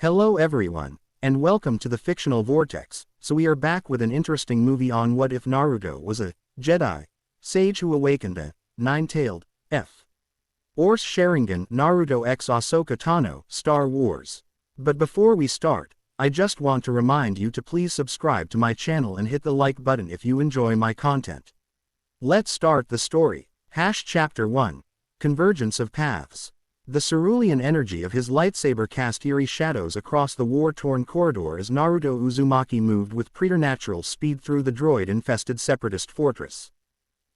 Hello everyone, and welcome to the Fictional Vortex. So we are back with an interesting movie on what if Naruto was a Jedi sage who awakened a nine-tailed Force Sharingan. Naruto x Ahsoka Tano, Star Wars. But before we start, I just want to remind you to please subscribe to my channel and hit the like button if you enjoy my content. Let's start the story. Chapter 1. Convergence of Paths. The cerulean energy of his lightsaber cast eerie shadows across the war-torn corridor as Naruto Uzumaki moved with preternatural speed through the droid-infested separatist fortress.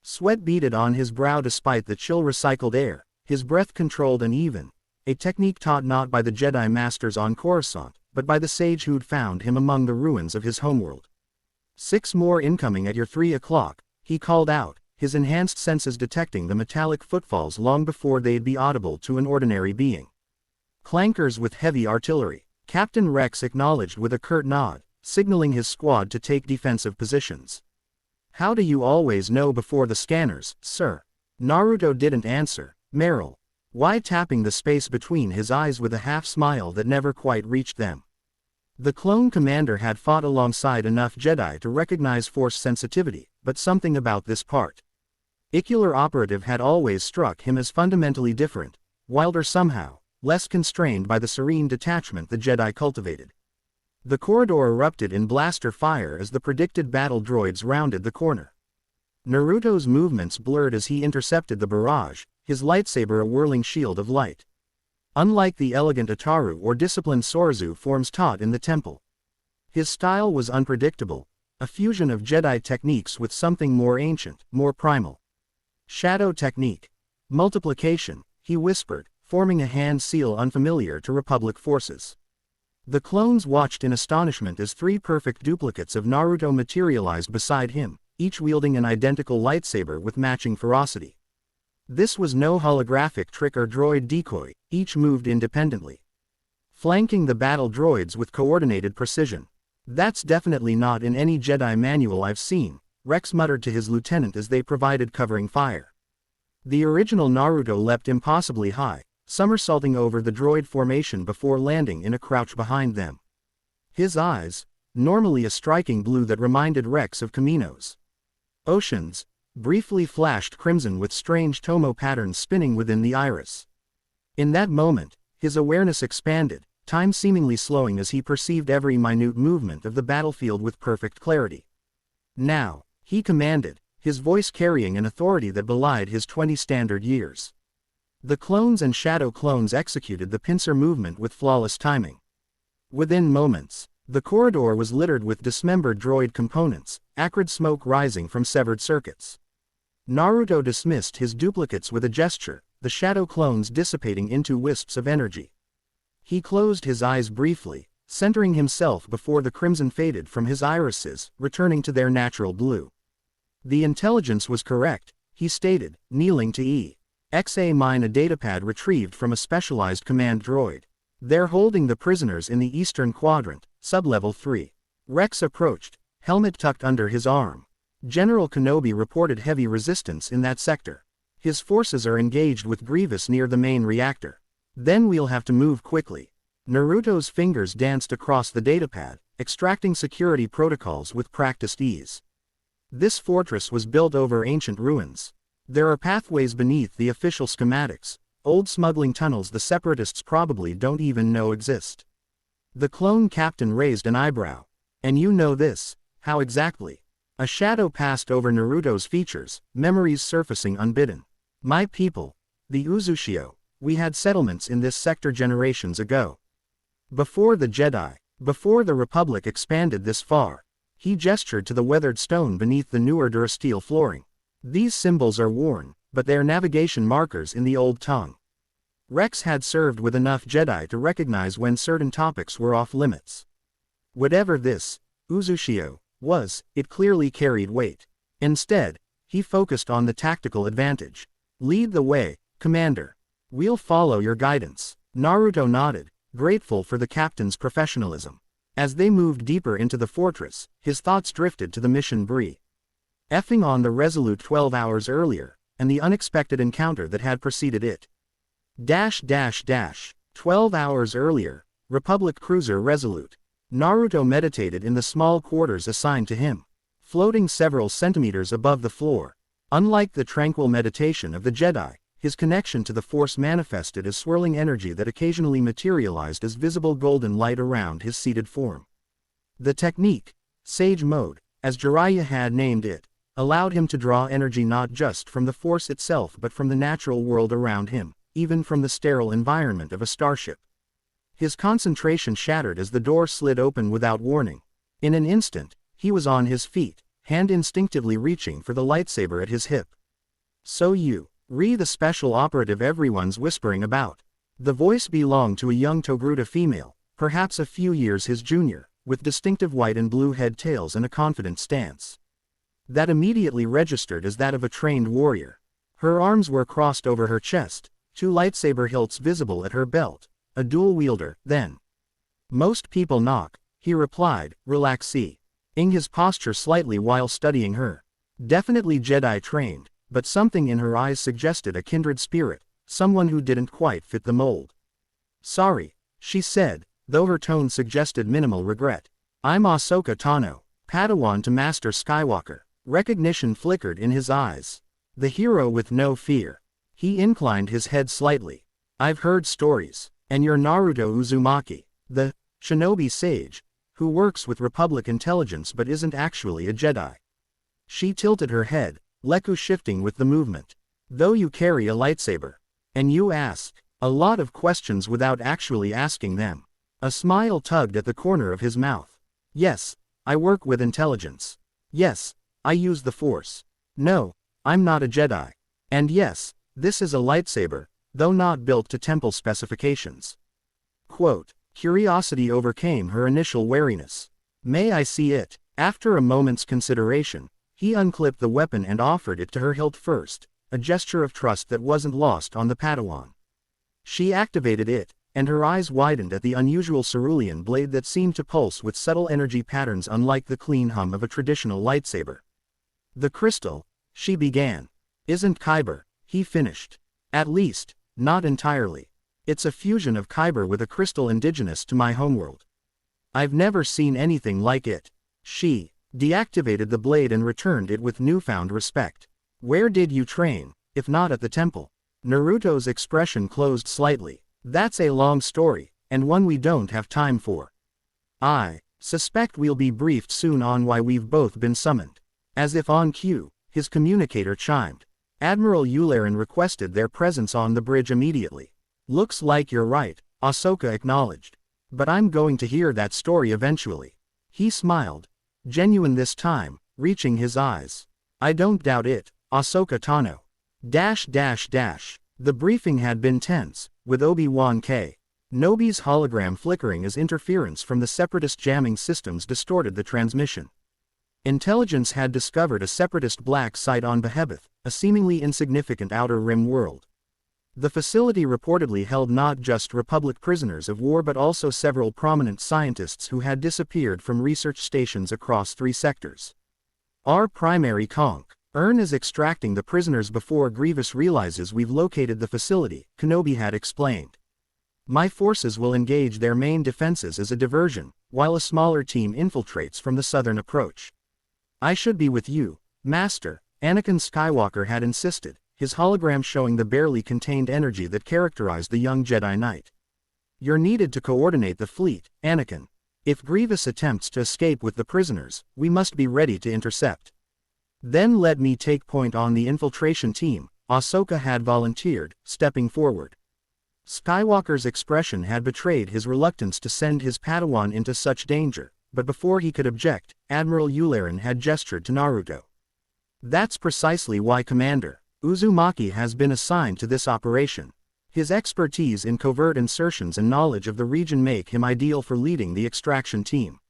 Sweat beaded on his brow despite the chill recycled air, his breath controlled and even, a technique taught not by the Jedi masters on Coruscant, but by the sage who'd found him among the ruins of his homeworld. 6 more incoming at your 3 o'clock, he called out, his enhanced senses detecting the metallic footfalls long before they'd be audible to an ordinary being. Clankers with heavy artillery. Captain Rex acknowledged with a curt nod, signaling his squad to take defensive positions. How do you always know before the scanners, sir? Naruto didn't answer. Meryl. Why tapping the space between his eyes with a half-smile that never quite reached them. The clone commander had fought alongside enough Jedi to recognize force sensitivity, but something about this particular operative had always struck him as fundamentally different, wilder somehow, less constrained by the serene detachment the Jedi cultivated. The corridor erupted in blaster fire as the predicted battle droids rounded the corner. Naruto's movements blurred as he intercepted the barrage, his lightsaber a whirling shield of light. Unlike the elegant Ataru or disciplined Sorzu forms taught in the temple, his style was unpredictable, a fusion of Jedi techniques with something more ancient, more primal. Shadow technique. Multiplication, he whispered, forming a hand seal unfamiliar to Republic forces. The clones watched in astonishment as 3 perfect duplicates of Naruto materialized beside him, each wielding an identical lightsaber with matching ferocity. This was no holographic trick or droid decoy, each moved independently, flanking the battle droids with coordinated precision. That's definitely not in any Jedi manual I've seen, Rex muttered to his lieutenant as they provided covering fire. The original Naruto leapt impossibly high, somersaulting over the droid formation before landing in a crouch behind them. His eyes, normally a striking blue that reminded Rex of Kamino's oceans, briefly flashed crimson with strange tomo patterns spinning within the iris. In that moment, his awareness expanded, time seemingly slowing as he perceived every minute movement of the battlefield with perfect clarity. Now, he commanded, his voice carrying an authority that belied his 20 standard years. The clones and shadow clones executed the pincer movement with flawless timing. Within moments, the corridor was littered with dismembered droid components, acrid smoke rising from severed circuits. Naruto dismissed his duplicates with a gesture, the shadow clones dissipating into wisps of energy. He closed his eyes briefly, centering himself before the crimson faded from his irises, returning to their natural blue. The intelligence was correct, he stated, kneeling to examine a datapad retrieved from a specialized command droid. They're holding the prisoners in the eastern quadrant, sublevel 3. Rex approached, helmet tucked under his arm. General Kenobi reported heavy resistance in that sector. His forces are engaged with Grievous near the main reactor. Then we'll have to move quickly. Naruto's fingers danced across the datapad, extracting security protocols with practiced ease. This fortress was built over ancient ruins. There are pathways beneath the official schematics, old smuggling tunnels the separatists probably don't even know exist. The clone captain raised an eyebrow. And you know this, how exactly? A shadow passed over Naruto's features, memories surfacing unbidden. My people, the Uzushio, we had settlements in this sector generations ago. Before the Jedi, before the Republic expanded this far. He gestured to the weathered stone beneath the newer durasteel flooring. These symbols are worn, but they're navigation markers in the old tongue. Rex had served with enough Jedi to recognize when certain topics were off limits. Whatever this Uzushio was, it clearly carried weight. Instead, he focused on the tactical advantage. Lead the way, Commander. We'll follow your guidance. Naruto nodded, grateful for the captain's professionalism. As they moved deeper into the fortress, his thoughts drifted to the mission briefing on the Resolute 12 hours earlier, and the unexpected encounter that had preceded it. 12 hours earlier, Republic cruiser Resolute. Naruto meditated in the small quarters assigned to him, floating several centimeters above the floor. Unlike the tranquil meditation of the Jedi, his connection to the Force manifested as swirling energy that occasionally materialized as visible golden light around his seated form. The technique, Sage Mode, as Jiraiya had named it, allowed him to draw energy not just from the Force itself but from the natural world around him, even from the sterile environment of a starship. His concentration shattered as the door slid open without warning. In an instant, he was on his feet, hand instinctively reaching for the lightsaber at his hip. "So you, Re the special operative everyone's whispering about." The voice belonged to a young Togruta female, perhaps a few years his junior, with distinctive white and blue head tails and a confident stance that immediately registered as that of a trained warrior. Her arms were crossed over her chest, two lightsaber hilts visible at her belt, a dual wielder, then. "Most people knock," he replied, relaxing his posture slightly while studying her. Definitely Jedi trained, but something in her eyes suggested a kindred spirit, someone who didn't quite fit the mold. "Sorry," she said, though her tone suggested minimal regret. "I'm Ahsoka Tano, Padawan to Master Skywalker." Recognition flickered in his eyes. The hero with no fear. He inclined his head slightly. "I've heard stories. And you're Naruto Uzumaki, the shinobi sage, who works with Republic intelligence but isn't actually a Jedi." She tilted her head, Leku shifting with the movement. "Though you carry a lightsaber. And you ask a lot of questions without actually asking them." A smile tugged at the corner of his mouth. "Yes, I work with intelligence. Yes, I use the Force. No, I'm not a Jedi. And yes, this is a lightsaber, though not built to temple specifications." Quote, curiosity overcame her initial wariness. "May I see it?" After a moment's consideration, he unclipped the weapon and offered it to her hilt first, a gesture of trust that wasn't lost on the Padawan. She activated it, and her eyes widened at the unusual cerulean blade that seemed to pulse with subtle energy patterns unlike the clean hum of a traditional lightsaber. "The crystal," she began, "isn't Kyber," he finished. "At least, not entirely. It's a fusion of Kyber with a crystal indigenous to my homeworld. I've never seen anything like it." She deactivated the blade and returned it with newfound respect. "Where did you train, if not at the temple?" Naruto's expression closed slightly. "That's a long story, and one we don't have time for. I suspect we'll be briefed soon on why we've both been summoned." As if on cue, his communicator chimed. Admiral Yularen requested their presence on the bridge immediately. "Looks like you're right," Ahsoka acknowledged. "But I'm going to hear that story eventually." He smiled, genuine this time, reaching his eyes. "I don't doubt it, Ahsoka Tano." The briefing had been tense, with Obi-Wan Kenobi's hologram flickering as interference from the separatist jamming systems distorted the transmission. Intelligence had discovered a separatist black site on Behebeth, a seemingly insignificant outer rim world. The facility reportedly held not just Republic prisoners of war but also several prominent scientists who had disappeared from research stations across 3 sectors. "Our primary concern is extracting the prisoners before Grievous realizes we've located the facility," Kenobi had explained. "My forces will engage their main defenses as a diversion, while a smaller team infiltrates from the southern approach." "I should be with you, Master," Anakin Skywalker had insisted, his hologram showing the barely contained energy that characterized the young Jedi Knight. "You're needed to coordinate the fleet, Anakin. If Grievous attempts to escape with the prisoners, we must be ready to intercept." "Then let me take point on the infiltration team," Ahsoka had volunteered, stepping forward. Skywalker's expression had betrayed his reluctance to send his Padawan into such danger, but before he could object, Admiral Yularen had gestured to Naruto. "That's precisely why Commander Uzumaki has been assigned to this operation. His expertise in covert insertions and knowledge of the region make him ideal for leading the extraction team."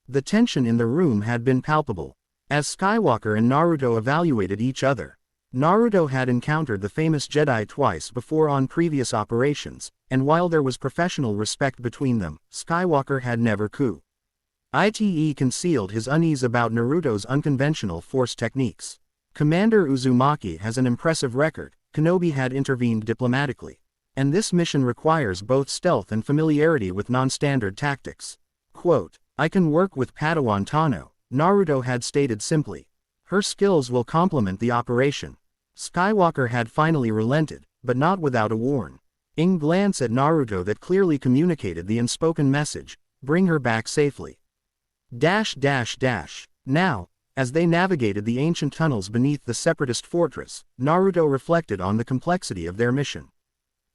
The tension in the room had been palpable. As Skywalker and Naruto evaluated each other, Naruto had encountered the famous Jedi twice before on previous operations, and while there was professional respect between them, Skywalker had never concealed his unease about Naruto's unconventional Force techniques. "Commander Uzumaki has an impressive record," Kenobi had intervened diplomatically. And this mission requires both stealth and familiarity with non-standard tactics. Quote, I can work with Padawan Tano, Naruto had stated simply. Her skills will complement the operation. Skywalker had finally relented, but not without a warn. Glance at Naruto that clearly communicated the unspoken message, bring her back safely. Now, as they navigated the ancient tunnels beneath the Separatist fortress, Naruto reflected on the complexity of their mission.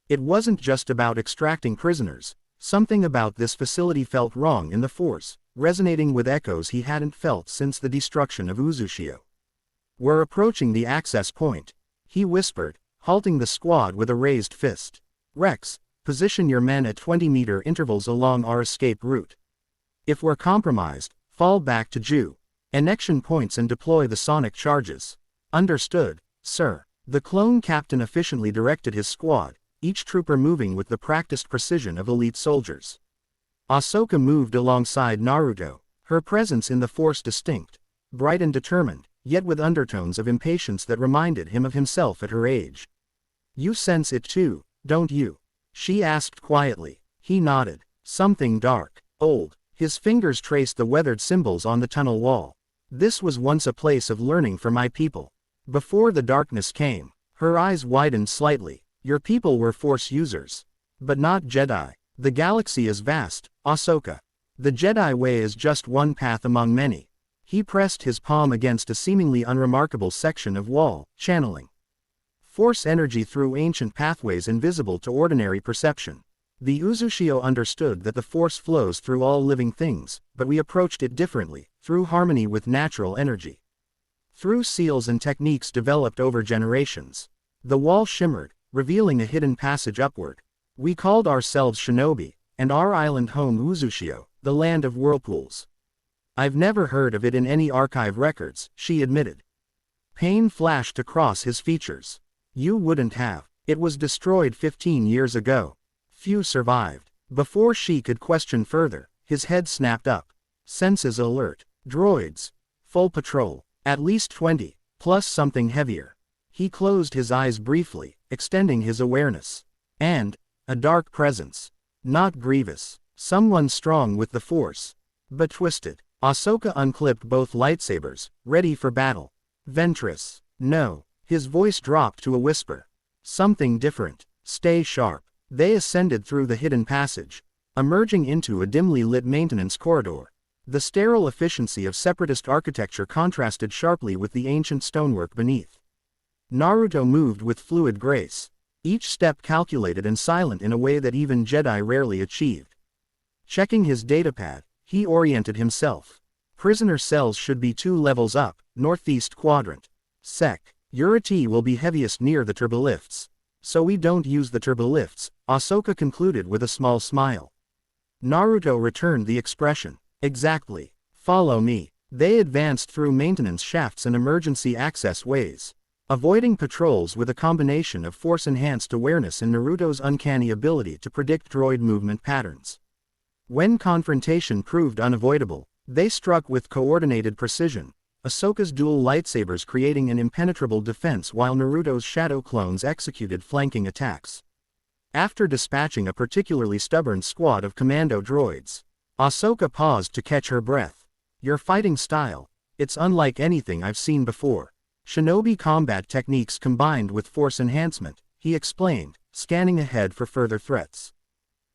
It wasn't just about extracting prisoners. Something about this facility felt wrong in the Force, resonating with echoes he hadn't felt since the destruction of Uzushio. We're approaching the access point, he whispered, halting the squad with a raised fist. Rex, position your men at 20-meter intervals along our escape route. If we're compromised, fall back to Ju. Connection points and deploy the sonic charges. Understood, sir. The clone captain efficiently directed his squad, each trooper moving with the practiced precision of elite soldiers. Ahsoka moved alongside Naruto, her presence in the Force distinct, bright and determined, yet with undertones of impatience that reminded him of himself at her age. You sense it too, don't you? She asked quietly. He nodded. Something dark, old. His fingers traced the weathered symbols on the tunnel wall. This was once a place of learning for my people. Before the darkness came, her eyes widened slightly. Your people were Force users. But not Jedi. The galaxy is vast, Ahsoka. The Jedi way is just one path among many. He pressed his palm against a seemingly unremarkable section of wall, channeling Force energy through ancient pathways invisible to ordinary perception. The Uzushio understood that the Force flows through all living things, but we approached it differently, through harmony with natural energy. Through seals and techniques developed over generations. The wall shimmered, revealing a hidden passage upward. We called ourselves Shinobi, and our island home Uzushio, the land of whirlpools. I've never heard of it in any archive records, she admitted. Pain flashed across his features. You wouldn't have. It was destroyed 15 years ago. Few survived. Before she could question further, his head snapped up. Senses alert. Droids. Full patrol. At least 20, plus something heavier. He closed his eyes briefly, extending his awareness. And a dark presence. Not Grievous. Someone strong with the Force. But twisted. Ahsoka unclipped both lightsabers, ready for battle. Ventress. No. His voice dropped to a whisper. Something different. Stay sharp. They ascended through the hidden passage, emerging into a dimly lit maintenance corridor. The sterile efficiency of Separatist architecture contrasted sharply with the ancient stonework beneath. Naruto moved with fluid grace, each step calculated and silent in a way that even Jedi rarely achieved. Checking his datapad, he oriented himself. Prisoner cells should be 2 levels up, northeast quadrant. Sec. Urity will be heaviest near the turbolifts. So we don't use the turbolifts, Ahsoka concluded with a small smile. Naruto returned the expression. Exactly. Follow me. They advanced through maintenance shafts and emergency access ways, avoiding patrols with a combination of Force-enhanced awareness and Naruto's uncanny ability to predict droid movement patterns. When confrontation proved unavoidable, they struck with coordinated precision, Ahsoka's dual lightsabers creating an impenetrable defense while Naruto's shadow clones executed flanking attacks. After dispatching a particularly stubborn squad of commando droids, Ahsoka paused to catch her breath. Your fighting style, it's unlike anything I've seen before. Shinobi combat techniques combined with Force enhancement, he explained, scanning ahead for further threats.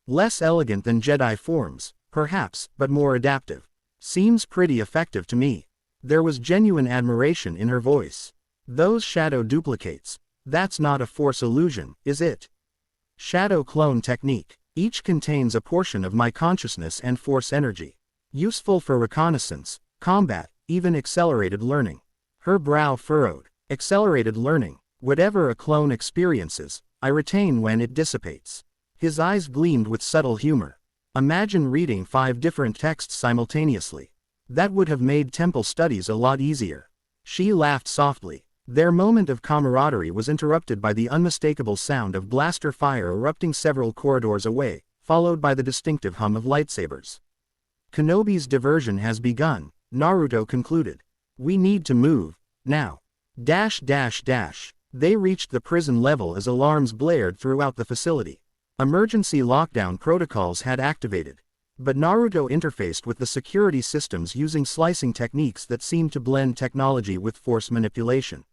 Less elegant than Jedi forms, perhaps, but more adaptive. Seems pretty effective to me. There was genuine admiration in her voice. Those shadow duplicates. That's not a Force illusion, is it? Shadow clone technique. Each contains a portion of my consciousness and Force energy. Useful for reconnaissance, combat, even accelerated learning. Her brow furrowed. Accelerated learning. Whatever a clone experiences, I retain when it dissipates. His eyes gleamed with subtle humor. Imagine reading 5 different texts simultaneously. That would have made temple studies a lot easier. She laughed softly. Their moment of camaraderie was interrupted by the unmistakable sound of blaster fire erupting several corridors away, followed by the distinctive hum of lightsabers. Kenobi's diversion has begun, Naruto concluded. We need to move, now. They reached the prison level as alarms blared throughout the facility. Emergency lockdown protocols had activated. But Naruto interfaced with the security systems using slicing techniques that seemed to blend technology with force manipulation.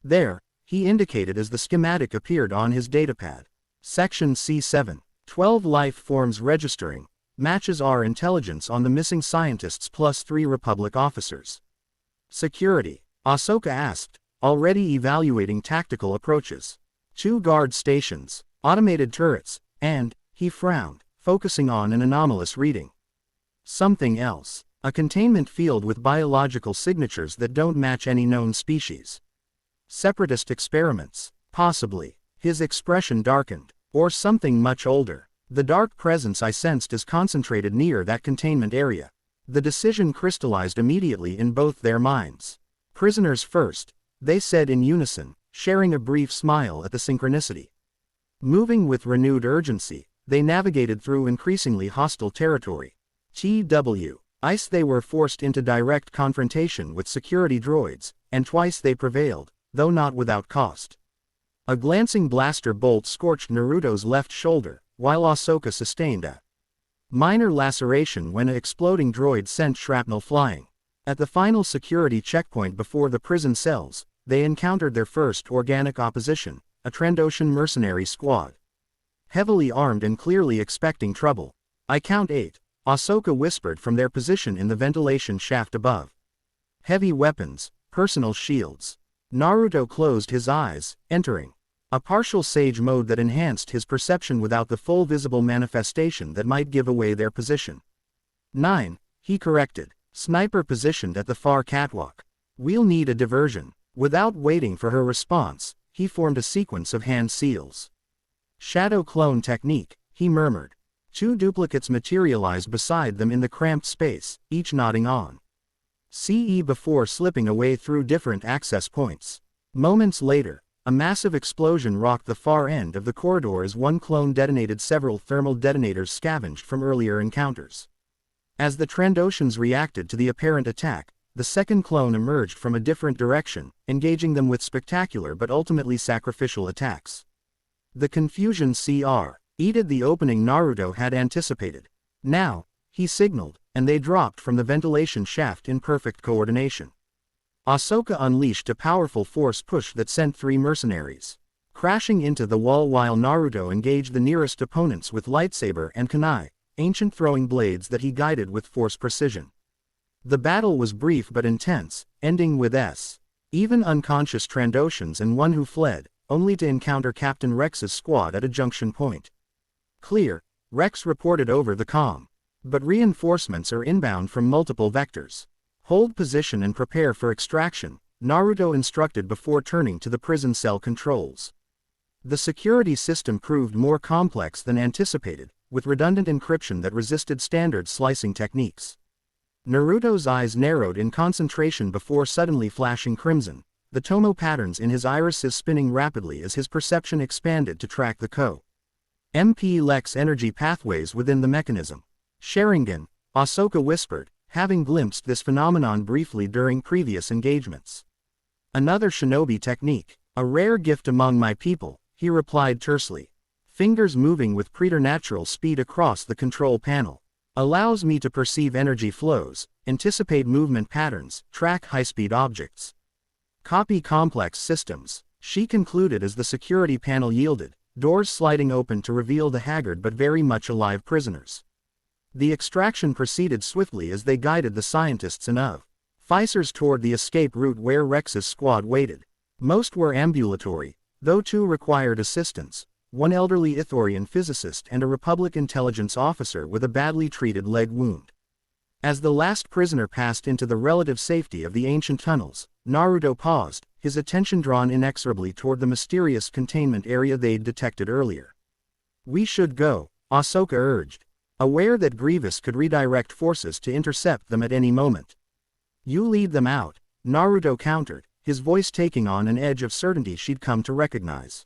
There, he indicated as the schematic appeared on his datapad. Section C7. 12 life forms registering. Matches our intelligence on the missing scientists plus 3 Republic officers. Security. Ahsoka asked, already evaluating tactical approaches. 2 guard stations, automated turrets, and, he frowned, focusing on an anomalous reading. Something else. A containment field with biological signatures that don't match any known species. Separatist experiments. Possibly. His expression darkened. Or something much older. The dark presence I sensed is concentrated near that containment area. The decision crystallized immediately in both their minds. Prisoners first, they said in unison, sharing a brief smile at the synchronicity. Moving with renewed urgency, they navigated through increasingly hostile territory. Twice they were forced into direct confrontation with security droids, and twice they prevailed, though not without cost. A glancing blaster bolt scorched Naruto's left shoulder, while Ahsoka sustained a minor laceration when an exploding droid sent shrapnel flying. At the final security checkpoint before the prison cells, they encountered their first organic opposition, a Trandoshan mercenary squad. Heavily armed and clearly expecting trouble. I count 8, Ahsoka whispered from their position in the ventilation shaft above. Heavy weapons, personal shields. Naruto closed his eyes, entering a partial sage mode that enhanced his perception without the full visible manifestation that might give away their position. 9, he corrected. Sniper positioned at the far catwalk. We'll need a diversion. Without waiting for her response, he formed a sequence of hand seals. Shadow clone technique, he murmured. 2 duplicates materialized beside them in the cramped space, each nodding on CE before slipping away through different access points. Moments later, a massive explosion rocked the far end of the corridor as one clone detonated several thermal detonators scavenged from earlier encounters. As the Trandoshans reacted to the apparent attack, the second clone emerged from a different direction, engaging them with spectacular but ultimately sacrificial attacks. The confusion created the opening Naruto had anticipated. Now, he signaled, and they dropped from the ventilation shaft in perfect coordination. Ahsoka unleashed a powerful force push that sent 3 mercenaries crashing into the wall while Naruto engaged the nearest opponents with lightsaber and kunai, ancient throwing blades that he guided with force precision. The battle was brief but intense, ending with even unconscious Trandoshans and one who fled, only to encounter Captain Rex's squad at a junction point. Clear, Rex reported over the comm. But reinforcements are inbound from multiple vectors. Hold position and prepare for extraction, Naruto instructed before turning to the prison cell controls. The security system proved more complex than anticipated, with redundant encryption that resisted standard slicing techniques. Naruto's eyes narrowed in concentration before suddenly flashing crimson, the tomo patterns in his irises spinning rapidly as his perception expanded to track the MP Lex energy pathways within the mechanism. Sharingan, Ahsoka whispered, having glimpsed this phenomenon briefly during previous engagements. Another shinobi technique, a rare gift among my people, he replied tersely. Fingers moving with preternatural speed across the control panel. Allows me to perceive energy flows, anticipate movement patterns, track high-speed objects. Copy complex systems, she concluded as the security panel yielded, doors sliding open to reveal the haggard but very much alive prisoners. The extraction proceeded swiftly as they guided the scientists and officers toward the escape route where Rex's squad waited. Most were ambulatory, though 2 required assistance, one elderly Ithorian physicist and a Republic intelligence officer with a badly treated leg wound. As the last prisoner passed into the relative safety of the ancient tunnels, Naruto paused, his attention drawn inexorably toward the mysterious containment area they'd detected earlier. We should go, Ahsoka urged, aware that Grievous could redirect forces to intercept them at any moment. You lead them out, Naruto countered, his voice taking on an edge of certainty she'd come to recognize.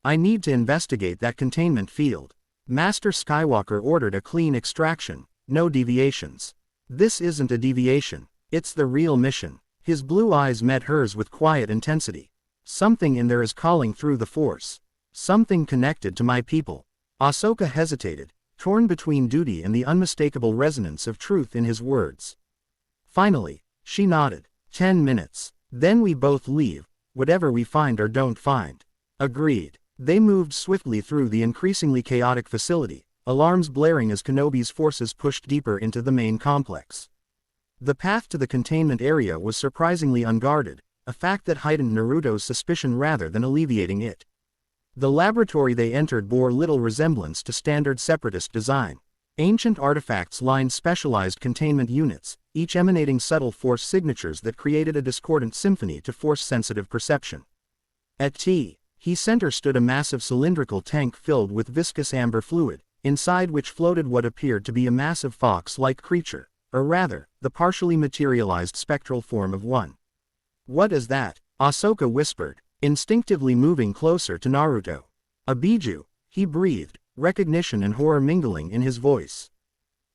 I need to investigate that containment field. Master Skywalker ordered a clean extraction, no deviations. This isn't a deviation, it's the real mission. His blue eyes met hers with quiet intensity. Something in there is calling through the Force. Something connected to my people. Ahsoka hesitated, torn between duty and the unmistakable resonance of truth in his words. Finally, she nodded. 10 minutes. Then we both leave, whatever we find or don't find. Agreed. They moved swiftly through the increasingly chaotic facility, alarms blaring as Kenobi's forces pushed deeper into the main complex. The path to the containment area was surprisingly unguarded, a fact that heightened Naruto's suspicion rather than alleviating it. The laboratory they entered bore little resemblance to standard separatist design. Ancient artifacts lined specialized containment units, each emanating subtle Force signatures that created a discordant symphony to Force-sensitive perception. At He center stood a massive cylindrical tank filled with viscous amber fluid, inside which floated what appeared to be a massive fox-like creature, or rather, the partially materialized spectral form of one. "What is that?" Ahsoka whispered, instinctively moving closer to Naruto. "A Biju," he breathed, recognition and horror mingling in his voice.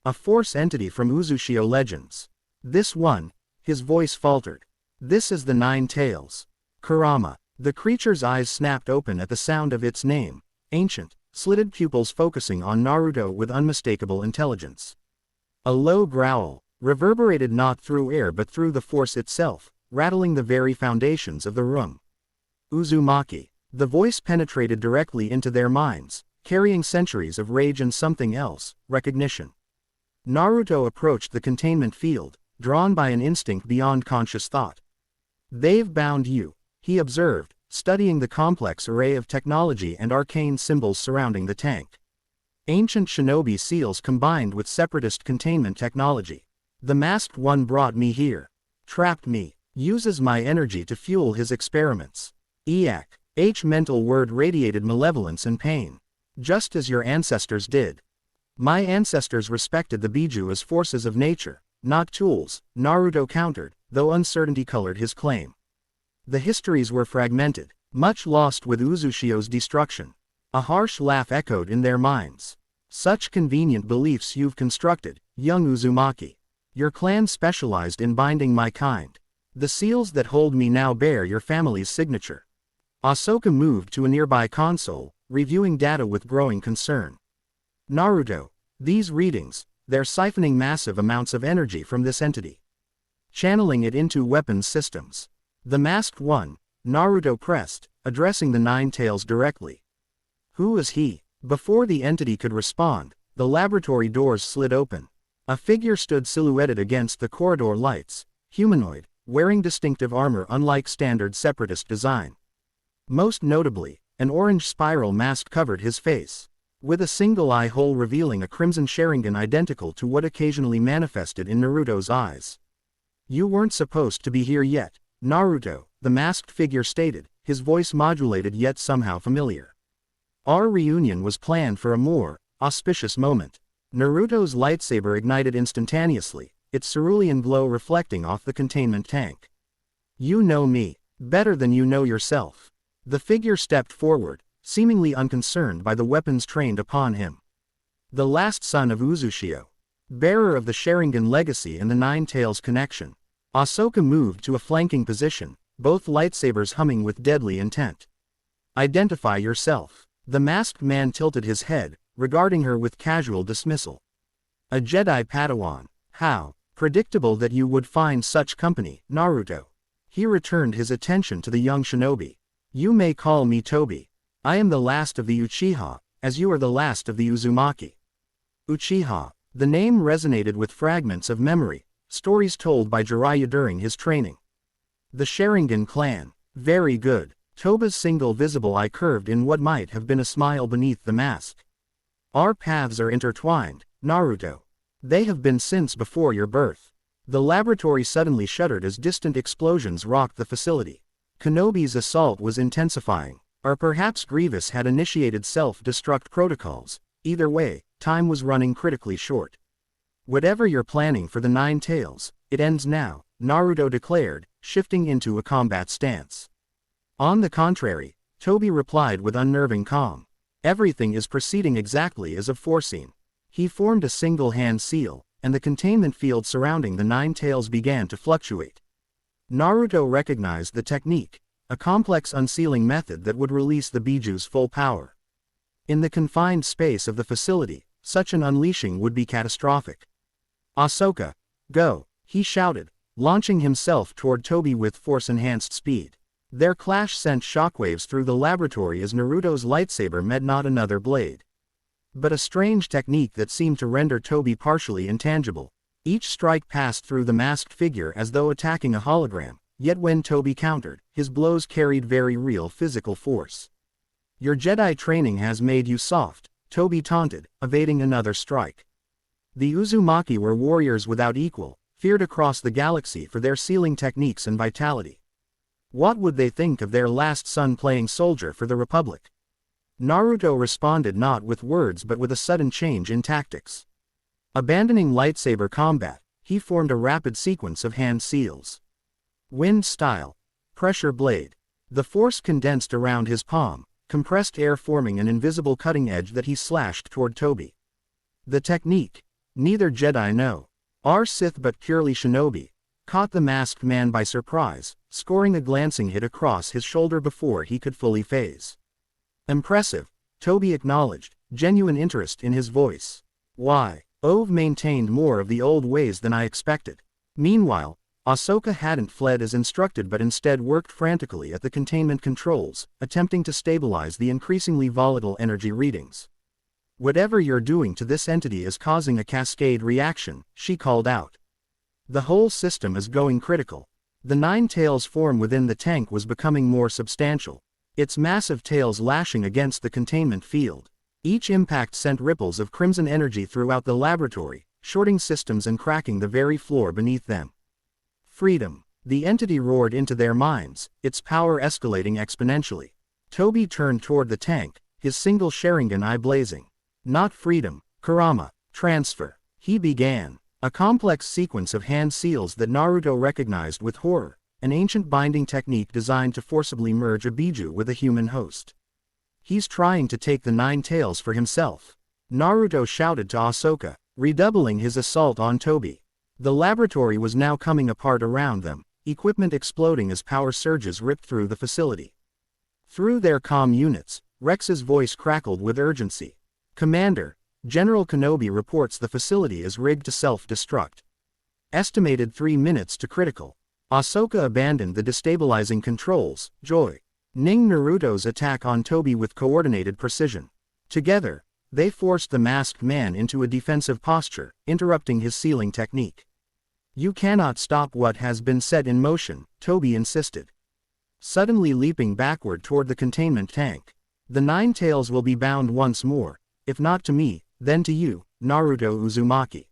"A Force entity from Uzushio legends. This one," his voice faltered. "This is the Nine Tails. Kurama." The creature's eyes snapped open at the sound of its name, ancient, slitted pupils focusing on Naruto with unmistakable intelligence. A low growl reverberated not through air but through the Force itself, rattling the very foundations of the room. Uzumaki. The voice penetrated directly into their minds, carrying centuries of rage and something else, recognition. Naruto approached the containment field, drawn by an instinct beyond conscious thought. "They've bound you," he observed, studying the complex array of technology and arcane symbols surrounding the tank. Ancient shinobi seals combined with separatist containment technology. "The masked one brought me here. Trapped me. Uses my energy to fuel his experiments." Eak. Mental word radiated malevolence and pain. "Just as your ancestors did." "My ancestors respected the Biju as forces of nature, not tools," Naruto countered, though uncertainty colored his claim. "The histories were fragmented, much lost with Uzushio's destruction." A harsh laugh echoed in their minds. "Such convenient beliefs you've constructed, young Uzumaki. Your clan specialized in binding my kind. The seals that hold me now bear your family's signature." Ahsoka moved to a nearby console, reviewing data with growing concern. "Naruto, these readings, they're siphoning massive amounts of energy from this entity. Channeling it into weapons systems." "The masked one," Naruto pressed, addressing the Nine Tails directly. "Who is he?" Before the entity could respond, the laboratory doors slid open. A figure stood silhouetted against the corridor lights, humanoid, wearing distinctive armor unlike standard separatist design. Most notably, an orange spiral mask covered his face, with a single eye hole revealing a crimson Sharingan identical to what occasionally manifested in Naruto's eyes. "You weren't supposed to be here yet, Naruto," the masked figure stated, his voice modulated yet somehow familiar. "Our reunion was planned for a more auspicious moment." Naruto's lightsaber ignited instantaneously, its cerulean glow reflecting off the containment tank. "You know me better than you know yourself." The figure stepped forward, seemingly unconcerned by the weapons trained upon him. "The last son of Uzushio, bearer of the Sharingan legacy and the Nine Tails connection." Ahsoka moved to a flanking position, both lightsabers humming with deadly intent. "Identify yourself." The masked man tilted his head, regarding her with casual dismissal. "A Jedi Padawan. How predictable that you would find such company, Naruto." He returned his attention to the young shinobi. "You may call me Tobi. I am the last of the Uchiha, as you are the last of the Uzumaki." Uchiha. The name resonated with fragments of memory, stories told by Jiraiya during his training. "The Sharingan clan. Very good." Toba's single visible eye curved in what might have been a smile beneath the mask. "Our paths are intertwined, Naruto. They have been since before your birth." The laboratory suddenly shuddered as distant explosions rocked the facility. Kenobi's assault was intensifying, or perhaps Grievous had initiated self-destruct protocols. Either way, time was running critically short. "Whatever you're planning for the Nine Tails, it ends now," Naruto declared, shifting into a combat stance. "On the contrary," Tobi replied with unnerving calm. "Everything is proceeding exactly as aforeseen." He formed a single-hand seal, and the containment field surrounding the Nine Tails began to fluctuate. Naruto recognized the technique. a complex unsealing method that would release the Biju's full power. In the confined space of the facility, such an unleashing would be catastrophic. "Ahsoka, go," he shouted, launching himself toward Toby with force-enhanced speed. Their clash sent shockwaves through the laboratory as Naruto's lightsaber met not another blade, but a strange technique that seemed to render Toby partially intangible. Each strike passed through the masked figure as though attacking a hologram, yet when Toby countered, his blows carried very real physical force. "Your Jedi training has made you soft," Toby taunted, evading another strike. The Uzumaki were warriors without equal, feared across the galaxy for their sealing techniques and vitality. What would they think of their last son playing soldier for the Republic? Naruto responded not with words but with a sudden change in tactics. Abandoning lightsaber combat, he formed a rapid sequence of hand seals. Wind style. Pressure blade. The force condensed around his palm, compressed air forming an invisible cutting edge that he slashed toward Toby. The technique, neither Jedi nor Sith but purely shinobi, caught the masked man by surprise, scoring a glancing hit across his shoulder before he could fully phase. "Impressive," Toby acknowledged, genuine interest in his voice. "Why, Ove maintained more of the old ways than I expected." Meanwhile, Ahsoka hadn't fled as instructed but instead worked frantically at the containment controls, attempting to stabilize the increasingly volatile energy readings. "Whatever you're doing to this entity is causing a cascade reaction," she called out. "The whole system is going critical." The 9 tails form within the tank was becoming more substantial, its massive tails lashing against the containment field. Each impact sent ripples of crimson energy throughout the laboratory, shorting systems and cracking the very floor beneath them. "Freedom!" the entity roared into their minds, its power escalating exponentially. Toby turned toward the tank, his single Sharingan eye blazing. "Not freedom, Kurama, transfer," he began. A complex sequence of hand seals that Naruto recognized with horror, an ancient binding technique designed to forcibly merge a Biju with a human host. "He's trying to take the 9 tails for himself," Naruto shouted to Ahsoka, redoubling his assault on Toby. The laboratory was now coming apart around them, equipment exploding as power surges ripped through the facility. Through their comm units, Rex's voice crackled with urgency. "Commander, General Kenobi reports the facility is rigged to self-destruct. Estimated 3 minutes to critical." Ahsoka abandoned the destabilizing controls, joining Naruto's attack on Toby with coordinated precision. Together, they forced the masked man into a defensive posture, interrupting his sealing technique. "You cannot stop what has been set in motion," Toby insisted, suddenly leaping backward toward the containment tank. "The 9 tails will be bound once more, if not to me, then to you, Naruto Uzumaki.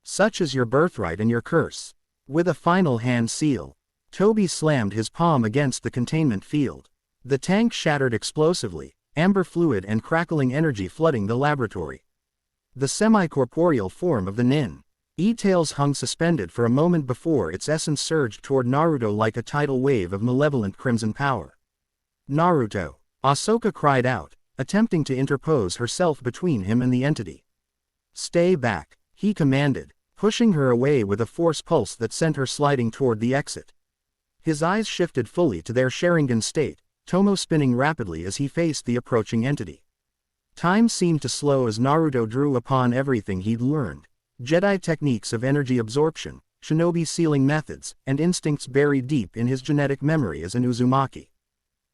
Such is your birthright and your curse." With a final hand seal, Toby slammed his palm against the containment field. The tank shattered explosively, amber fluid and crackling energy flooding the laboratory. The semi-corporeal form of the Nin-E tails hung suspended for a moment before its essence surged toward Naruto like a tidal wave of malevolent crimson power. "Naruto!" Ahsoka cried out, attempting to interpose herself between him and the entity. "Stay back," he commanded, pushing her away with a force pulse that sent her sliding toward the exit. His eyes shifted fully to their Sharingan state, Tomo spinning rapidly as he faced the approaching entity. Time seemed to slow as Naruto drew upon everything he'd learned: Jedi techniques of energy absorption, shinobi sealing methods, and instincts buried deep in his genetic memory as an Uzumaki.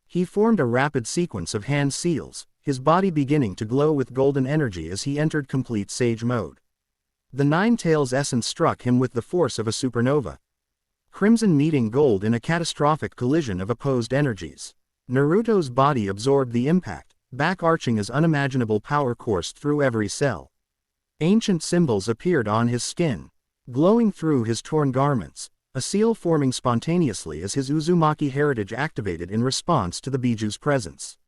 He formed a rapid sequence of hand seals, his body beginning to glow with golden energy as he entered complete sage mode. The 9 tails essence struck him with the force of a supernova. Crimson meeting gold in a catastrophic collision of opposed energies. Naruto's body absorbed the impact, back-arching as unimaginable power coursed through every cell. Ancient symbols appeared on his skin, glowing through his torn garments, a seal forming spontaneously as his Uzumaki heritage activated in response to the Biju's presence.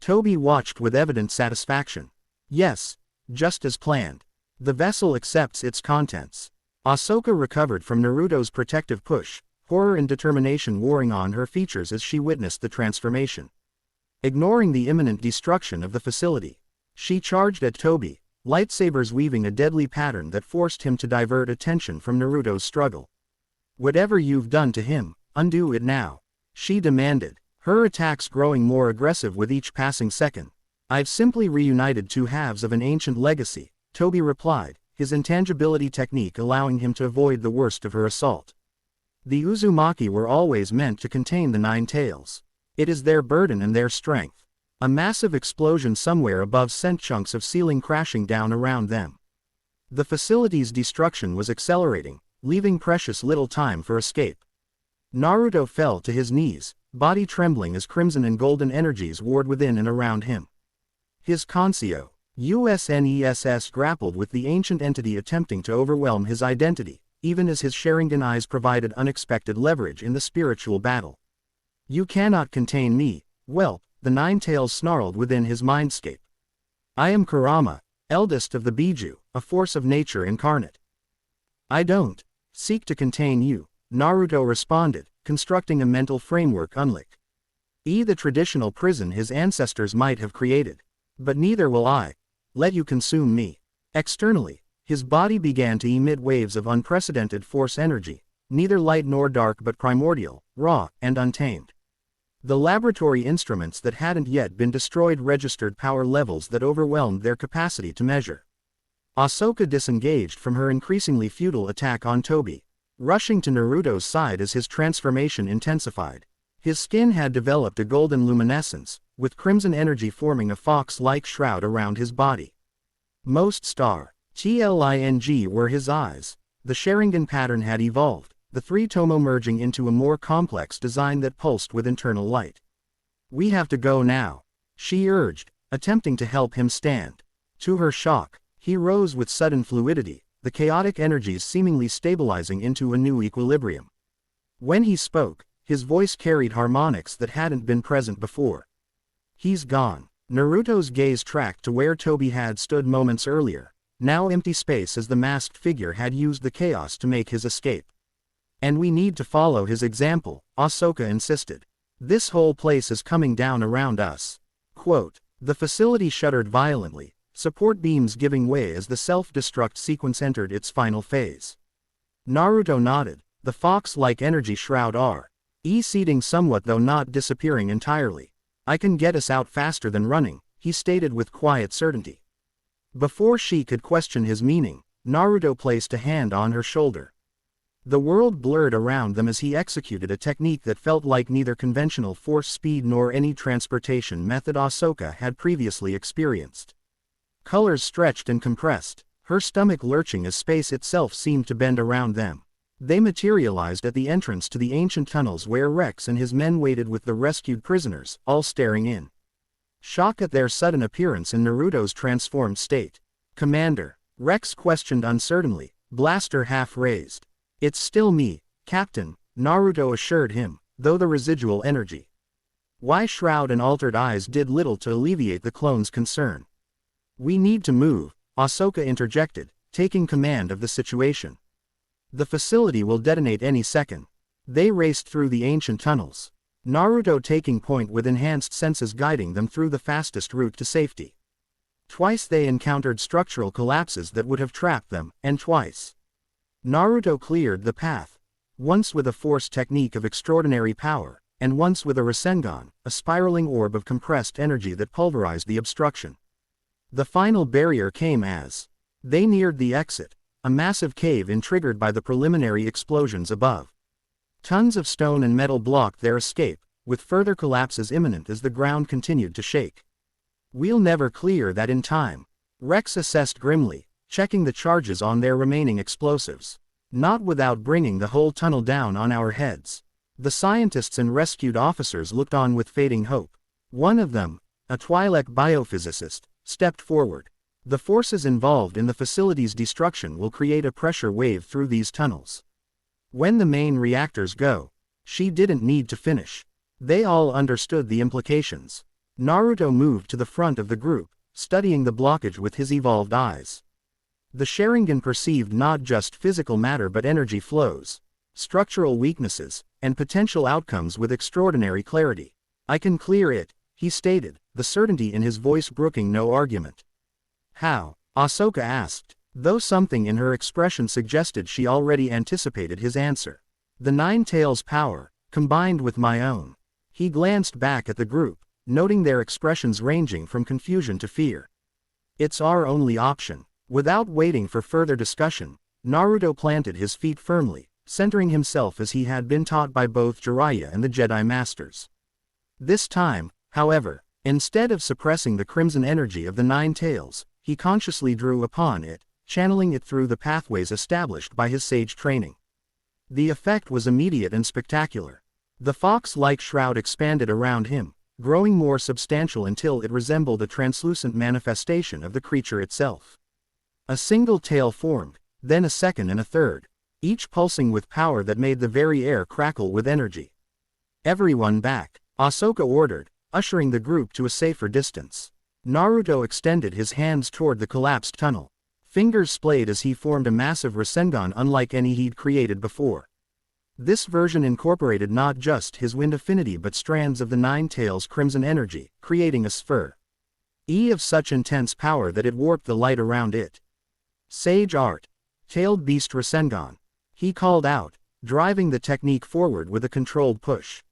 Toby watched with evident satisfaction. "Yes, just as planned. The vessel accepts its contents." Ahsoka recovered from Naruto's protective push, horror and determination warring on her features as she witnessed the transformation. Ignoring the imminent destruction of the facility, she charged at Toby, lightsabers weaving a deadly pattern that forced him to divert attention from Naruto's struggle. "Whatever you've done to him, undo it now," she demanded, her attacks growing more aggressive with each passing second. I've simply reunited two halves of an ancient legacy, Toby replied, his intangibility technique allowing him to avoid the worst of her assault. The Uzumaki were always meant to contain the Nine Tails. It is their burden and their strength. A massive explosion somewhere above sent chunks of ceiling crashing down around them. The facility's destruction was accelerating, leaving precious little time for escape. Naruto fell to his knees, body trembling as crimson and golden energies warred within and around him. His Conscio, USNESS grappled with the ancient entity attempting to overwhelm his identity, even as his Sharingan eyes provided unexpected leverage in the spiritual battle. You cannot contain me, whelp, the Nine Tails snarled within his mindscape. I am Kurama, eldest of the Biju, a force of nature incarnate. I don't seek to contain you, Naruto responded, constructing a mental framework unlike the traditional prison his ancestors might have created. But neither will I let you consume me. Externally, his body began to emit waves of unprecedented force energy, neither light nor dark but primordial, raw, and untamed. The laboratory instruments that hadn't yet been destroyed registered power levels that overwhelmed their capacity to measure. Ahsoka disengaged from her increasingly futile attack on Toby, rushing to Naruto's side as his transformation intensified. His skin had developed a golden luminescence, with crimson energy forming a fox-like shroud around his body. Most TLING were his eyes. The Sharingan pattern had evolved, the three tomo merging into a more complex design that pulsed with internal light. We have to go now, she urged, attempting to help him stand. To her shock, he rose with sudden fluidity, the chaotic energies seemingly stabilizing into a new equilibrium. When he spoke, his voice carried harmonics that hadn't been present before. He's gone. Naruto's gaze tracked to where Toby had stood moments earlier, now empty space as the masked figure had used the chaos to make his escape. And we need to follow his example, Ahsoka insisted. This whole place is coming down around us. Quote, the facility shuddered violently, support beams giving way as the self-destruct sequence entered its final phase. Naruto nodded, the fox-like energy shroud receding somewhat though not disappearing entirely. I can get us out faster than running, he stated with quiet certainty. Before she could question his meaning, Naruto placed a hand on her shoulder. The world blurred around them as he executed a technique that felt like neither conventional force speed nor any transportation method Ahsoka had previously experienced. Colors stretched and compressed, her stomach lurching as space itself seemed to bend around them. They materialized at the entrance to the ancient tunnels where Rex and his men waited with the rescued prisoners, all staring in shock at their sudden appearance in Naruto's transformed state. Commander, Rex questioned uncertainly, blaster half raised. It's still me, Captain, Naruto assured him, though the residual energy. Why shroud and altered eyes did little to alleviate the clone's concern. We need to move, Ahsoka interjected, taking command of the situation. The facility will detonate any second. They raced through the ancient tunnels, Naruto taking point with enhanced senses guiding them through the fastest route to safety. Twice they encountered structural collapses that would have trapped them, and twice Naruto cleared the path, once with a force technique of extraordinary power, and once with a Rasengan, a spiraling orb of compressed energy that pulverized the obstruction. The final barrier came as they neared the exit, a massive cave-in triggered by the preliminary explosions above. Tons of stone and metal blocked their escape, with further collapses imminent as the ground continued to shake. We'll never clear that in time, Rex assessed grimly, checking the charges on their remaining explosives. Not without bringing the whole tunnel down on our heads. The scientists and rescued officers looked on with fading hope. One of them, a Twi'lek biophysicist, stepped forward. The forces involved in the facility's destruction will create a pressure wave through these tunnels. When the main reactors go, she didn't need to finish. They all understood the implications. Naruto moved to the front of the group, studying the blockage with his evolved eyes. The Sharingan perceived not just physical matter but energy flows, structural weaknesses, and potential outcomes with extraordinary clarity. I can clear it, he stated, the certainty in his voice brooking no argument. How? Ahsoka asked, though something in her expression suggested she already anticipated his answer. The Nine Tails' power, combined with my own. He glanced back at the group, noting their expressions ranging from confusion to fear. It's our only option. Without waiting for further discussion, Naruto planted his feet firmly, centering himself as he had been taught by both Jiraiya and the Jedi Masters. This time, however, instead of suppressing the crimson energy of the Nine Tails, he consciously drew upon it, channeling it through the pathways established by his sage training. The effect was immediate and spectacular. The fox-like shroud expanded around him, growing more substantial until it resembled a translucent manifestation of the creature itself. A single tail formed, then a second and a third, each pulsing with power that made the very air crackle with energy. Everyone back, Ahsoka ordered, ushering the group to a safer distance. Naruto extended his hands toward the collapsed tunnel. Fingers splayed as he formed a massive Rasengan unlike any he'd created before. This version incorporated not just his wind affinity but strands of the Nine Tails' crimson energy, creating a sphere of such intense power that it warped the light around it. Sage art. Tailed Beast Rasengan. He called out, driving the technique forward with a controlled push.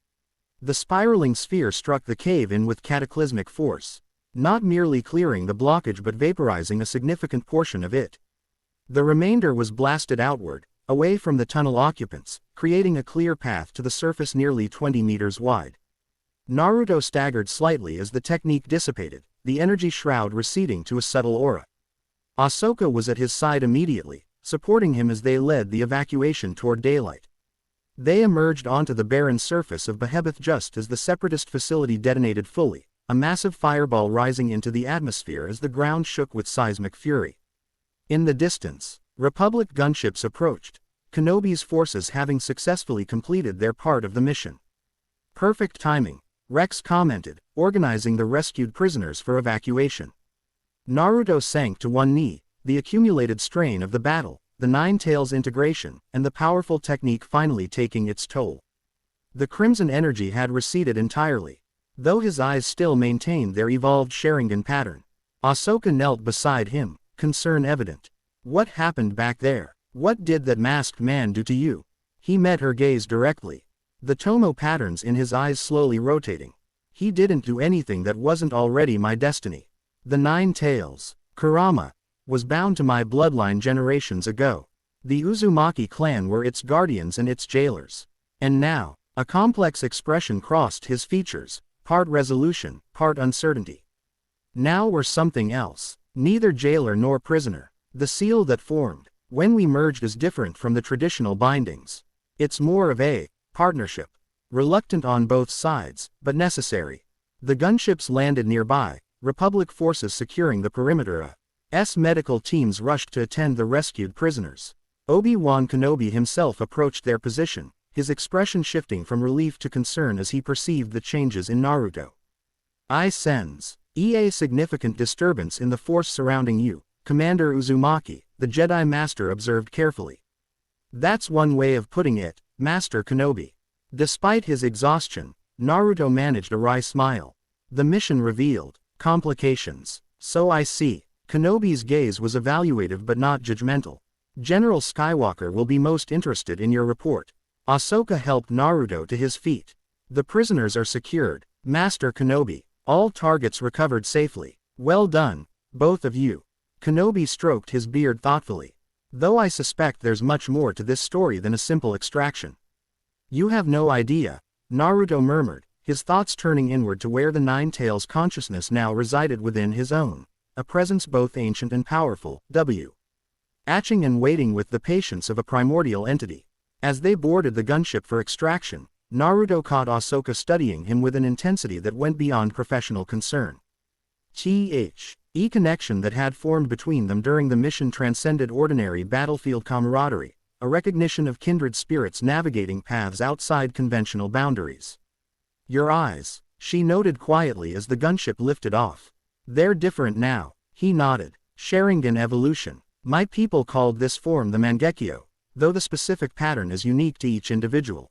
The spiraling sphere struck the cave-in with cataclysmic force, not merely clearing the blockage but vaporizing a significant portion of it. The remainder was blasted outward, away from the tunnel occupants, creating a clear path to the surface nearly 20 meters wide. Naruto staggered slightly as the technique dissipated, the energy shroud receding to a subtle aura. Ahsoka was at his side immediately, supporting him as they led the evacuation toward daylight. They emerged onto the barren surface of Behebeth just as the separatist facility detonated fully, a massive fireball rising into the atmosphere as the ground shook with seismic fury. In the distance, Republic gunships approached, Kenobi's forces having successfully completed their part of the mission. Perfect timing, Rex commented, organizing the rescued prisoners for evacuation. Naruto sank to one knee, the accumulated strain of the battle, the Nine Tails integration, and the powerful technique finally taking its toll. The crimson energy had receded entirely, though his eyes still maintained their evolved Sharingan pattern. Ahsoka knelt beside him, concern evident. What happened back there? What did that masked man do to you? He met her gaze directly, the Tomo patterns in his eyes slowly rotating. He didn't do anything that wasn't already my destiny. The Nine Tails, Kurama, was bound to my bloodline generations ago. The Uzumaki clan were its guardians and its jailers. And now, a complex expression crossed his features, part resolution, part uncertainty. Now we're something else, neither jailer nor prisoner. The seal that formed, when we merged, is different from the traditional bindings. It's more of a partnership. Reluctant on both sides, but necessary. The gunships landed nearby, Republic forces securing the perimeter. Medical teams rushed to attend the rescued prisoners. Obi-Wan Kenobi himself approached their position, his expression shifting from relief to concern as he perceived the changes in Naruto. I sense a significant disturbance in the force surrounding you, Commander Uzumaki, the Jedi Master observed carefully. That's one way of putting it, Master Kenobi. Despite his exhaustion, Naruto managed a wry smile. The mission revealed complications. So I see. Kenobi's gaze was evaluative but not judgmental. General Skywalker will be most interested in your report. Ahsoka helped Naruto to his feet. The prisoners are secured, Master Kenobi. All targets recovered safely. Well done, both of you. Kenobi stroked his beard thoughtfully. Though I suspect there's much more to this story than a simple extraction. You have no idea, Naruto murmured, his thoughts turning inward to where the Nine Tails consciousness now resided within his own, a presence both ancient and powerful, watching and waiting with the patience of a primordial entity. As they boarded the gunship for extraction, Naruto caught Ahsoka studying him with an intensity that went beyond professional concern. The connection that had formed between them during the mission transcended ordinary battlefield camaraderie, a recognition of kindred spirits navigating paths outside conventional boundaries. Your eyes, she noted quietly as the gunship lifted off. They're different now, he nodded. Sharingan evolution. My people called this form the Mangekyo, though the specific pattern is unique to each individual.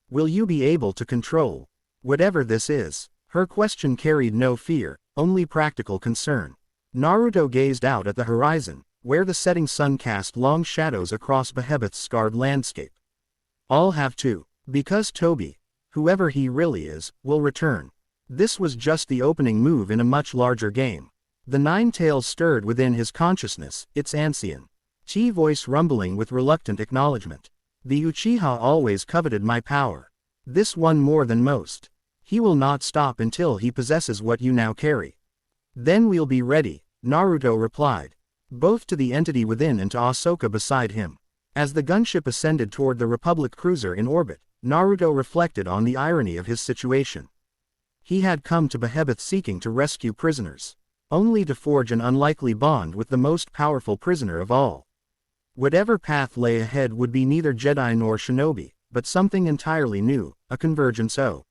Will you be able to control whatever this is? Her question carried no fear, only practical concern. Naruto gazed out at the horizon, where the setting sun cast long shadows across Behebeth's scarred landscape. I'll have to, because Toby, whoever he really is, will return. This was just the opening move in a much larger game. The Nine Tails stirred within his consciousness, its ancient Chi voice rumbling with reluctant acknowledgement. The Uchiha always coveted my power. This one more than most. He will not stop until he possesses what you now carry. Then we'll be ready, Naruto replied. Both to the entity within and to Ahsoka beside him. As the gunship ascended toward the Republic cruiser in orbit, Naruto reflected on the irony of his situation. He had come to Behemoth seeking to rescue prisoners, only to forge an unlikely bond with the most powerful prisoner of all. Whatever path lay ahead would be neither Jedi nor shinobi, but something entirely new, a convergence of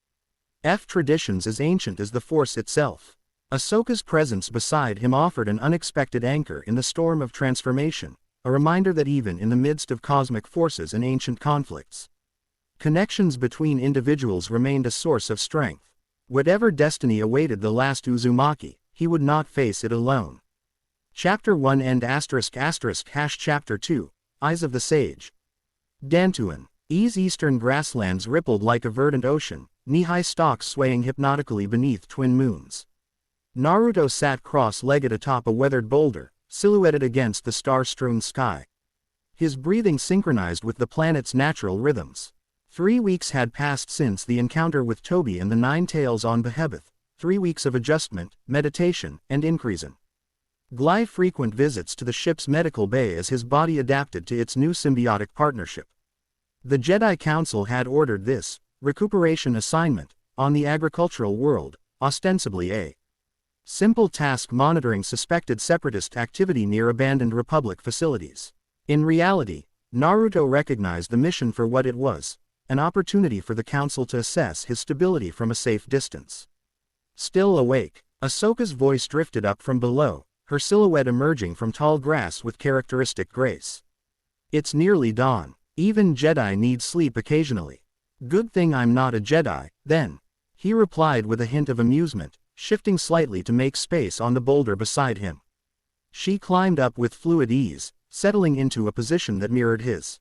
traditions as ancient as the Force itself. Ahsoka's presence beside him offered an unexpected anchor in the storm of transformation, a reminder that even in the midst of cosmic forces and ancient conflicts, connections between individuals remained a source of strength. Whatever destiny awaited the last Uzumaki, he would not face it alone. Chapter 1 End **# Chapter 2, Eyes of the Sage. Dantuan. Eastern grasslands rippled like a verdant ocean, knee-high stalks swaying hypnotically beneath twin moons. Naruto sat cross-legged atop a weathered boulder, silhouetted against the star-strewn sky. His breathing synchronized with the planet's natural rhythms. 3 weeks had passed since the encounter with Toby and the Nine Tails on Behemoth, 3 weeks of adjustment, meditation, and increasing frequent visits to the ship's medical bay as his body adapted to its new symbiotic partnership. The Jedi Council had ordered this recuperation assignment on the agricultural world, ostensibly a simple task monitoring suspected separatist activity near abandoned Republic facilities. In reality, Naruto recognized the mission for what it was, an opportunity for the Council to assess his stability from a safe distance. Still awake, Ahsoka's voice drifted up from below, her silhouette emerging from tall grass with characteristic grace. It's nearly dawn. Even Jedi need sleep occasionally. Good thing I'm not a Jedi, then. He replied with a hint of amusement, shifting slightly to make space on the boulder beside him. She climbed up with fluid ease, settling into a position that mirrored his.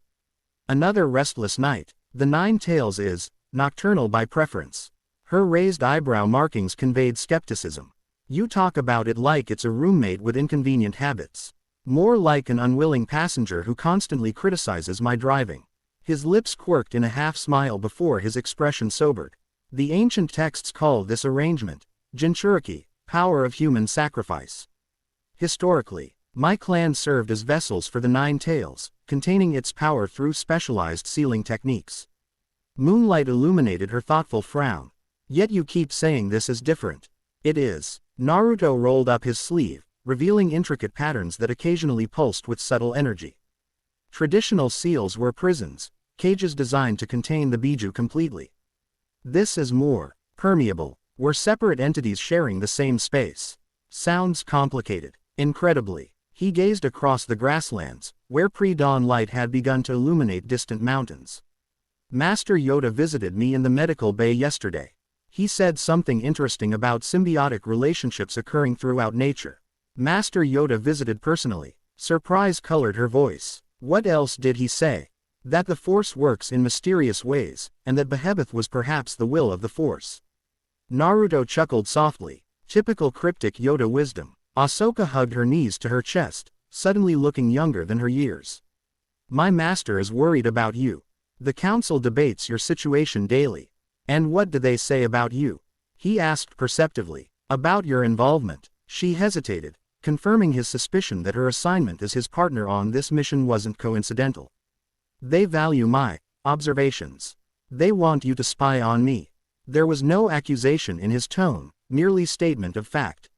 Another restless night. The Nine Tails is nocturnal by preference. Her raised eyebrow markings conveyed skepticism. You talk about it like it's a roommate with inconvenient habits. More like an unwilling passenger who constantly criticizes my driving. His lips quirked in a half-smile before his expression sobered. The ancient texts call this arrangement Jinchuriki, power of human sacrifice. Historically, my clan served as vessels for the Nine Tails, containing its power through specialized sealing techniques. Moonlight illuminated her thoughtful frown. Yet you keep saying this is different. It is. Naruto rolled up his sleeve, revealing intricate patterns that occasionally pulsed with subtle energy. Traditional seals were prisons, cages designed to contain the Biju completely. This is more permeable. We're separate entities sharing the same space. Sounds complicated. Incredibly. He gazed across the grasslands, where pre-dawn light had begun to illuminate distant mountains. Master Yoda visited me in the medical bay yesterday. He said something interesting about symbiotic relationships occurring throughout nature. Master Yoda visited personally. Surprise colored her voice. What else did he say? That the Force works in mysterious ways, and that Behemoth was perhaps the will of the Force. Naruto chuckled softly. Typical cryptic Yoda wisdom. Ahsoka hugged her knees to her chest, suddenly looking younger than her years. My master is worried about you. The council debates your situation daily. And what do they say about you? He asked perceptively. About your involvement. She hesitated, confirming his suspicion that her assignment as his partner on this mission wasn't coincidental. They value my observations. They want you to spy on me. There was no accusation in his tone, merely statement of fact.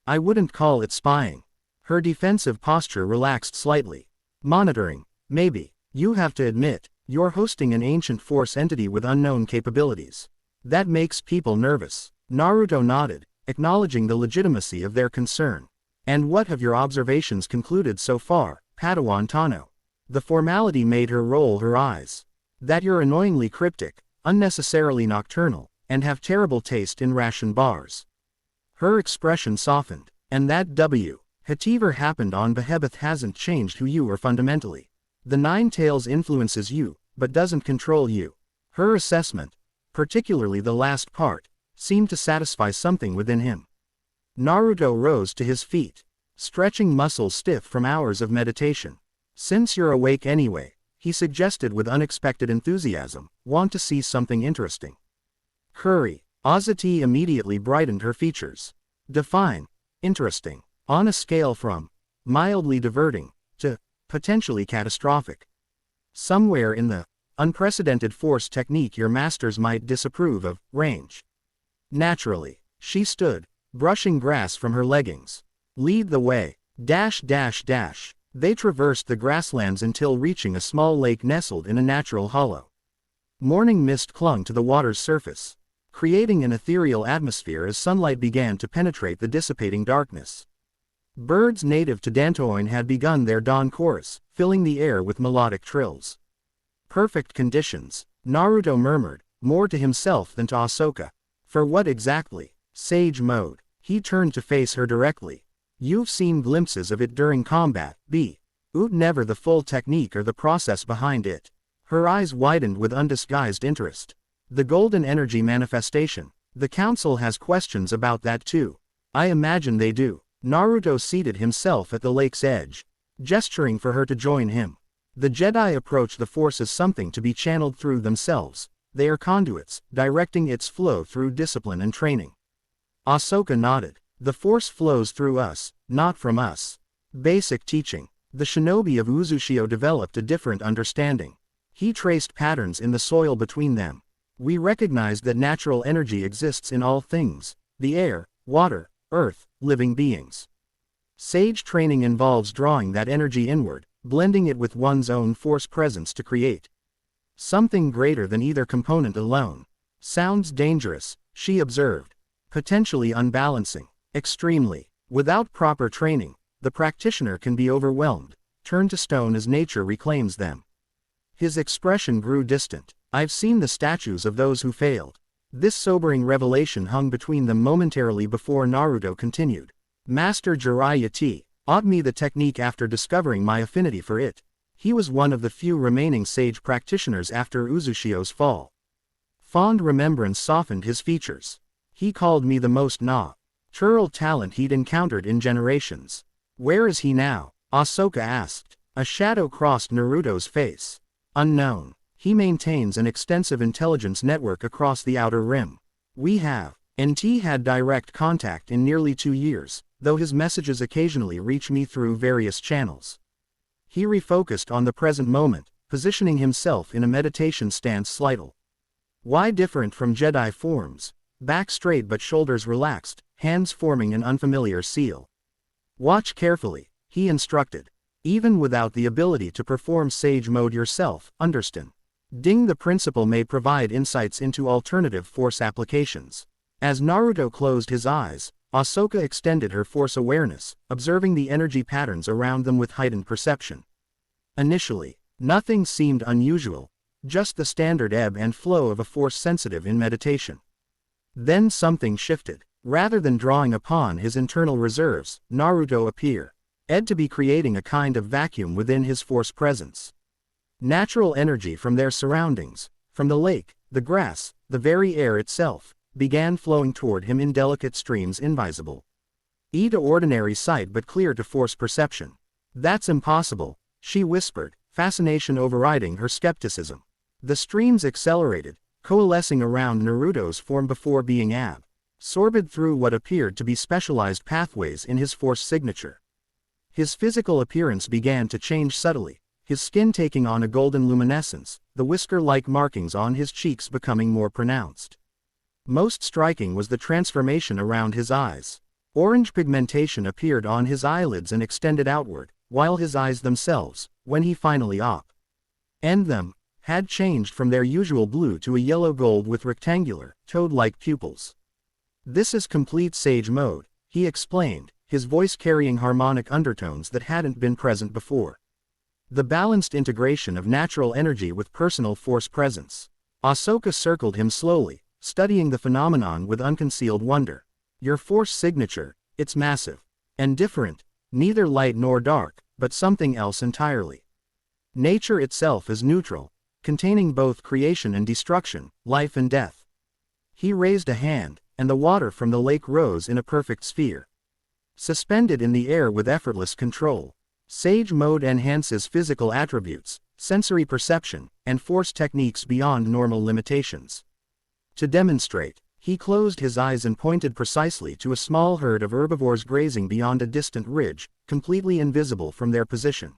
I wouldn't call it spying. Her defensive posture relaxed slightly. Monitoring, maybe. You have to admit, you're hosting an ancient Force entity with unknown capabilities. That makes people nervous. Naruto nodded, acknowledging the legitimacy of their concern. And what have your observations concluded so far, Padawan Tano? The formality made her roll her eyes. That you're annoyingly cryptic, unnecessarily nocturnal, and have terrible taste in ration bars. Her expression softened. And that whatever happened on Behemoth hasn't changed who you are fundamentally. The Nine Tails influences you, but doesn't control you. Her assessment. particularly the last part, seemed to satisfy something within him. Naruto rose to his feet, stretching muscles stiff from hours of meditation. "Since you're awake anyway," he suggested with unexpected enthusiasm, "want to see something interesting?" Curry. Ozati immediately brightened her features. Define interesting on a scale from mildly diverting to potentially catastrophic. Somewhere in the unprecedented force technique your masters might disapprove of range. Naturally, she stood, brushing grass from her leggings. "Lead the way. Dash dash dash." They traversed the grasslands until reaching a small lake nestled in a natural hollow. Morning mist clung to the water's surface, creating an ethereal atmosphere as sunlight began to penetrate the dissipating darkness. Birds native to Dantoin had begun their dawn chorus, filling the air with melodic trills. "Perfect conditions," Naruto murmured, more to himself than to Ahsoka. "For what exactly?" "Sage mode." He turned to face her directly. "You've seen glimpses of it during combat, never the full technique or the process behind it." Her eyes widened with undisguised interest. "The golden energy manifestation. The council has questions about that too." "I imagine they do." Naruto seated himself at the lake's edge, gesturing for her to join him. "The Jedi approach the Force as something to be channeled through themselves. They are conduits, directing its flow through discipline and training." Ahsoka nodded. "The Force flows through us, not from us." Basic teaching. The shinobi of Uzushio developed a different understanding. He traced patterns in the soil between them. "We recognize that natural energy exists in all things: the air, water, earth, living beings. Sage training involves drawing that energy inward, blending it with one's own force presence to create something greater than either component alone." "Sounds dangerous," she observed. "Potentially unbalancing." "Extremely. Without proper training, the practitioner can be overwhelmed, turned to stone as nature reclaims them." His expression grew distant. "I've seen the statues of those who failed." This sobering revelation hung between them momentarily before Naruto continued. "Master Jiraiya taught me the technique after discovering my affinity for it. He was one of the few remaining sage practitioners after Uzushio's fall." Fond remembrance softened his features. "He called me the most natural talent he'd encountered in generations." "Where is he now?" Ahsoka asked. A shadow crossed Naruto's face. "Unknown. He maintains an extensive intelligence network across the Outer Rim. We haven't had direct contact in nearly 2 years, though his messages occasionally reach me through various channels." He refocused on the present moment, positioning himself in a meditation stance slightly. "Why different from Jedi forms?" Back straight but shoulders relaxed, hands forming an unfamiliar seal. "Watch carefully," he instructed. "Even without the ability to perform sage mode yourself, understand. The principle may provide insights into alternative force applications." As Naruto closed his eyes, Ahsoka extended her force awareness, observing the energy patterns around them with heightened perception. Initially, nothing seemed unusual, just the standard ebb and flow of a force sensitive in meditation. Then something shifted. Rather than drawing upon his internal reserves, Naruto appeared to be creating a kind of vacuum within his force presence. Natural energy from their surroundings, from the lake, the grass, the very air itself, began flowing toward him in delicate streams invisible to ordinary sight but clear to force perception. "That's impossible," she whispered, fascination overriding her skepticism. The streams accelerated, coalescing around Naruto's form before being absorbed through what appeared to be specialized pathways in his force signature. His physical appearance began to change subtly, his skin taking on a golden luminescence, the whisker-like markings on his cheeks becoming more pronounced. Most striking was the transformation around his eyes. Orange pigmentation appeared on his eyelids and extended outward, while his eyes themselves, when he finally opened them, had changed from their usual blue to a yellow gold with rectangular, toad-like pupils. "This is complete sage mode," he explained, his voice carrying harmonic undertones that hadn't been present before. "The balanced integration of natural energy with personal force presence." Ahsoka circled him slowly, studying the phenomenon with unconcealed wonder. "Your force signature, it's massive. And different. Neither light nor dark, but something else entirely. Nature itself is neutral, containing both creation and destruction, life and death. He raised a hand, and the water from the lake rose in a perfect sphere. Suspended in the air with effortless control. Sage Mode enhances physical attributes, sensory perception, and force techniques beyond normal limitations. To demonstrate, he closed his eyes and pointed precisely to a small herd of herbivores grazing beyond a distant ridge, completely invisible from their position.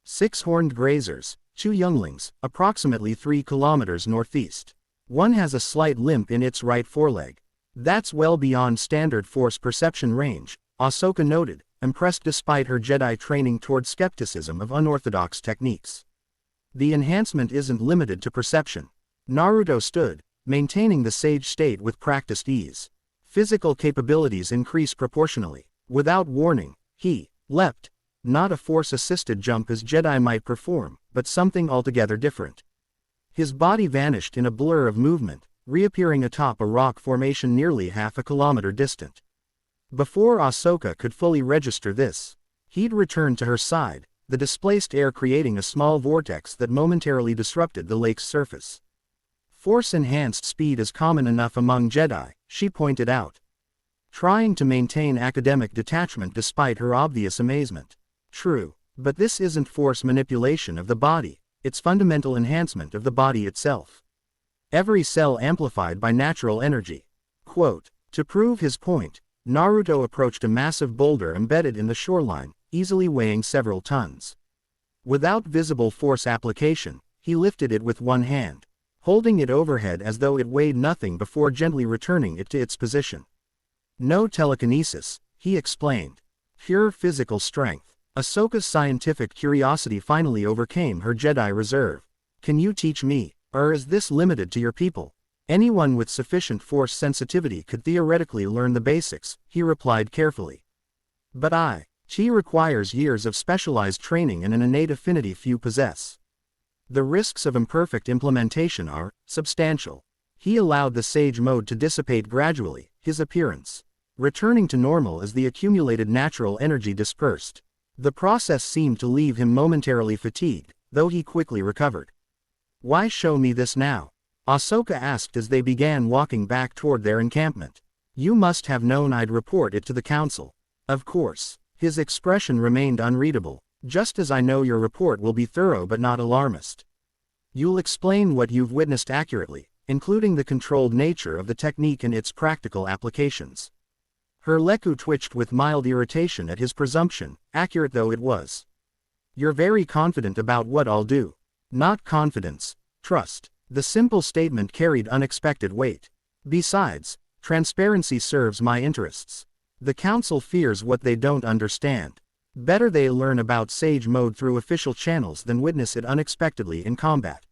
6 horned grazers, 2 younglings, approximately 3 kilometers northeast. One has a slight limp in its right foreleg. That's well beyond standard force perception range, Ahsoka noted, impressed despite her Jedi training toward skepticism of unorthodox techniques. The enhancement isn't limited to perception. Naruto stood, maintaining the sage state with practiced ease. Physical capabilities increase proportionally. Without warning, he leapt. Not a force-assisted jump as Jedi might perform, but something altogether different. His body vanished in a blur of movement, reappearing atop a rock formation nearly half a kilometer distant. Before Ahsoka could fully register this, he'd returned to her side, the displaced air creating a small vortex that momentarily disrupted the lake's surface. Force-enhanced speed is common enough among Jedi, she pointed out, trying to maintain academic detachment despite her obvious amazement. True, but this isn't force manipulation of the body, it's fundamental enhancement of the body itself. Every cell amplified by natural energy. Quote, to prove his point, Naruto approached a massive boulder embedded in the shoreline, easily weighing several tons. Without visible force application, he lifted it with one hand, holding it overhead as though it weighed nothing before gently returning it to its position. No telekinesis, he explained. Pure physical strength. Ahsoka's scientific curiosity finally overcame her Jedi reserve. Can you teach me, or is this limited to your people? Anyone with sufficient force sensitivity could theoretically learn the basics, he replied carefully. But Chi requires years of specialized training and an innate affinity few possess. The risks of imperfect implementation are substantial. He allowed the sage mode to dissipate gradually, his appearance returning to normal as the accumulated natural energy dispersed. The process seemed to leave him momentarily fatigued, though he quickly recovered. Why show me this now? Ahsoka asked as they began walking back toward their encampment. You must have known I'd report it to the council. Of course. His expression remained unreadable. Just as I know your report will be thorough but not alarmist. You'll explain what you've witnessed accurately, including the controlled nature of the technique and its practical applications. Her leku twitched with mild irritation at his presumption, accurate though it was. You're very confident about what I'll do. Not confidence, trust. The simple statement carried unexpected weight. Besides, transparency serves my interests. The council fears what they don't understand. Better they learn about sage mode through official channels than witness it unexpectedly in combat.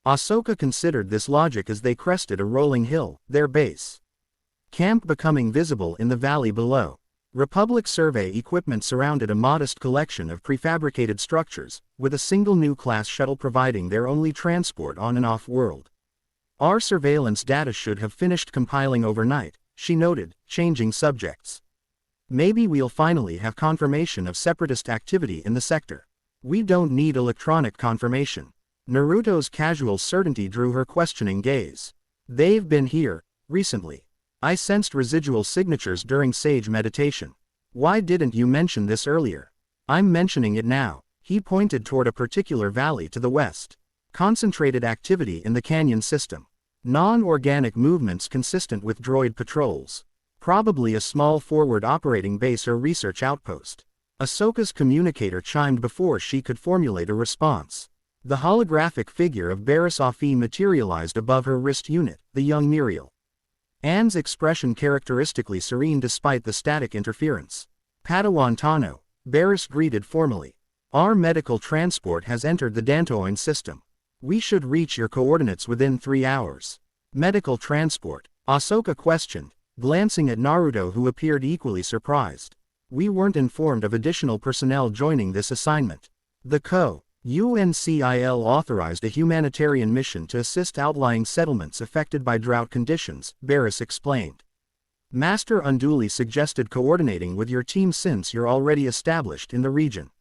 Ahsoka considered this logic as they crested a rolling hill, their base camp becoming visible in the valley below. Republic survey equipment surrounded a modest collection of prefabricated structures, with a single new class shuttle providing their only transport on and off-world. Our surveillance data should have finished compiling overnight, she noted, changing subjects. Maybe we'll finally have confirmation of separatist activity in the sector. We don't need electronic confirmation. Naruto's casual certainty drew her questioning gaze. They've been here, recently. I sensed residual signatures during sage meditation. Why didn't you mention this earlier? I'm mentioning it now. He pointed toward a particular valley to the west. Concentrated activity in the canyon system. Non-organic movements consistent with droid patrols. Probably a small forward operating base or research outpost. Ahsoka's communicator chimed before she could formulate a response. The holographic figure of Barriss Offee materialized above her wrist unit, the young Muriel. Anne's expression characteristically serene despite the static interference. Padawan Tano, Barriss greeted formally. Our medical transport has entered the Dantoin system. We should reach your coordinates within 3 hours. Medical transport? Ahsoka questioned, glancing at Naruto who appeared equally surprised. We weren't informed of additional personnel joining this assignment. The UNCIL authorized a humanitarian mission to assist outlying settlements affected by drought conditions, Barriss explained. Master unduly suggested coordinating with your team since you're already established in the region.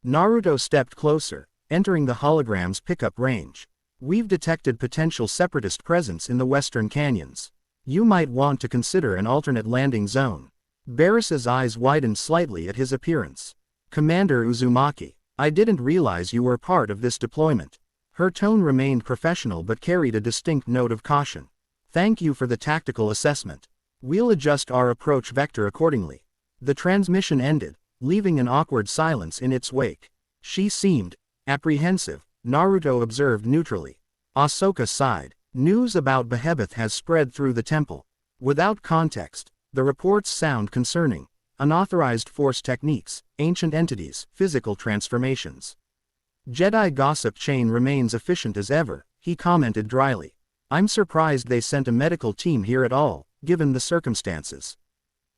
Naruto stepped closer, entering the hologram's pickup range. We've detected potential separatist presence in the western canyons. You might want to consider an alternate landing zone. Barris's eyes widened slightly at his appearance. Commander Uzumaki, I didn't realize you were part of this deployment. Her tone remained professional but carried a distinct note of caution. Thank you for the tactical assessment. We'll adjust our approach vector accordingly. The transmission ended, leaving an awkward silence in its wake. She seemed apprehensive, Naruto observed neutrally. Ahsoka sighed. News about Behemoth has spread through the temple. Without context, the reports sound concerning. Unauthorized force techniques, ancient entities, physical transformations. Jedi gossip chain remains efficient as ever, he commented dryly. I'm surprised they sent a medical team here at all, given the circumstances.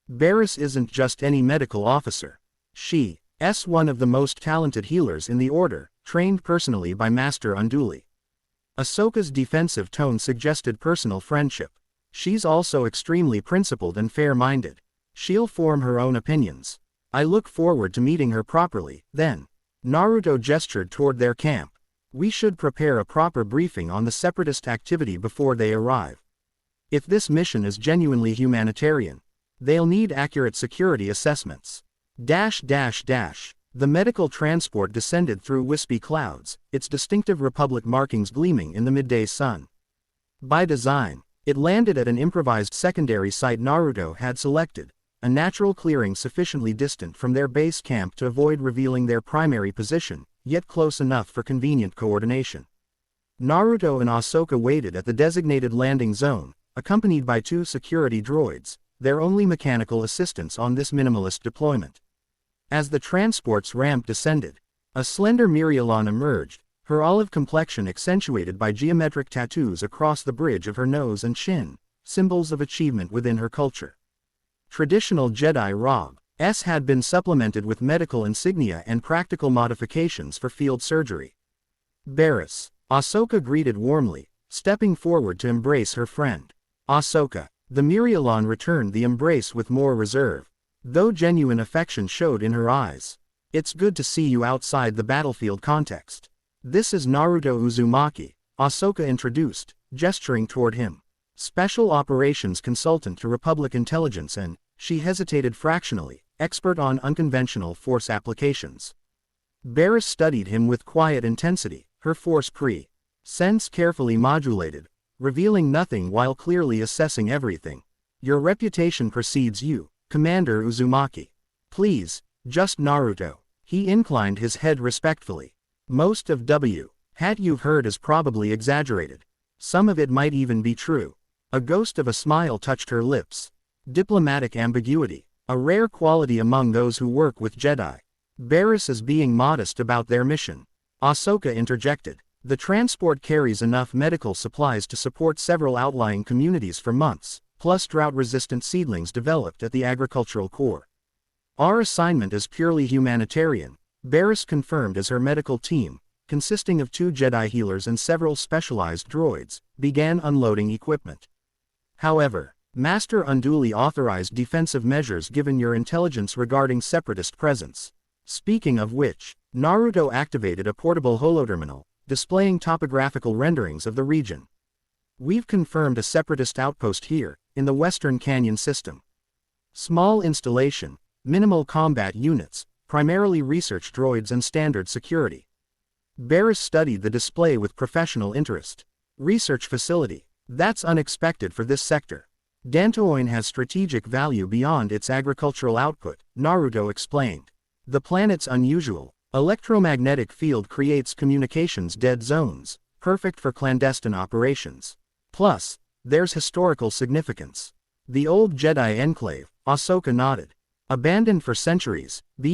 Barris isn't just any medical officer. She's one of the most talented healers in the Order, trained personally by Master Unduli. Ahsoka's defensive tone suggested personal friendship. She's also extremely principled and fair-minded. She'll form her own opinions. I look forward to meeting her properly, then. Naruto gestured toward their camp. We should prepare a proper briefing on the separatist activity before they arrive. If this mission is genuinely humanitarian, they'll need accurate security assessments. The medical transport descended through wispy clouds, its distinctive Republic markings gleaming in the midday sun. By design, it landed at an improvised secondary site Naruto had selected, a natural clearing sufficiently distant from their base camp to avoid revealing their primary position, yet close enough for convenient coordination. Naruto and Ahsoka waited at the designated landing zone, accompanied by 2 security droids, their only mechanical assistants on this minimalist deployment. As the transport's ramp descended, a slender Mirielon emerged, her olive complexion accentuated by geometric tattoos across the bridge of her nose and chin, symbols of achievement within her culture. Traditional Jedi robes had been supplemented with medical insignia and practical modifications for field surgery. Barris, Ahsoka greeted warmly, stepping forward to embrace her friend. Ahsoka, the Mirielon returned the embrace with more reserve, though genuine affection showed in her eyes. It's good to see you outside the battlefield context. This is Naruto Uzumaki, Ahsoka introduced, gesturing toward him. Special Operations Consultant to Republic Intelligence and, she hesitated fractionally, expert on unconventional force applications. Barris studied him with quiet intensity, her force sense carefully modulated, revealing nothing while clearly assessing everything. Your reputation precedes you, Commander Uzumaki. Please, just Naruto. He inclined his head respectfully. Most of what you've heard is probably exaggerated. Some of it might even be true. A ghost of a smile touched her lips. Diplomatic ambiguity, a rare quality among those who work with Jedi. Barris is being modest about their mission. Ahsoka interjected. The transport carries enough medical supplies to support several outlying communities for months, plus drought-resistant seedlings developed at the agricultural core. Our assignment is purely humanitarian, Barris confirmed as her medical team, consisting of 2 Jedi healers and several specialized droids, began unloading equipment. However, Master Unduli authorized defensive measures given your intelligence regarding separatist presence. Speaking of which, Naruto activated a portable holoterminal, displaying topographical renderings of the region. We've confirmed a separatist outpost here, in the Western Canyon system. Small installation, minimal combat units, primarily research droids and standard security. Barris studied the display with professional interest. Research facility. That's unexpected for this sector. Dantooine has strategic value beyond its agricultural output, Naruto explained. The planet's unusual, electromagnetic field creates communications dead zones, perfect for clandestine operations. Plus, there's historical significance. The old Jedi enclave, Ahsoka nodded. Abandoned for centuries, but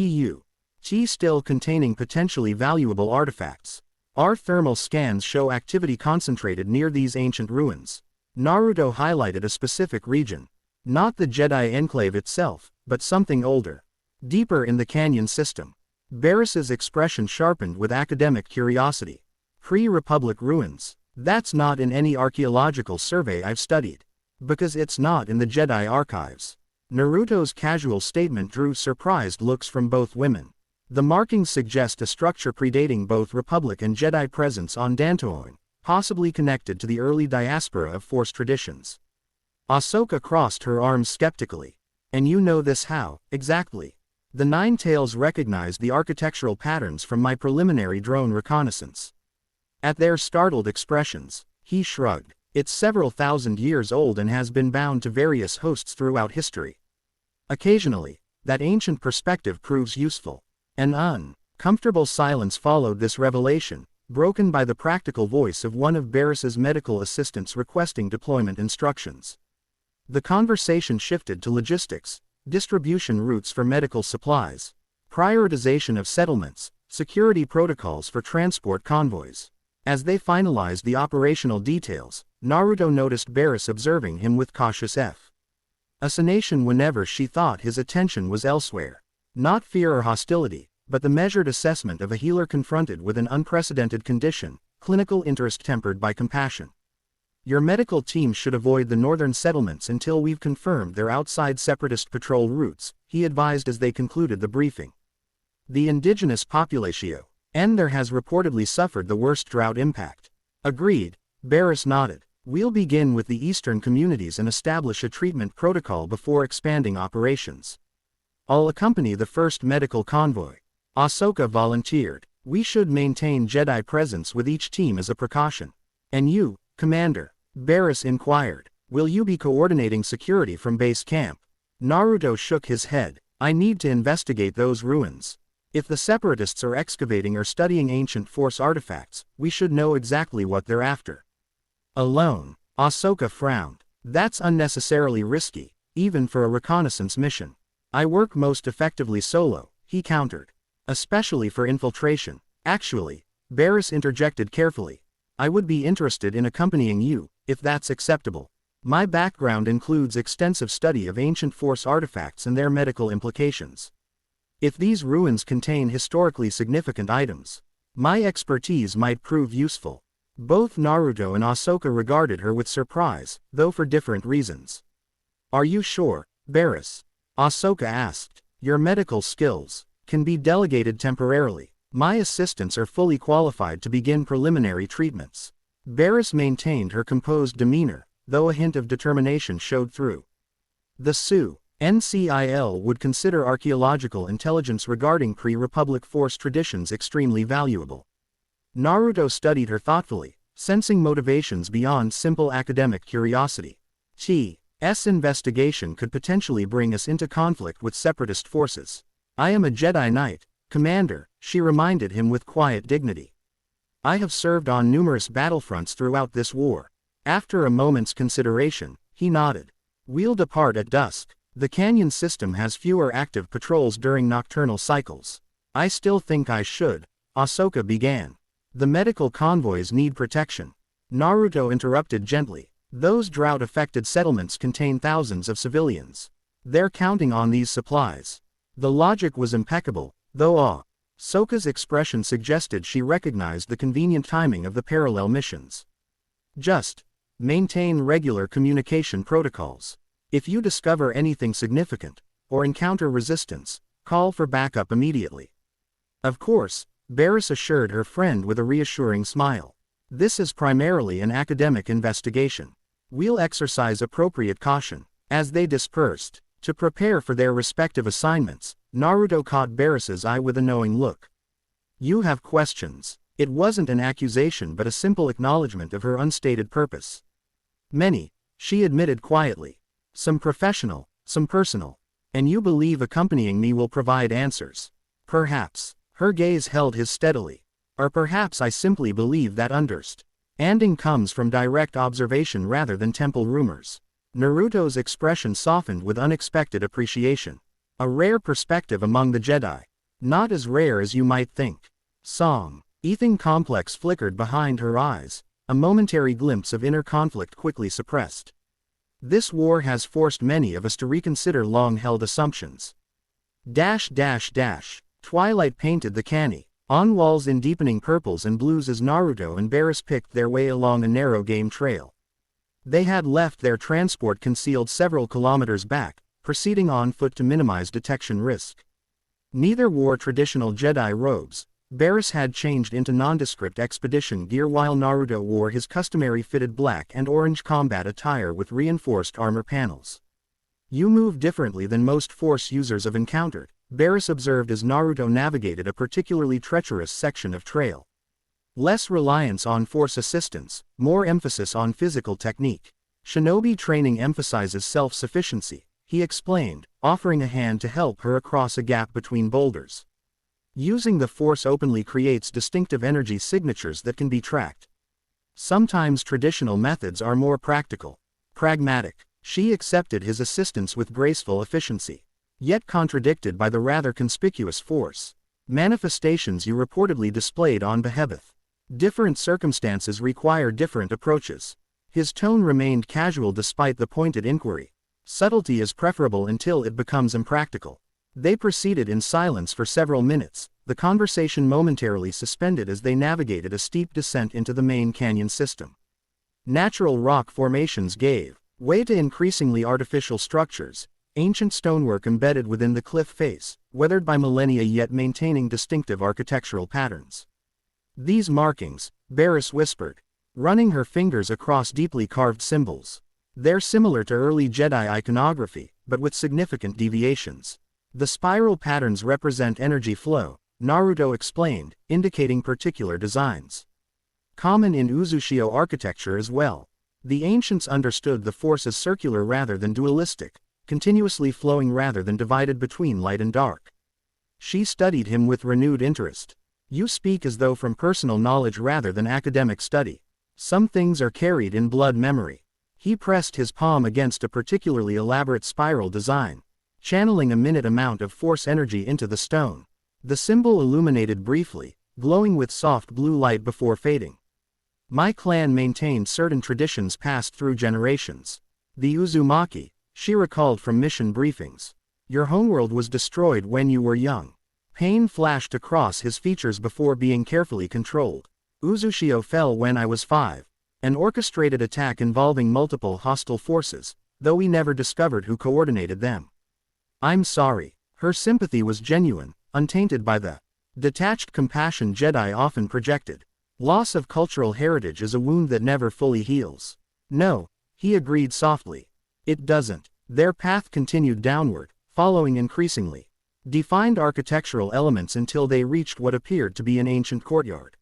still containing potentially valuable artifacts. Our thermal scans show activity concentrated near these ancient ruins. Naruto highlighted a specific region. Not the Jedi enclave itself, but something older. Deeper in the canyon system. Barris's expression sharpened with academic curiosity. Pre-Republic ruins. That's not in any archaeological survey I've studied. Because it's not in the Jedi archives. Naruto's casual statement drew surprised looks from both women. The markings suggest a structure predating both Republic and Jedi presence on Dantooine, possibly connected to the early diaspora of Force traditions. Ahsoka crossed her arms skeptically. And you know this how, exactly? The Nine Tails recognized the architectural patterns from my preliminary drone reconnaissance. At their startled expressions, he shrugged. It's several thousand years old and has been bound to various hosts throughout history. Occasionally, that ancient perspective proves useful. An uncomfortable silence followed this revelation, broken by the practical voice of one of Barris's medical assistants requesting deployment instructions. The conversation shifted to logistics, distribution routes for medical supplies, prioritization of settlements, security protocols for transport convoys. As they finalized the operational details, Naruto noticed Barris observing him with cautious fascination whenever she thought his attention was elsewhere. Not fear or hostility, but the measured assessment of a healer confronted with an unprecedented condition, clinical interest tempered by compassion. Your medical team should avoid the northern settlements until we've confirmed their outside separatist patrol routes, he advised as they concluded the briefing. The indigenous population, and there has reportedly suffered the worst drought impact. Agreed, Barris nodded. We'll begin with the eastern communities and establish a treatment protocol before expanding operations. I'll accompany the first medical convoy. Ahsoka volunteered. We should maintain Jedi presence with each team as a precaution. And you, Commander? Barris inquired. Will you be coordinating security from base camp? Naruto shook his head. I need to investigate those ruins. If the separatists are excavating or studying ancient Force artifacts, we should know exactly what they're after. Alone? Ahsoka frowned. That's unnecessarily risky, even for a reconnaissance mission. I work most effectively solo, he countered. Especially for infiltration. Actually, Barris interjected carefully. I would be interested in accompanying you, if that's acceptable. My background includes extensive study of ancient Force artifacts and their medical implications. If these ruins contain historically significant items, my expertise might prove useful. Both Naruto and Ahsoka regarded her with surprise, though for different reasons. Are you sure, Barris? Ahsoka asked. Your medical skills can be delegated temporarily. My assistants are fully qualified to begin preliminary treatments. Barris maintained her composed demeanor, though a hint of determination showed through. The Sioux NCIL would consider archaeological intelligence regarding pre-Republic Force traditions extremely valuable. Naruto studied her thoughtfully, sensing motivations beyond simple academic curiosity. T.'s investigation could potentially bring us into conflict with separatist forces. I am a Jedi Knight, Commander, she reminded him with quiet dignity. I have served on numerous battlefronts throughout this war. After a moment's consideration, he nodded. We'll depart at dusk. The canyon system has fewer active patrols during nocturnal cycles. I still think I should, Ahsoka began. The medical convoys need protection. Naruto interrupted gently. Those drought-affected settlements contain thousands of civilians. They're counting on these supplies. The logic was impeccable, though Ahsoka's expression suggested she recognized the convenient timing of the parallel missions. Just maintain regular communication protocols. If you discover anything significant, or encounter resistance, call for backup immediately. Of course, Barris assured her friend with a reassuring smile. This is primarily an academic investigation. We'll exercise appropriate caution. As they dispersed, to prepare for their respective assignments, Naruto caught Barris's eye with a knowing look. You have questions. It wasn't an accusation but a simple acknowledgement of her unstated purpose. Many, she admitted quietly. Some professional, some personal. And you believe accompanying me will provide answers. Perhaps. Her gaze held his steadily. Or perhaps I simply believe that understanding comes from direct observation rather than temple rumors. Naruto's expression softened with unexpected appreciation. A rare perspective among the Jedi. Not as rare as you might think. Ethan complex flickered behind her eyes, a momentary glimpse of inner conflict quickly suppressed. This war has forced many of us to reconsider long-held assumptions. Twilight painted the canny on walls in deepening purples and blues as Naruto and Barris picked their way along a narrow game trail. They had left their transport concealed several kilometers back, proceeding on foot to minimize detection risk. Neither wore traditional Jedi robes, Barris had changed into nondescript expedition gear while Naruto wore his customary fitted black and orange combat attire with reinforced armor panels. "You move differently than most Force users have encountered," Barris observed as Naruto navigated a particularly treacherous section of trail. "Less reliance on Force assistance, more emphasis on physical technique. Shinobi training emphasizes self-sufficiency," he explained, offering a hand to help her across a gap between boulders. "Using the Force openly creates distinctive energy signatures that can be tracked. Sometimes traditional methods are more pragmatic." She accepted his assistance with graceful efficiency, yet contradicted by the rather conspicuous Force manifestations you reportedly displayed on Behemoth. "Different circumstances require different approaches." His tone remained casual despite the pointed inquiry. "Subtlety is preferable until it becomes impractical." They proceeded in silence for several minutes, the conversation momentarily suspended as they navigated a steep descent into the main canyon system. Natural rock formations gave way to increasingly artificial structures, ancient stonework embedded within the cliff face, weathered by millennia yet maintaining distinctive architectural patterns. "These markings," Barris whispered, running her fingers across deeply carved symbols. "They're similar to early Jedi iconography, but with significant deviations. The spiral patterns represent energy flow," Naruto explained, indicating particular designs. "Common in Uzushio architecture as well. The ancients understood the Force as circular rather than dualistic, continuously flowing rather than divided between light and dark." She studied him with renewed interest. "You speak as though from personal knowledge rather than academic study. Some things are carried in blood memory." He pressed his palm against a particularly elaborate spiral design, channeling a minute amount of Force energy into the stone. The symbol illuminated briefly, glowing with soft blue light before fading. "My clan maintained certain traditions passed through generations. The Uzumaki," she recalled from mission briefings. "Your homeworld was destroyed when you were young." Pain flashed across his features before being carefully controlled. "Uzushio fell when I was 5. An orchestrated attack involving multiple hostile forces, though we never discovered who coordinated them." "I'm sorry." Her sympathy was genuine, untainted by the detached compassion Jedi often projected. "Loss of cultural heritage is a wound that never fully heals." "No," he agreed softly. "It doesn't." Their path continued downward, following increasingly defined architectural elements until they reached what appeared to be an ancient courtyard.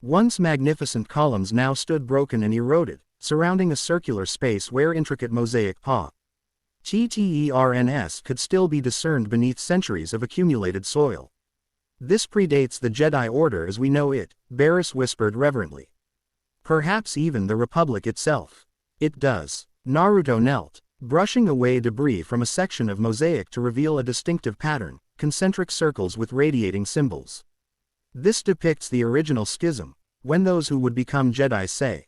Once magnificent columns now stood broken and eroded, surrounding a circular space where intricate mosaic patterns could still be discerned beneath centuries of accumulated soil. "This predates the Jedi Order as we know it," Barris whispered reverently. "Perhaps even the Republic itself." "It does." Naruto knelt, brushing away debris from a section of mosaic to reveal a distinctive pattern, concentric circles with radiating symbols. "This depicts the original schism, when those who would become Jedi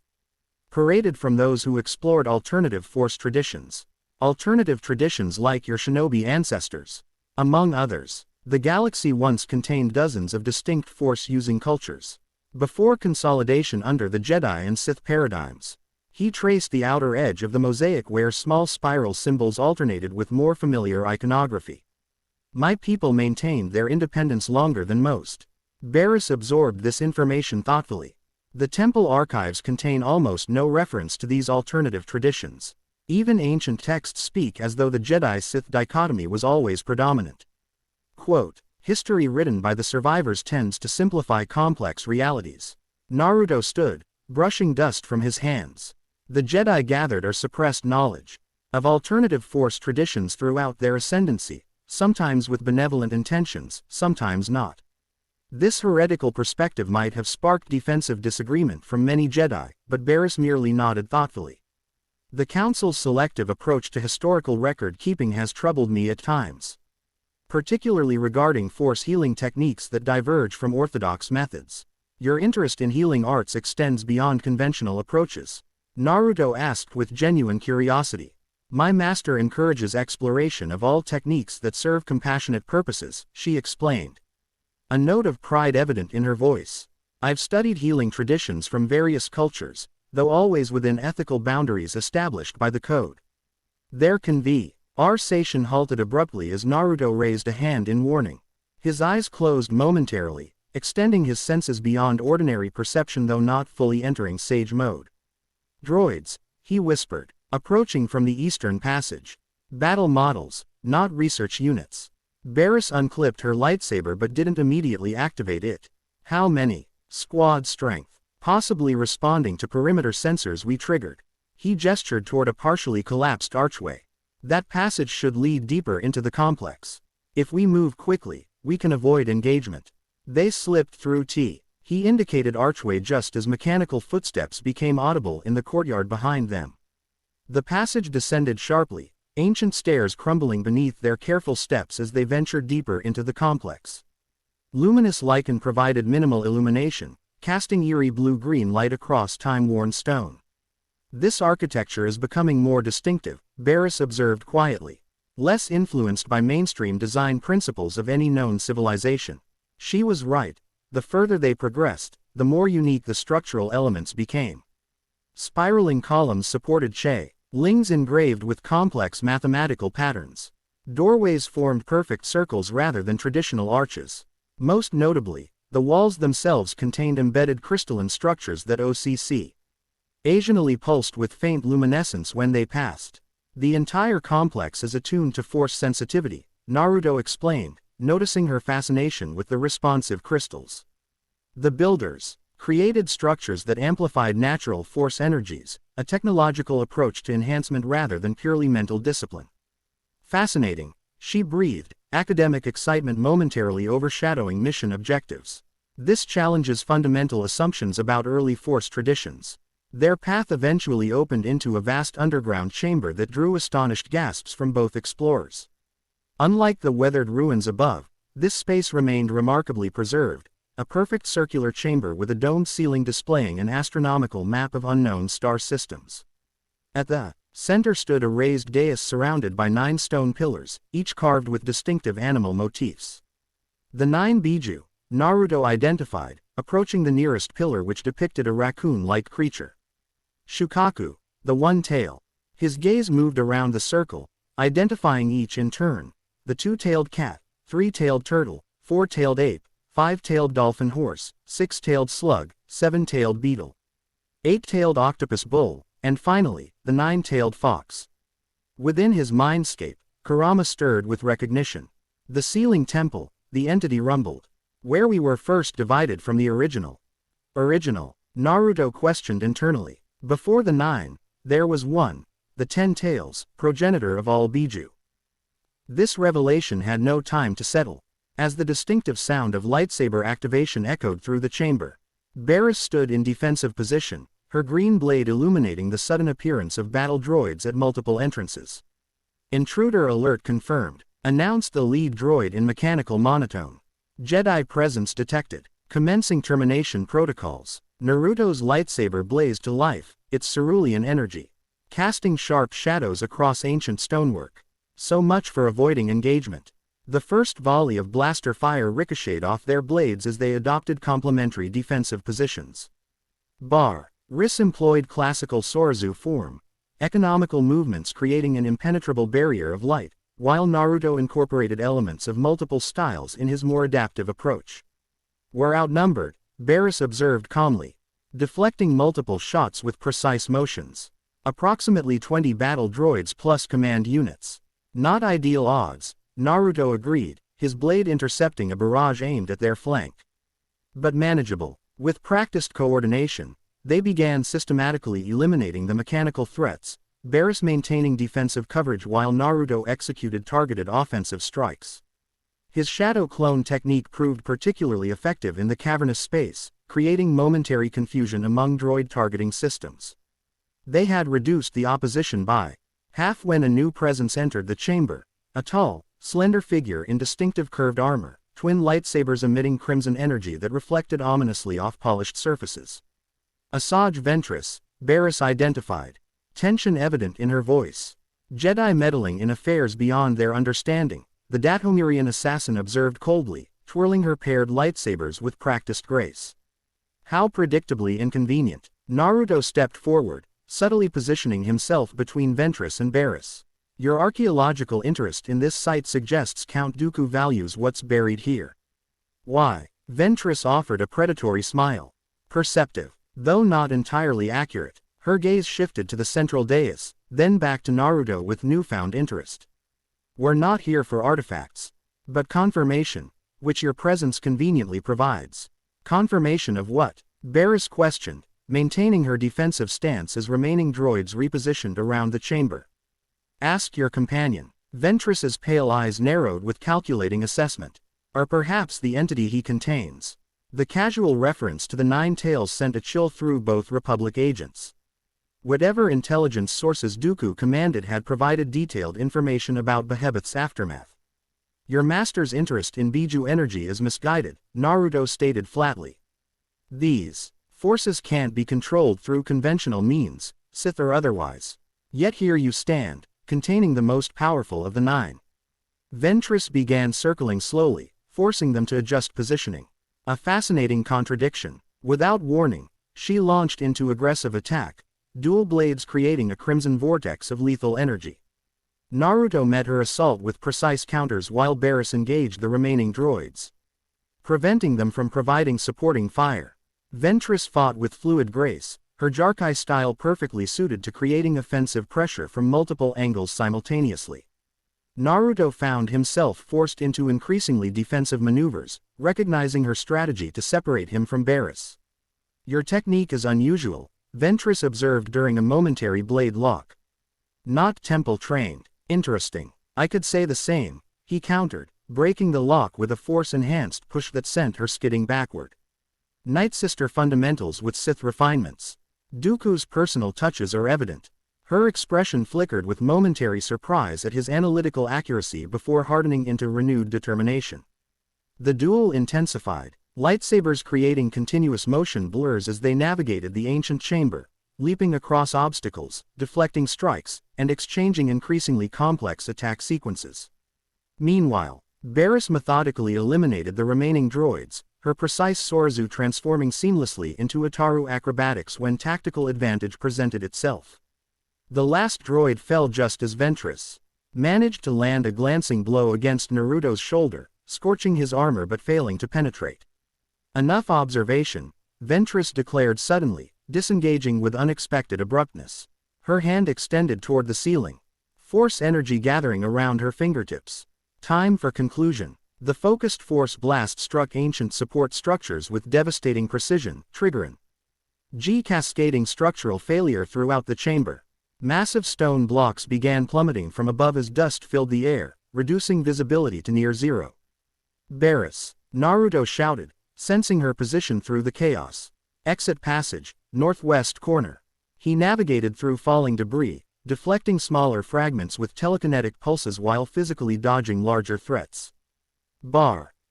paraded from those who explored alternative Force traditions. Alternative traditions like your shinobi ancestors. Among others, the galaxy once contained dozens of distinct Force-using cultures. Before consolidation under the Jedi and Sith paradigms." He traced the outer edge of the mosaic where small spiral symbols alternated with more familiar iconography. "My people maintained their independence longer than most." Barris absorbed this information thoughtfully. The temple archives contain almost no reference to these alternative traditions. Even ancient texts speak as though the Jedi-Sith dichotomy was always predominant. Quote, "History written by the survivors tends to simplify complex realities." Naruto stood, brushing dust from his hands. "The Jedi gathered or suppressed knowledge of alternative Force traditions throughout their ascendancy, sometimes with benevolent intentions, sometimes not. This heretical perspective might have sparked defensive disagreement from many Jedi, but Barris merely nodded thoughtfully. "The Council's selective approach to historical record-keeping has troubled me at times, particularly regarding Force healing techniques that diverge from orthodox methods." "Your interest in healing arts extends beyond conventional approaches?" Naruto asked with genuine curiosity. "My master encourages exploration of all techniques that serve compassionate purposes," she explained, a note of pride evident in her voice. "I've studied healing traditions from various cultures, though always within ethical boundaries established by the code. There can be." Arsation halted abruptly as Naruto raised a hand in warning. His eyes closed momentarily, extending his senses beyond ordinary perception though not fully entering sage mode. "Droids," he whispered, approaching from the eastern passage. "Battle models, not research units." Barriss unclipped her lightsaber but didn't immediately activate it. "How many?" "Squad strength. Possibly responding to perimeter sensors we triggered." He gestured toward a partially collapsed archway. "That passage should lead deeper into the complex. If we move quickly, we can avoid engagement." They slipped through He indicated archway just as mechanical footsteps became audible in the courtyard behind them. The passage descended sharply, ancient stairs crumbling beneath their careful steps as they ventured deeper into the complex. Luminous lichen provided minimal illumination, casting eerie blue-green light across time-worn stone. "This architecture is becoming more distinctive," Barriss observed quietly. "Less influenced by mainstream design principles of any known civilization." She was right. The further they progressed, the more unique the structural elements became. Spiraling columns supported lings engraved with complex mathematical patterns. Doorways formed perfect circles rather than traditional arches. Most notably, the walls themselves contained embedded crystalline structures that occasionally pulsed with faint luminescence when they passed. "The entire complex is attuned to force sensitivity," Naruto explained, noticing her fascination with the responsive crystals. "The builders created structures that amplified natural force energies, a technological approach to enhancement rather than purely mental discipline." "Fascinating," she breathed, academic excitement momentarily overshadowing mission objectives. "This challenges fundamental assumptions about early force traditions." Their path eventually opened into a vast underground chamber that drew astonished gasps from both explorers. Unlike the weathered ruins above, this space remained remarkably preserved, a perfect circular chamber with a domed ceiling displaying an astronomical map of unknown star systems. At the center stood a raised dais surrounded by 9 stone pillars, each carved with distinctive animal motifs. "The 9 Biju," Naruto identified, approaching the nearest pillar which depicted a raccoon-like creature. "Shukaku, the one-tail." His gaze moved around the circle, identifying each in turn: the 2-tailed cat, 3-tailed turtle, 4-tailed ape, 5-tailed dolphin horse, 6-tailed slug, 7-tailed beetle, 8-tailed octopus bull, and finally, the 9-tailed fox. Within his mindscape, Kurama stirred with recognition. "The ceiling temple," the entity rumbled. "Where we were first divided from the original." "Original?" Naruto questioned internally. "Before the 9, there was one, the 10 tails, progenitor of all Biju." This revelation had no time to settle. As the distinctive sound of lightsaber activation echoed through the chamber, Barriss stood in defensive position, her green blade illuminating the sudden appearance of battle droids at multiple entrances. "Intruder alert confirmed," announced the lead droid in mechanical monotone. "Jedi presence detected. Commencing termination protocols." Naruto's lightsaber blazed to life, its cerulean energy casting sharp shadows across ancient stonework. So much for avoiding engagement. The first volley of blaster fire ricocheted off their blades as they adopted complementary defensive positions. Riss employed classical Sorazu form, economical movements creating an impenetrable barrier of light, while Naruto incorporated elements of multiple styles in his more adaptive approach. "We're outnumbered," Barriss observed calmly, deflecting multiple shots with precise motions. "Approximately 20 battle droids plus command units. Not ideal odds," Naruto agreed, his blade intercepting a barrage aimed at their flank. "But manageable." With practiced coordination, they began systematically eliminating the mechanical threats, Barriss maintaining defensive coverage while Naruto executed targeted offensive strikes. His shadow clone technique proved particularly effective in the cavernous space, creating momentary confusion among droid targeting systems. They had reduced the opposition by half when a new presence entered the chamber, a tall, slender figure in distinctive curved armor, twin lightsabers emitting crimson energy that reflected ominously off polished surfaces. "Asajj Ventress," Barriss identified, tension evident in her voice. "Jedi meddling in affairs beyond their understanding," the Dathomirian assassin observed coldly, twirling her paired lightsabers with practiced grace. "How predictably inconvenient." Naruto stepped forward, subtly positioning himself between Ventress and Barriss. "Your archaeological interest in this site suggests Count Dooku values what's buried here." "Why?" Ventress offered a predatory smile. Perceptive, though not entirely accurate, her gaze shifted to the central dais, then back to Naruto with newfound interest. We're not here for artifacts, but confirmation, which your presence conveniently provides. Confirmation of what? Barris questioned, maintaining her defensive stance as remaining droids repositioned around the chamber. Ask your companion. Ventress's pale eyes narrowed with calculating assessment. Or perhaps the entity he contains. The casual reference to the Nine Tails sent a chill through both Republic agents. Whatever intelligence sources Dooku commanded had provided detailed information about Behemoth's aftermath. Your master's interest in Biju energy is misguided, Naruto stated flatly. These forces can't be controlled through conventional means, Sith or otherwise. Yet here you stand, containing the most powerful of the nine. Ventress began circling slowly, forcing them to adjust positioning. A fascinating contradiction. Without warning, she launched into aggressive attack, dual blades creating a crimson vortex of lethal energy. Naruto met her assault with precise counters while Barris engaged the remaining droids, preventing them from providing supporting fire. Ventress fought with fluid grace, her Jarkai style perfectly suited to creating offensive pressure from multiple angles simultaneously. Naruto found himself forced into increasingly defensive maneuvers, recognizing her strategy to separate him from Barris. Your technique is unusual, Ventress observed during a momentary blade lock. Not temple-trained. Interesting. I could say the same, he countered, breaking the lock with a force-enhanced push that sent her skidding backward. Nightsister fundamentals with Sith refinements. Dooku's personal touches are evident. Her expression flickered with momentary surprise at his analytical accuracy before hardening into renewed determination. The duel intensified, lightsabers creating continuous motion blurs as they navigated the ancient chamber, leaping across obstacles, deflecting strikes, and exchanging increasingly complex attack sequences. Meanwhile, Barris methodically eliminated the remaining droids, her precise Sorzu transforming seamlessly into Ataru acrobatics when tactical advantage presented itself. The last droid fell just as Ventress managed to land a glancing blow against Naruto's shoulder, scorching his armor but failing to penetrate. Enough observation, Ventress declared suddenly, disengaging with unexpected abruptness. Her hand extended toward the ceiling, force energy gathering around her fingertips. Time for conclusion. The focused force blast struck ancient support structures with devastating precision, triggering cascading structural failure throughout the chamber. Massive stone blocks began plummeting from above as dust filled the air, reducing visibility to near zero. Barris, Naruto shouted, sensing her position through the chaos. Exit passage, northwest corner. He navigated through falling debris, deflecting smaller fragments with telekinetic pulses while physically dodging larger threats.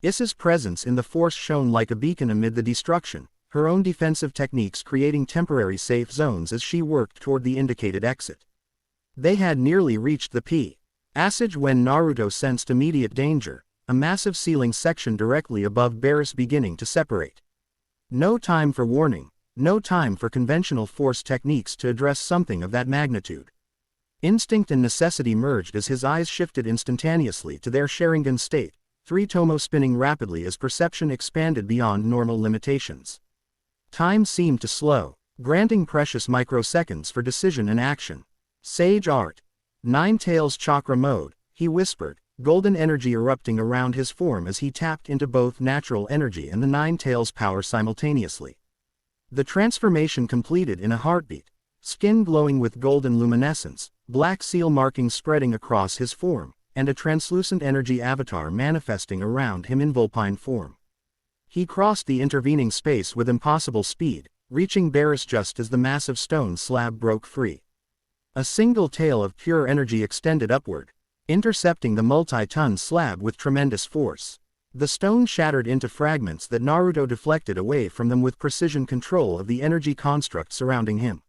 Issa's presence in the force shone like a beacon amid the destruction, her own defensive techniques creating temporary safe zones as she worked toward the indicated exit. They had nearly reached the passage when Naruto sensed immediate danger, a massive ceiling section directly above Barris beginning to separate. No time for warning, no time for conventional force techniques to address something of that magnitude. Instinct and necessity merged as his eyes shifted instantaneously to their Sharingan state, three tomo spinning rapidly as perception expanded beyond normal limitations. Time seemed to slow, granting precious microseconds for decision and action. Sage art. Nine Tails chakra mode, he whispered, golden energy erupting around his form as he tapped into both natural energy and the Nine Tails power simultaneously. The transformation completed in a heartbeat, skin glowing with golden luminescence, black seal markings spreading across his form, and a translucent energy avatar manifesting around him in vulpine form. He crossed the intervening space with impossible speed, reaching Barris just as the massive stone slab broke free. A single tail of pure energy extended upward, intercepting the multi-ton slab with tremendous force. The stone shattered into fragments that Naruto deflected away from them with precision control of the energy construct surrounding him.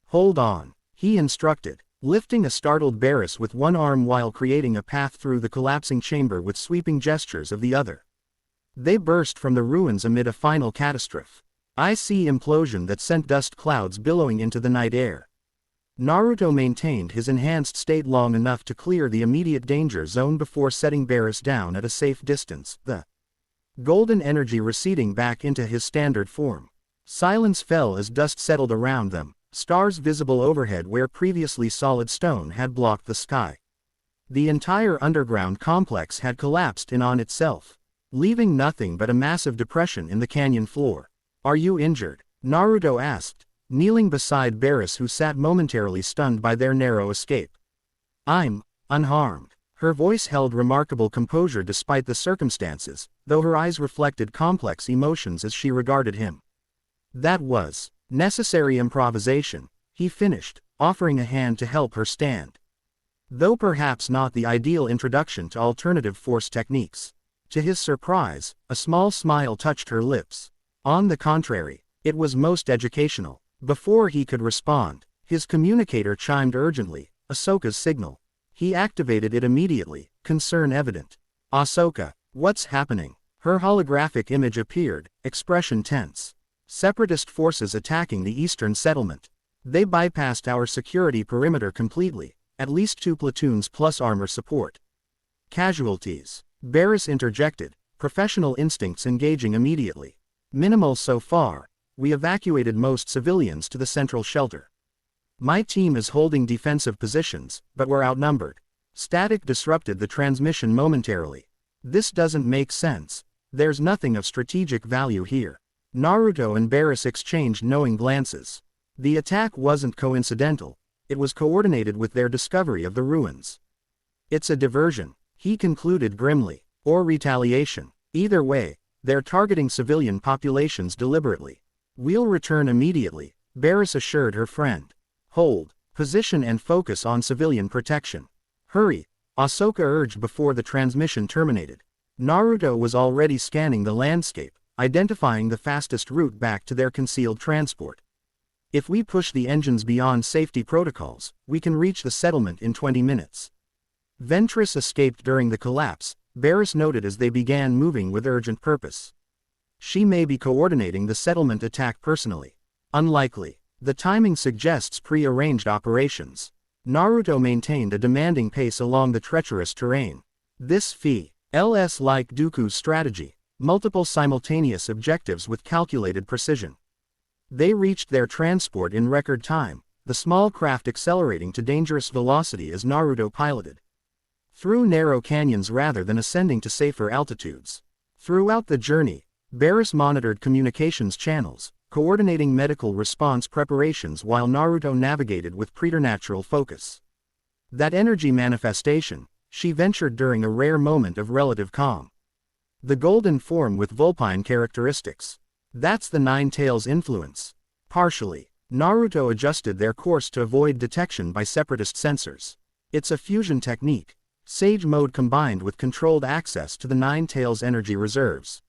Hold on, he instructed, lifting a startled Barris with one arm while creating a path through the collapsing chamber with sweeping gestures of the other. They burst from the ruins amid a final catastrophe. Icy implosion that sent dust clouds billowing into the night air. Naruto maintained his enhanced state long enough to clear the immediate danger zone before setting Barris down at a safe distance. The golden energy receding back into his standard form. Silence fell as dust settled around them, stars visible overhead where previously solid stone had blocked the sky. The entire underground complex had collapsed in on itself, leaving nothing but a massive depression in the canyon floor. "Are you injured?" Naruto asked, kneeling beside Barris, who sat momentarily stunned by their narrow escape. "I'm unharmed." Her voice held remarkable composure despite the circumstances, though her eyes reflected complex emotions as she regarded him. "That was necessary improvisation," he finished, offering a hand to help her stand. Though perhaps not the ideal introduction to alternative force techniques. To his surprise, a small smile touched her lips. On the contrary, it was most educational. Before he could respond, his communicator chimed urgently, Ahsoka's signal. He activated it immediately, concern evident. "Ahsoka, what's happening?" Her holographic image appeared, expression tense. "Separatist forces attacking the eastern settlement. They bypassed our security perimeter completely, at least 2 platoons plus armor support." "Casualties?" Barris interjected, professional instincts engaging immediately. "Minimal so far. We evacuated most civilians to the central shelter. My team is holding defensive positions, but we're outnumbered." Static disrupted the transmission momentarily. "This doesn't make sense. There's nothing of strategic value here." Naruto and Barris exchanged knowing glances. The attack wasn't coincidental. It was coordinated with their discovery of the ruins. "It's a diversion," he concluded grimly, "or retaliation. Either way, they're targeting civilian populations deliberately." "We'll return immediately," Barris assured her friend. "Hold position and focus on civilian protection." "Hurry," Ahsoka urged before the transmission terminated. Naruto was already scanning the landscape, identifying the fastest route back to their concealed transport. "If we push the engines beyond safety protocols, we can reach the settlement in 20 minutes. Ventress escaped during the collapse, Barris noted as they began moving with urgent purpose. "She may be coordinating the settlement attack personally." "Unlikely. The timing suggests pre-arranged operations." Naruto maintained a demanding pace along the treacherous terrain. This feels like Dooku's strategy, multiple simultaneous objectives with calculated precision. They reached their transport in record time, the small craft accelerating to dangerous velocity as Naruto piloted. Through narrow canyons rather than ascending to safer altitudes. Throughout the journey, Barris monitored communications channels, coordinating medical response preparations while Naruto navigated with preternatural focus. That energy manifestation, she ventured during a rare moment of relative calm. The golden form with vulpine characteristics. That's the Nine Tails influence. Partially, Naruto adjusted their course to avoid detection by separatist sensors. It's a fusion technique, Sage mode combined with controlled access to the Nine Tails energy reserves.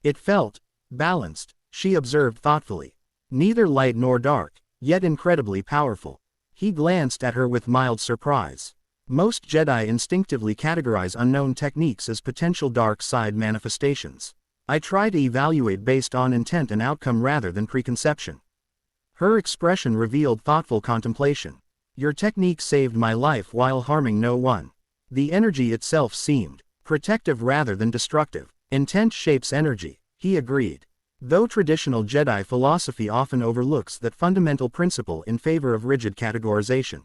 It felt balanced, she observed thoughtfully. Neither light nor dark, yet incredibly powerful. He glanced at her with mild surprise. Most Jedi instinctively categorize unknown techniques as potential dark side manifestations. I try to evaluate based on intent and outcome rather than preconception. Her expression revealed thoughtful contemplation. Your technique saved my life while harming no one. The energy itself seemed protective rather than destructive. Intent shapes energy, he agreed. Though traditional Jedi philosophy often overlooks that fundamental principle in favor of rigid categorization.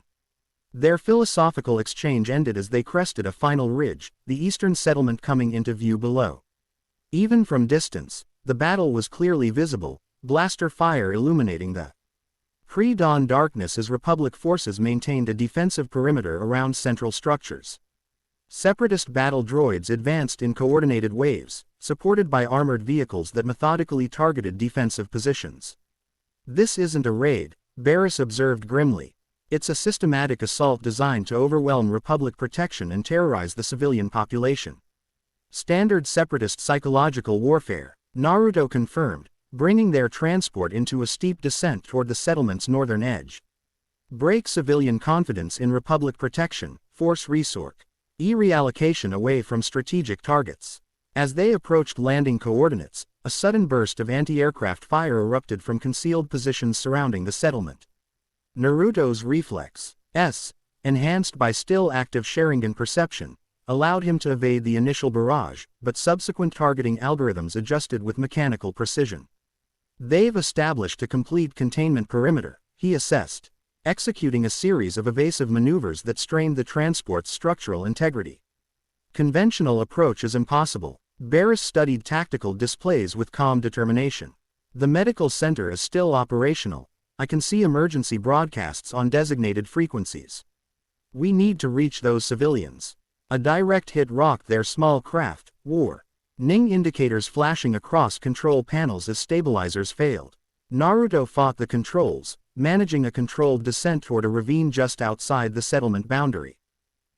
Their philosophical exchange ended as they crested a final ridge, the eastern settlement coming into view below. Even from distance, the battle was clearly visible, blaster fire illuminating the pre-dawn darkness as Republic forces maintained a defensive perimeter around central structures. Separatist battle droids advanced in coordinated waves, supported by armored vehicles that methodically targeted defensive positions. This isn't a raid, Barris observed grimly. It's a systematic assault designed to overwhelm Republic protection and terrorize the civilian population. Standard Separatist psychological warfare, Naruto confirmed, bringing their transport into a steep descent toward the settlement's northern edge. Break civilian confidence in Republic protection, force resorc. Reallocation away from strategic targets. As they approached landing coordinates, a sudden burst of anti-aircraft fire erupted from concealed positions surrounding the settlement. Naruto's reflex, enhanced by still active Sharingan perception, allowed him to evade the initial barrage, but subsequent targeting algorithms adjusted with mechanical precision. They've established a complete containment perimeter, he assessed, executing a series of evasive maneuvers that strained the transport's structural integrity. Conventional approach is impossible. Barris studied tactical displays with calm determination. The medical center is still operational. I can see emergency broadcasts on designated frequencies. We need to reach those civilians. A direct hit rocked their small craft, warning indicators flashing across control panels as stabilizers failed. Naruto fought the controls, managing a controlled descent toward a ravine just outside the settlement boundary.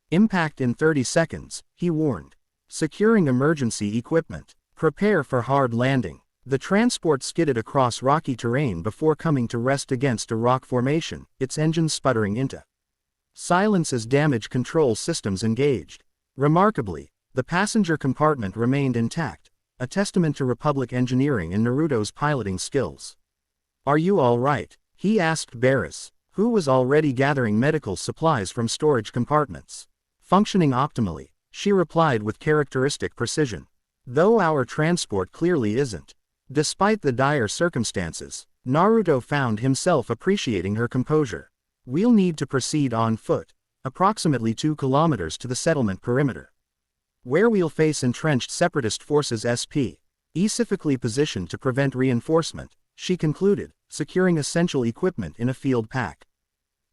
Impact in 30 seconds, he warned. Securing emergency equipment. Prepare for hard landing. The transport skidded across rocky terrain before coming to rest against a rock formation, its engines sputtering into silence as damage control systems engaged. Remarkably, the passenger compartment remained intact, a testament to Republic engineering and Naruto's piloting skills. Are you all right? He asked Barris, who was already gathering medical supplies from storage compartments. Functioning optimally, she replied with characteristic precision. Though our transport clearly isn't. Despite the dire circumstances, Naruto found himself appreciating her composure. We'll need to proceed on foot, approximately 2 kilometers to the settlement perimeter, where we'll face entrenched separatist forces specifically positioned to prevent reinforcement, she concluded, securing essential equipment in a field pack.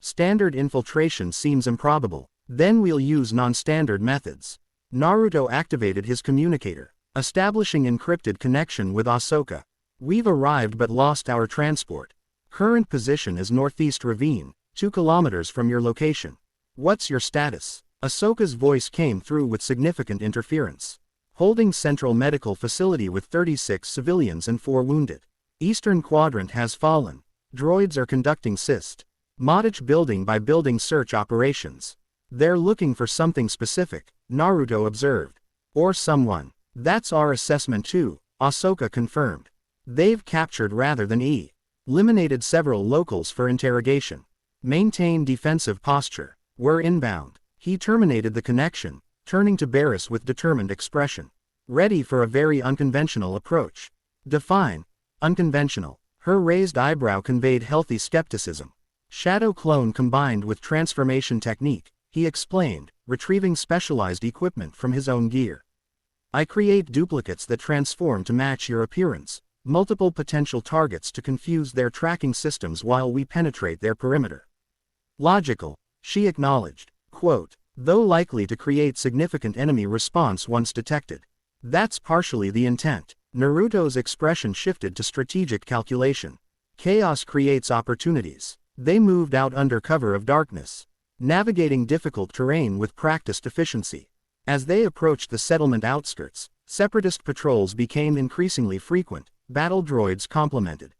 Standard infiltration seems improbable, then we'll use non-standard methods. Naruto activated his communicator, establishing encrypted connection with Ahsoka. We've arrived but lost our transport. Current position is Northeast Ravine, 2 kilometers from your location. What's your status? Ahsoka's voice came through with significant interference. Holding Central Medical Facility with 36 civilians and 4 wounded. Eastern Quadrant has fallen. Droids are conducting moddage building by building search operations. They're looking for something specific, Naruto observed. Or someone. That's our assessment too, Ahsoka confirmed. They've captured rather than eliminated several locals for interrogation. Maintain defensive posture. We're inbound. He terminated the connection, turning to Barris with determined expression. Ready for a very unconventional approach. Define. Unconventional. Her raised eyebrow conveyed healthy skepticism. Shadow clone combined with transformation technique, he explained, retrieving specialized equipment from his own gear. I create duplicates that transform to match your appearance, multiple potential targets to confuse their tracking systems while we penetrate their perimeter. Logical, she acknowledged. Quote, though likely to create significant enemy response once detected. That's partially the intent. Naruto's expression shifted to strategic calculation. Chaos creates opportunities. They moved out under cover of darkness, navigating difficult terrain with practiced efficiency. As they approached the settlement outskirts, separatist patrols became increasingly frequent, battle droids complemented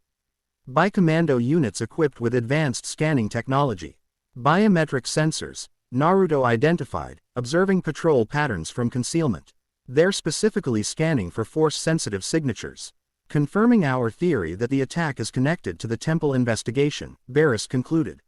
by commando units equipped with advanced scanning technology. Biometric sensors, Naruto identified, observing patrol patterns from concealment. They're specifically scanning for force-sensitive signatures. Confirming our theory that the attack is connected to the temple investigation, Barris concluded.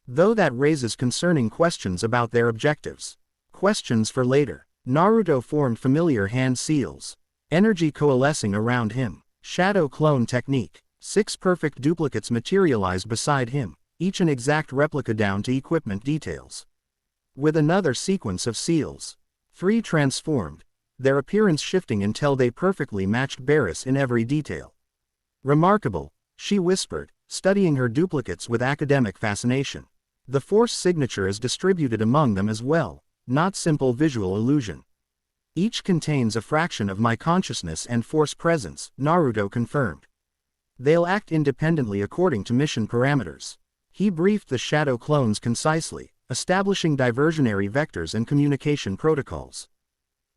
Though that raises concerning questions about their objectives. Questions for later. Naruto formed familiar hand seals. Energy coalescing around him. Shadow clone technique. 6 perfect duplicates materialized beside him, each an exact replica down to equipment details. With another sequence of seals. 3 transformed, their appearance shifting until they perfectly matched Barris in every detail. Remarkable, she whispered, studying her duplicates with academic fascination. The force signature is distributed among them as well, not simple visual illusion. Each contains a fraction of my consciousness and force presence, Naruto confirmed. They'll act independently according to mission parameters. He briefed the shadow clones concisely, establishing diversionary vectors and communication protocols.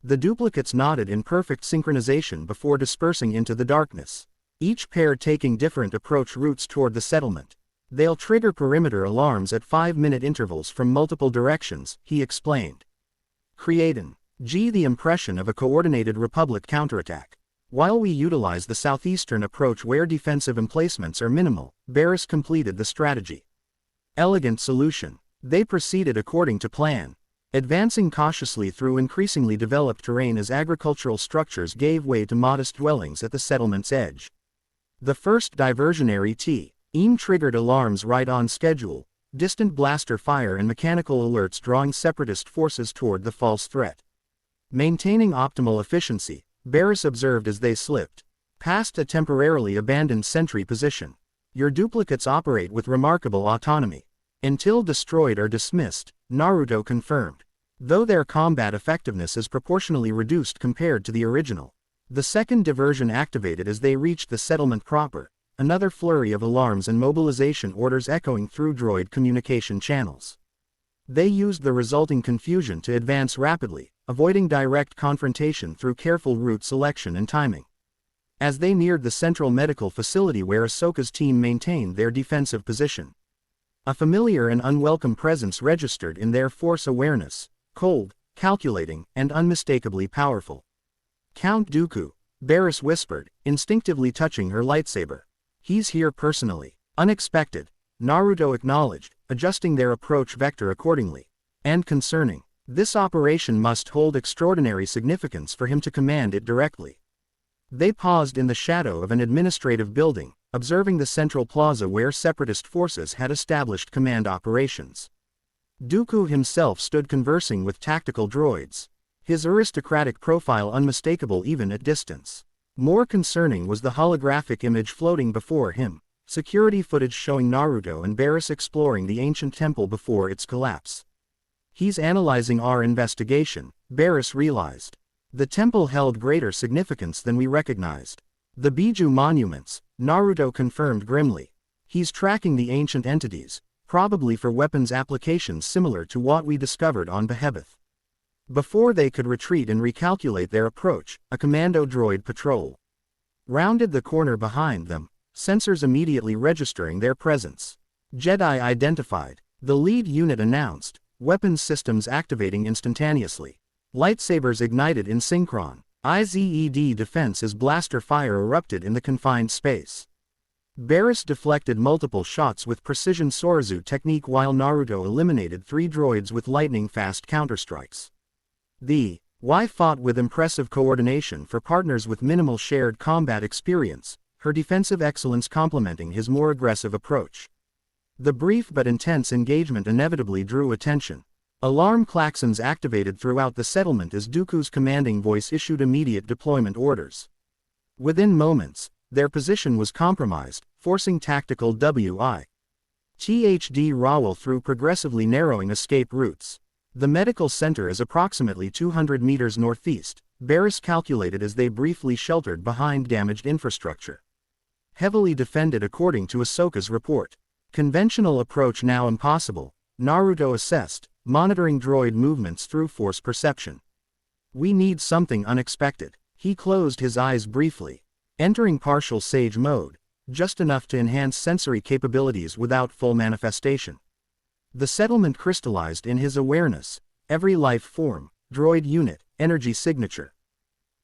The duplicates nodded in perfect synchronization before dispersing into the darkness, each pair taking different approach routes toward the settlement. They'll trigger perimeter alarms at 5-minute intervals from multiple directions, he explained. Creating the impression of a coordinated Republic counterattack. While we utilize the southeastern approach where defensive emplacements are minimal, Barris completed the strategy. Elegant solution. They proceeded according to plan. Advancing cautiously through increasingly developed terrain as agricultural structures gave way to modest dwellings at the settlement's edge. The first diversionary T.E.M. triggered alarms right on schedule, distant blaster fire and mechanical alerts drawing separatist forces toward the false threat. Maintaining optimal efficiency, Barris observed as they slipped past a temporarily abandoned sentry position. Your duplicates operate with remarkable autonomy. Until destroyed or dismissed, Naruto confirmed. Though their combat effectiveness is proportionally reduced compared to the original. The second diversion activated as they reached the settlement proper, another flurry of alarms and mobilization orders echoing through droid communication channels. They used the resulting confusion to advance rapidly, avoiding direct confrontation through careful route selection and timing. As they neared the central medical facility where Ahsoka's team maintained their defensive position, a familiar and unwelcome presence registered in their force awareness, cold, calculating, and unmistakably powerful. Count Dooku, Barris whispered, instinctively touching her lightsaber. He's here personally. Unexpected, Naruto acknowledged, adjusting their approach vector accordingly. And concerning. This operation must hold extraordinary significance for him to command it directly. They paused in the shadow of an administrative building, observing the central plaza where separatist forces had established command operations. Dooku himself stood conversing with tactical droids, his aristocratic profile unmistakable even at distance. More concerning was the holographic image floating before him, security footage showing Naruto and Barris exploring the ancient temple before its collapse. He's analyzing our investigation, Barris realized. The temple held greater significance than we recognized. The Biju monuments, Naruto confirmed grimly. He's tracking the ancient entities, probably for weapons applications similar to what we discovered on Behemoth. Before they could retreat and recalculate their approach, a commando droid patrol rounded the corner behind them, sensors immediately registering their presence. Jedi identified, the lead unit announced, weapons systems activating instantaneously. Lightsabers ignited in synchron. IZED defense as blaster fire erupted in the confined space. Barris deflected multiple shots with precision Sorazu technique while Naruto eliminated 3 droids with lightning-fast counterstrikes. The Y fought with impressive coordination for partners with minimal shared combat experience, her defensive excellence complementing his more aggressive approach. The brief but intense engagement inevitably drew attention. Alarm klaxons activated throughout the settlement as Dooku's commanding voice issued immediate deployment orders. Within moments, their position was compromised, forcing tactical WITHD Rawal through progressively narrowing escape routes. The medical center is approximately 200 meters northeast, Barris calculated as they briefly sheltered behind damaged infrastructure. Heavily defended according to Ahsoka's report. Conventional approach now impossible, Naruto assessed, monitoring droid movements through force perception. We need something unexpected. He closed his eyes briefly, entering partial sage mode, just enough to enhance sensory capabilities without full manifestation. The settlement crystallized in his awareness, every life form, droid unit, energy signature,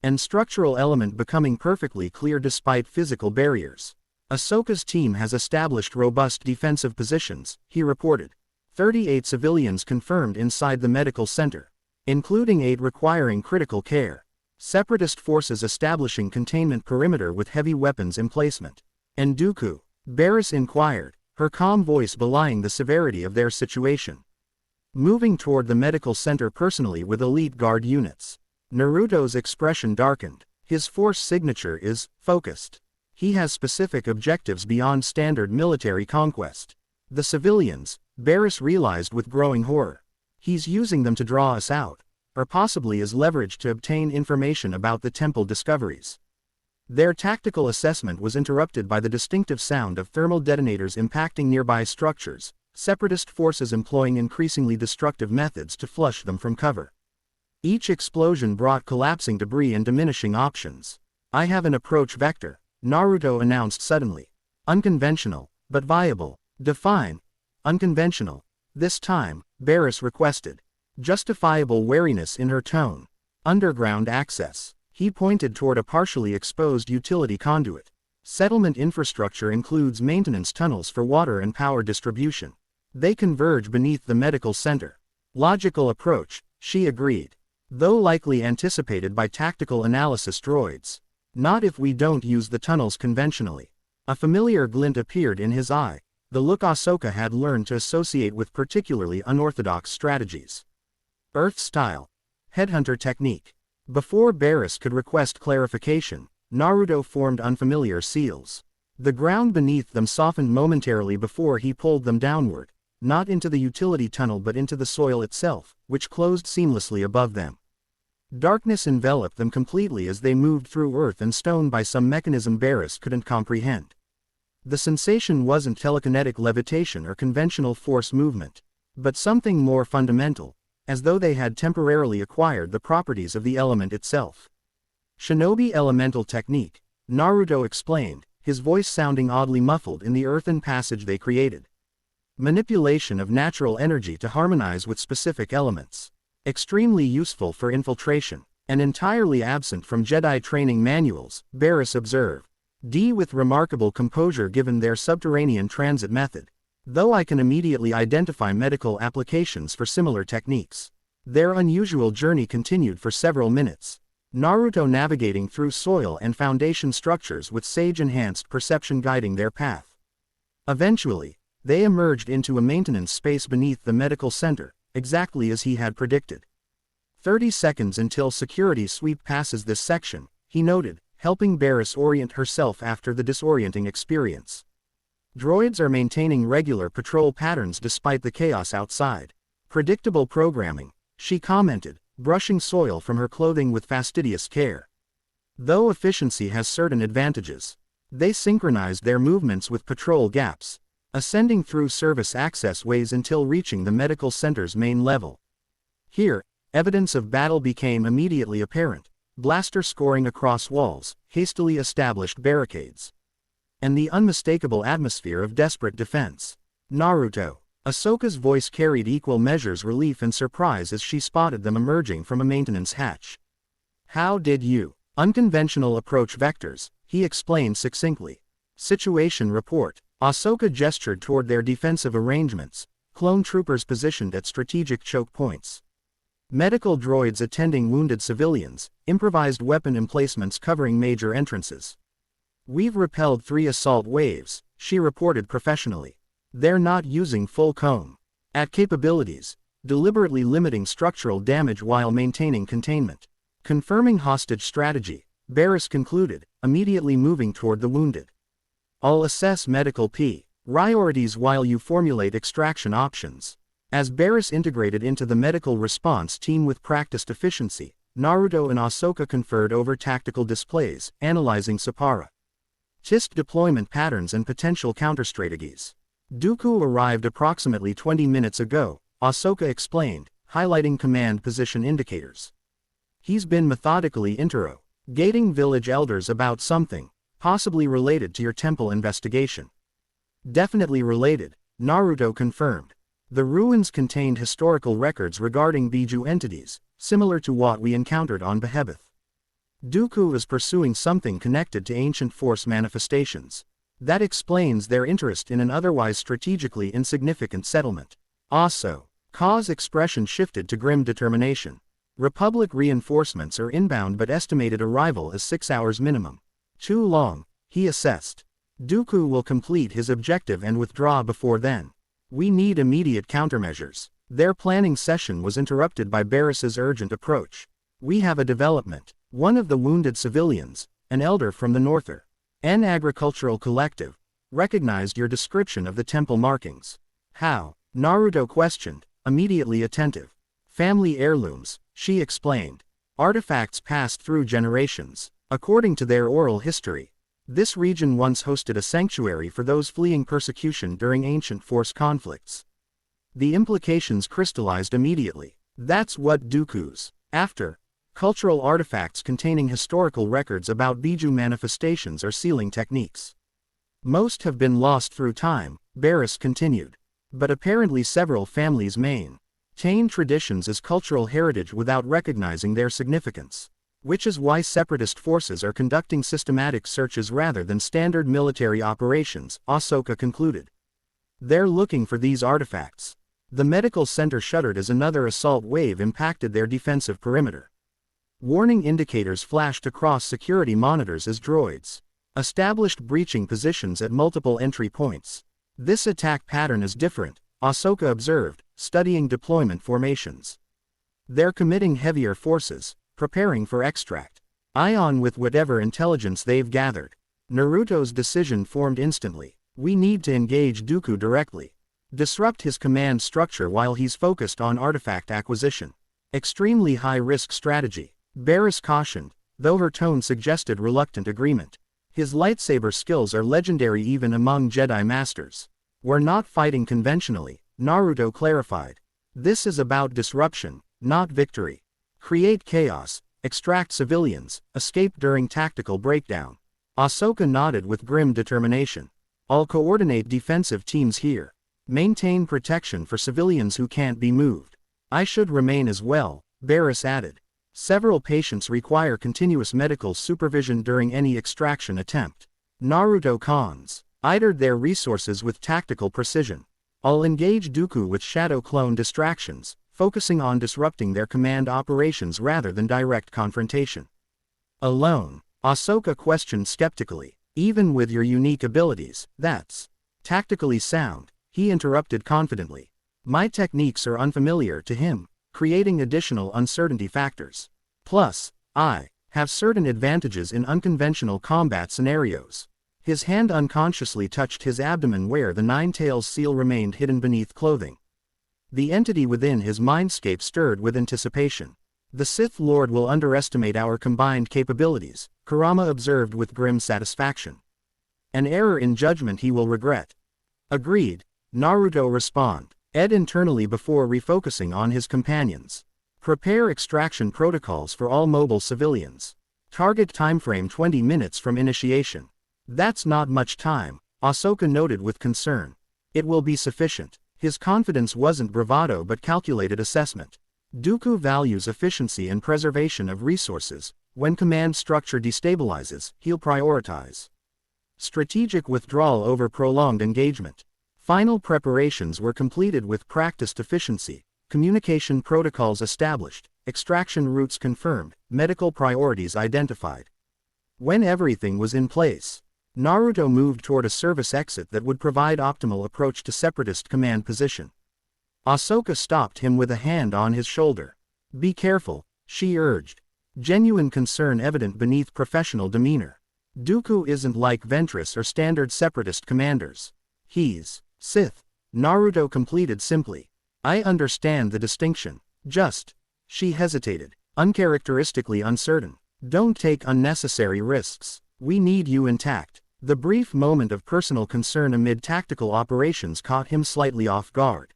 and structural element becoming perfectly clear despite physical barriers. Ahsoka's team has established robust defensive positions, he reported. 38 civilians confirmed inside the medical center, including 8 requiring critical care. Separatist forces establishing containment perimeter with heavy weapons emplacement. And Dooku? Barris inquired, her calm voice belying the severity of their situation. Moving toward the medical center personally with elite guard units. Naruto's expression darkened. His force signature is focused. He has specific objectives beyond standard military conquest. The civilians, Barris realized with growing horror. He's using them to draw us out, or possibly as leverage to obtain information about the temple discoveries. Their tactical assessment was interrupted by the distinctive sound of thermal detonators impacting nearby structures, separatist forces employing increasingly destructive methods to flush them from cover. Each explosion brought collapsing debris and diminishing options. I have an approach vector, Naruto announced suddenly. Unconventional, but viable. Define. Unconventional. This time, Barris requested. Justifiable wariness in her tone. Underground access. He pointed toward a partially exposed utility conduit. Settlement infrastructure includes maintenance tunnels for water and power distribution. They converge beneath the medical center. Logical approach, she agreed. Though likely anticipated by tactical analysis droids. Not if we don't use the tunnels conventionally. A familiar glint appeared in his eye, the look Ahsoka had learned to associate with particularly unorthodox strategies. Earth-style. Headhunter technique. Before Barriss could request clarification, Naruto formed unfamiliar seals. The ground beneath them softened momentarily before he pulled them downward, not into the utility tunnel but into the soil itself, which closed seamlessly above them. Darkness enveloped them completely as they moved through earth and stone by some mechanism Barriss couldn't comprehend. The sensation wasn't telekinetic levitation or conventional force movement, but something more fundamental, as though they had temporarily acquired the properties of the element itself. Shinobi elemental technique, Naruto explained, his voice sounding oddly muffled in the earthen passage they created. Manipulation of natural energy to harmonize with specific elements. Extremely useful for infiltration, and entirely absent from Jedi training manuals, Barriss observed. With remarkable composure given their subterranean transit method. Though I can immediately identify medical applications for similar techniques. Their unusual journey continued for several minutes. Naruto navigating through soil and foundation structures with sage-enhanced perception guiding their path. Eventually, they emerged into a maintenance space beneath the medical center, exactly as he had predicted. 30 seconds until security sweep passes this section, he noted, helping Barriss orient herself after the disorienting experience. Droids are maintaining regular patrol patterns despite the chaos outside. Predictable programming, she commented, brushing soil from her clothing with fastidious care. Though efficiency has certain advantages, they synchronized their movements with patrol gaps, ascending through service access ways until reaching the medical center's main level. Here, evidence of battle became immediately apparent, blaster scoring across walls, hastily established barricades, and the unmistakable atmosphere of desperate defense. Naruto. Ahsoka's voice carried equal measures relief and surprise as she spotted them emerging from a maintenance hatch. How did you? Unconventional approach vectors, he explained succinctly. Situation report. Ahsoka gestured toward their defensive arrangements, clone troopers positioned at strategic choke points. Medical droids attending wounded civilians, improvised weapon emplacements covering major entrances. We've repelled 3 assault waves, she reported professionally. They're not using full cone at capabilities, deliberately limiting structural damage while maintaining containment. Confirming hostage strategy, Barriss concluded, immediately moving toward the wounded. I'll assess medical priorities while you formulate extraction options. As Barriss integrated into the medical response team with practiced efficiency, Naruto and Ahsoka conferred over tactical displays, analyzing Sapara. TISC deployment patterns and potential counterstrategies. Dooku arrived approximately 20 minutes ago, Ahsoka explained, highlighting command position indicators. He's been methodically interrogating village elders about something, possibly related to your temple investigation. Definitely related, Naruto confirmed. The ruins contained historical records regarding Biju entities, similar to what we encountered on Behebeth. Dooku is pursuing something connected to ancient force manifestations. That explains their interest in an otherwise strategically insignificant settlement. Also, Ka's expression shifted to grim determination. Republic reinforcements are inbound but estimated arrival is 6 hours minimum. Too long, he assessed. Dooku will complete his objective and withdraw before then. We need immediate countermeasures. Their planning session was interrupted by Barriss's urgent approach. We have a development. One of the wounded civilians, an elder from the Norther, an agricultural collective, recognized your description of the temple markings. How? Naruto questioned, immediately attentive. Family heirlooms, she explained. Artifacts passed through generations. According to their oral history, this region once hosted a sanctuary for those fleeing persecution during ancient force conflicts. The implications crystallized immediately. That's what Dooku's after. Cultural artifacts containing historical records about Biju manifestations or sealing techniques. Most have been lost through time, Barriss continued. But apparently several families maintain traditions as cultural heritage without recognizing their significance. Which is why separatist forces are conducting systematic searches rather than standard military operations, Ahsoka concluded. They're looking for these artifacts. The medical center shuddered as another assault wave impacted their defensive perimeter. Warning indicators flashed across security monitors as droids established breaching positions at multiple entry points. This attack pattern is different, Ahsoka observed, studying deployment formations. They're committing heavier forces, preparing for extract. Ion with whatever intelligence they've gathered. Naruto's decision formed instantly. We need to engage Dooku directly. Disrupt his command structure while he's focused on artifact acquisition. Extremely high-risk strategy. Barriss cautioned, though her tone suggested reluctant agreement. His lightsaber skills are legendary even among Jedi Masters. We're not fighting conventionally, Naruto clarified. This is about disruption, not victory. Create chaos, extract civilians, escape during tactical breakdown. Ahsoka nodded with grim determination. I'll coordinate defensive teams here. Maintain protection for civilians who can't be moved. I should remain as well, Barriss added. Several patients require continuous medical supervision during any extraction attempt. Naruto considered their resources with tactical precision. I'll engage Dooku with shadow clone distractions, focusing on disrupting their command operations rather than direct confrontation. Alone, Ahsoka questioned skeptically. Even with your unique abilities, that's tactically sound, he interrupted confidently. My techniques are unfamiliar to him, creating additional uncertainty factors. Plus, I have certain advantages in unconventional combat scenarios. His hand unconsciously touched his abdomen where the Nine-Tails seal remained hidden beneath clothing. The entity within his mindscape stirred with anticipation. The Sith Lord will underestimate our combined capabilities, Kurama observed with grim satisfaction. An error in judgment he will regret. Agreed, Naruto responded internally before refocusing on his companions. Prepare extraction protocols for all mobile civilians. Target timeframe 20 minutes from initiation. That's not much time, Ahsoka noted with concern. It will be sufficient. His confidence wasn't bravado but calculated assessment. Dooku values efficiency and preservation of resources. When command structure destabilizes, he'll prioritize strategic withdrawal over prolonged engagement. Final preparations were completed with practiced efficiency, communication protocols established, extraction routes confirmed, medical priorities identified. When everything was in place, Naruto moved toward a service exit that would provide optimal approach to Separatist command position. Ahsoka stopped him with a hand on his shoulder. Be careful, she urged. Genuine concern evident beneath professional demeanor. Dooku isn't like Ventress or standard Separatist commanders. He's Sith, Naruto completed simply. I understand the distinction. She hesitated, uncharacteristically uncertain. Don't take unnecessary risks. We need you intact. The brief moment of personal concern amid tactical operations caught him slightly off guard.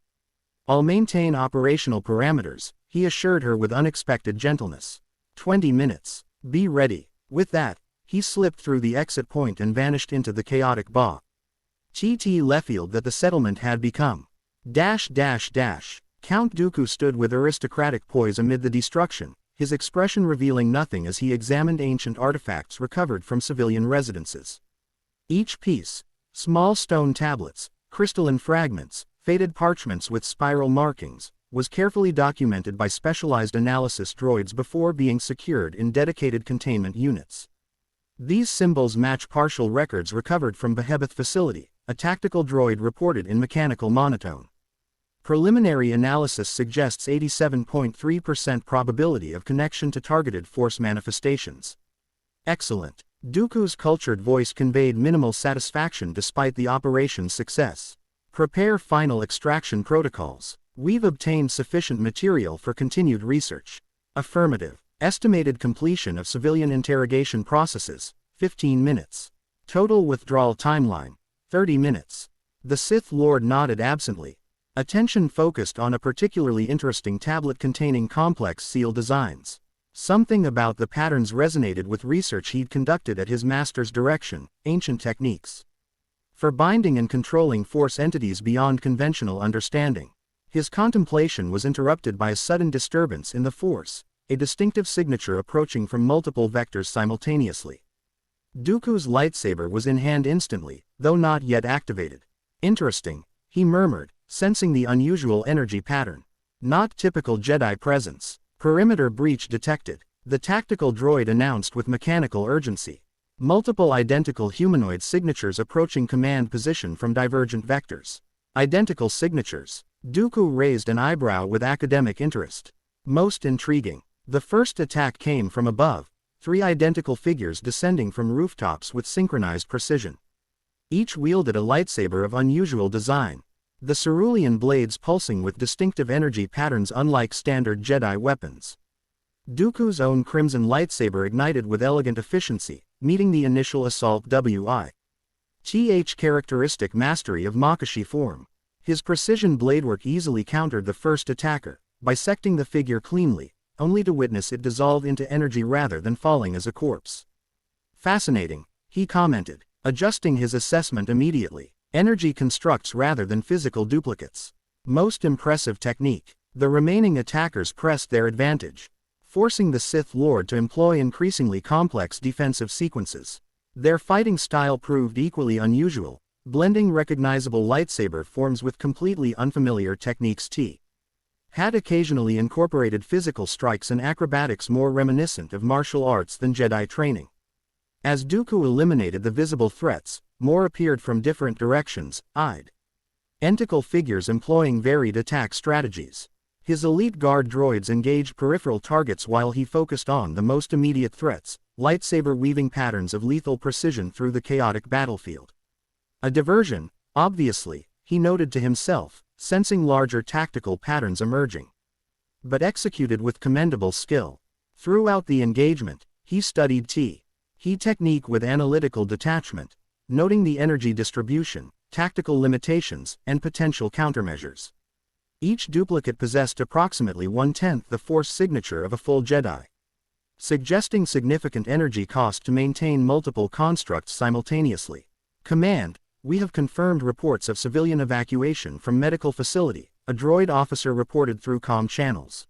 I'll maintain operational parameters, he assured her with unexpected gentleness. 20 minutes. Be ready. With that, he slipped through the exit point and vanished into the chaotic bog. T.T. Leffield that the settlement had become. Count Dooku stood with aristocratic poise amid the destruction, his expression revealing nothing as he examined ancient artifacts recovered from civilian residences. Each piece, small stone tablets, crystalline fragments, faded parchments with spiral markings, was carefully documented by specialized analysis droids before being secured in dedicated containment units. These symbols match partial records recovered from Behemoth facility, a tactical droid reported in mechanical monotone. Preliminary analysis suggests 87.3% probability of connection to targeted force manifestations. Excellent. Dooku's cultured voice conveyed minimal satisfaction despite the operation's success. Prepare final extraction protocols. We've obtained sufficient material for continued research. Affirmative. Estimated completion of civilian interrogation processes, 15 minutes. Total withdrawal timeline, 30 minutes. The Sith Lord nodded absently. Attention focused on a particularly interesting tablet containing complex seal designs. Something about the patterns resonated with research he'd conducted at his master's direction, ancient techniques for binding and controlling force entities beyond conventional understanding. His contemplation was interrupted by a sudden disturbance in the force, a distinctive signature approaching from multiple vectors simultaneously. Dooku's lightsaber was in hand instantly, though not yet activated. Interesting, he murmured, sensing the unusual energy pattern. Not typical Jedi presence. Perimeter breach detected. The tactical droid announced with mechanical urgency. Multiple identical humanoid signatures approaching command position from divergent vectors. Identical signatures. Dooku raised an eyebrow with academic interest. Most intriguing. The first attack came from above, 3 identical figures descending from rooftops with synchronized precision. Each wielded a lightsaber of unusual design. The cerulean blades pulsing with distinctive energy patterns unlike standard Jedi weapons. Dooku's own crimson lightsaber ignited with elegant efficiency, meeting the initial assault with characteristic mastery of Makashi form. His precision bladework easily countered the first attacker, bisecting the figure cleanly, only to witness it dissolve into energy rather than falling as a corpse. Fascinating, he commented, adjusting his assessment immediately. Energy constructs rather than physical duplicates. Most impressive technique. The remaining attackers pressed their advantage, forcing the Sith Lord to employ increasingly complex defensive sequences. Their fighting style proved equally unusual, blending recognizable lightsaber forms with completely unfamiliar techniques. Had occasionally incorporated physical strikes and acrobatics more reminiscent of martial arts than Jedi training. As Dooku eliminated the visible threats, more appeared from different directions, identical figures employing varied attack strategies. His elite guard droids engaged peripheral targets while he focused on the most immediate threats, lightsaber weaving patterns of lethal precision through the chaotic battlefield. A diversion, obviously, he noted to himself, sensing larger tactical patterns emerging. But executed with commendable skill. Throughout the engagement, he studied he technique with analytical detachment, noting the energy distribution, tactical limitations, and potential countermeasures. Each duplicate possessed approximately 1/10 the force signature of a full Jedi, suggesting significant energy cost to maintain multiple constructs simultaneously. Command, we have confirmed reports of civilian evacuation from medical facility, a droid officer reported through comm channels.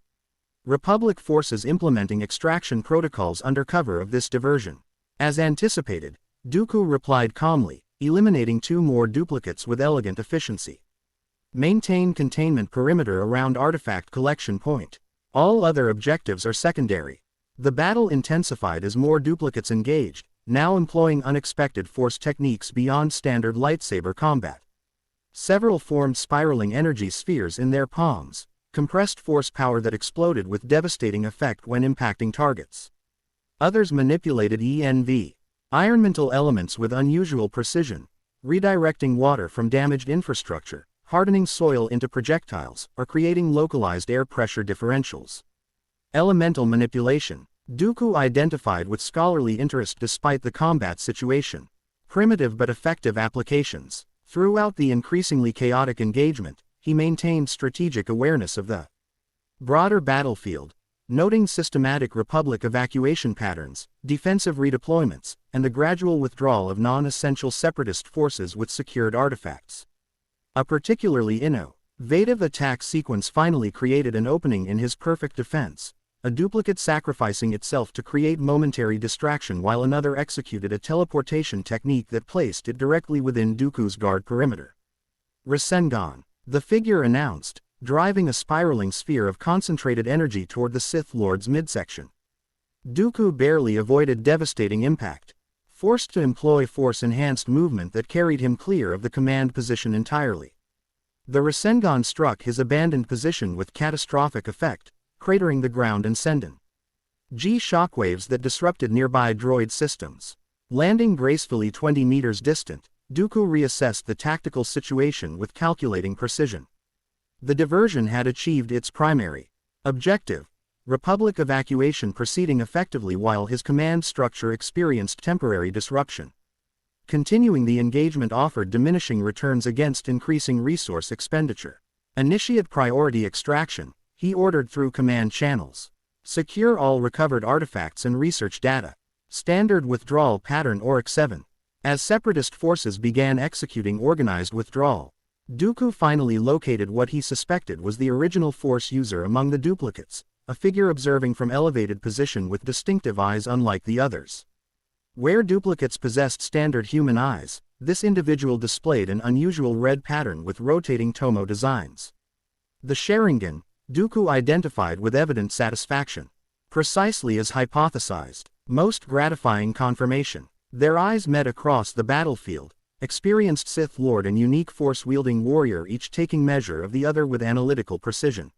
Republic forces implementing extraction protocols under cover of this diversion. As anticipated, Dooku replied calmly, eliminating 2 more duplicates with elegant efficiency. Maintain containment perimeter around artifact collection point. All other objectives are secondary. The battle intensified as more duplicates engaged, now employing unexpected force techniques beyond standard lightsaber combat. Several formed spiraling energy spheres in their palms, compressed force power that exploded with devastating effect when impacting targets. Others manipulated environmental elements with unusual precision, redirecting water from damaged infrastructure, hardening soil into projectiles, or creating localized air pressure differentials. Elemental manipulation. Dooku identified with scholarly interest despite the combat situation. Primitive but effective applications. Throughout the increasingly chaotic engagement, he maintained strategic awareness of the broader battlefield, noting systematic Republic evacuation patterns, defensive redeployments, and the gradual withdrawal of non-essential separatist forces with secured artifacts. A particularly innovative attack sequence finally created an opening in his perfect defense, a duplicate sacrificing itself to create momentary distraction while another executed a teleportation technique that placed it directly within Dooku's guard perimeter. Rasengan, the figure announced, driving a spiraling sphere of concentrated energy toward the Sith Lord's midsection. Dooku barely avoided devastating impact, forced to employ force-enhanced movement that carried him clear of the command position entirely. The Rasengan struck his abandoned position with catastrophic effect, cratering the ground and sending shockwaves that disrupted nearby droid systems. Landing gracefully 20 meters distant, Dooku reassessed the tactical situation with calculating precision. The diversion had achieved its primary objective, Republic evacuation proceeding effectively while his command structure experienced temporary disruption. Continuing the engagement offered diminishing returns against increasing resource expenditure. Initiate priority extraction, he ordered through command channels. Secure all recovered artifacts and research data. Standard withdrawal pattern Auric 7. As separatist forces began executing organized withdrawal, Dooku finally located what he suspected was the original force user among the duplicates, a figure observing from elevated position with distinctive eyes unlike the others. Where duplicates possessed standard human eyes, This individual displayed an unusual red pattern with rotating tomo designs. The Sharingan, Dooku identified with evident satisfaction. Precisely as hypothesized. Most gratifying confirmation. Their eyes met across the battlefield. Experienced Sith Lord and unique Force-wielding warrior each taking measure of the other with analytical precision.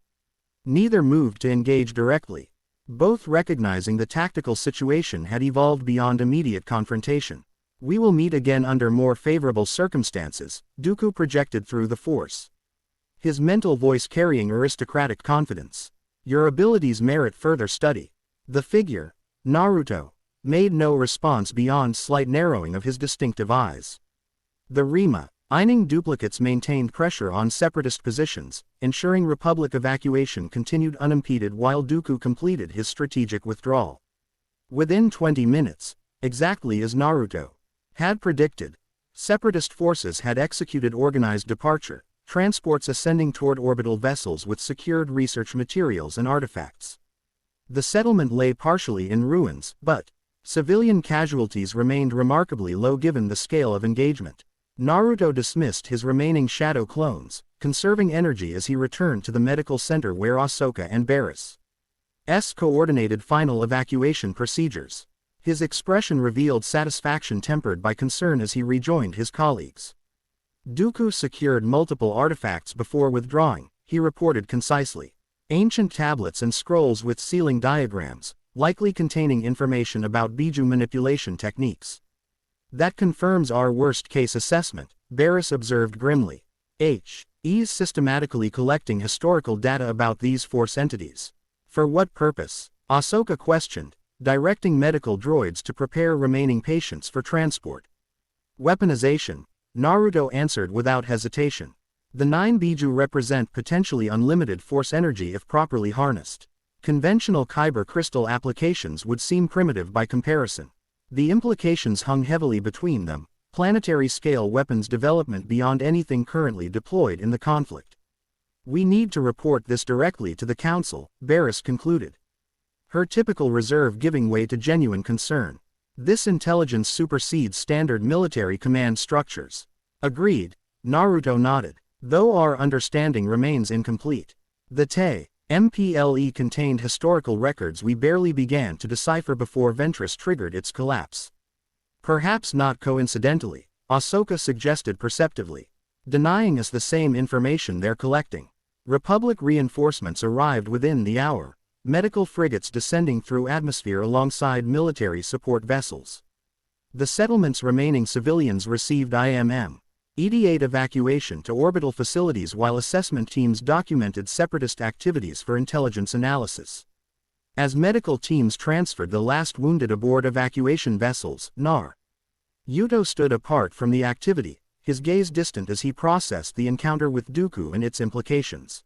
Neither moved to engage directly. Both recognizing the tactical situation had evolved beyond immediate confrontation. "We will meet again under more favorable circumstances," Dooku projected through the Force. His mental voice carrying aristocratic confidence. "Your abilities merit further study." The figure, Naruto, made no response beyond slight narrowing of his distinctive eyes. The remaining duplicates maintained pressure on separatist positions, ensuring Republic evacuation continued unimpeded while Dooku completed his strategic withdrawal. Within 20 minutes, exactly as Naruto had predicted, separatist forces had executed organized departure, transports ascending toward orbital vessels with secured research materials and artifacts. The settlement lay partially in ruins, but civilian casualties remained remarkably low given the scale of engagement. Naruto dismissed his remaining shadow clones, conserving energy as he returned to the medical center where Ahsoka and Barriss coordinated final evacuation procedures. His expression revealed satisfaction tempered by concern as he rejoined his colleagues. Dooku secured multiple artifacts before withdrawing, he reported concisely. Ancient tablets and scrolls with sealing diagrams, likely containing information about Biju manipulation techniques. "That confirms our worst-case assessment," Barriss observed grimly. He's systematically collecting historical data about these Force entities. For what purpose? Ahsoka questioned, directing medical droids to prepare remaining patients for transport. "Weaponization," Naruto answered without hesitation. The 9 Biju represent potentially unlimited Force energy if properly harnessed. Conventional Kyber crystal applications would seem primitive by comparison. The implications hung heavily between them, planetary-scale weapons development beyond anything currently deployed in the conflict. "We need to report this directly to the Council," Barriss concluded. Her typical reserve giving way to genuine concern. "This intelligence supersedes standard military command structures." "Agreed," Naruto nodded, "though our understanding remains incomplete. The MPLE contained historical records we barely began to decipher before Ventress triggered its collapse." "Perhaps not coincidentally," Ahsoka suggested perceptively. "Denying us the same information they're collecting." Republic reinforcements arrived within the hour, medical frigates descending through atmosphere alongside military support vessels. The settlement's remaining civilians received immediate evacuation to orbital facilities while assessment teams documented separatist activities for intelligence analysis. As medical teams transferred the last wounded aboard evacuation vessels, Naruto stood apart from the activity, his gaze distant as he processed the encounter with Dooku and its implications.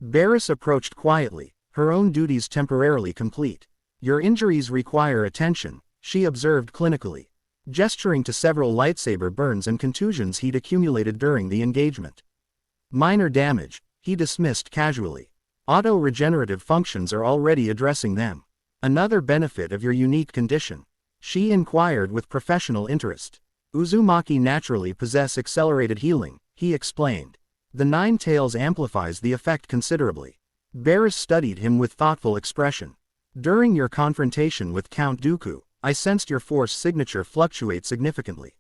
Barriss approached quietly, her own duties temporarily complete. "Your injuries require attention," she observed clinically, gesturing to several lightsaber burns and contusions he'd accumulated during the engagement. "Minor damage," he dismissed casually. "Auto-regenerative functions are already addressing them." "Another benefit of your unique condition?" she inquired with professional interest. "Uzumaki naturally possess accelerated healing," he explained. "The 9 Tails amplifies the effect considerably." Barriss studied him with thoughtful expression. "During your confrontation with Count Dooku, I sensed your Force signature fluctuate significantly.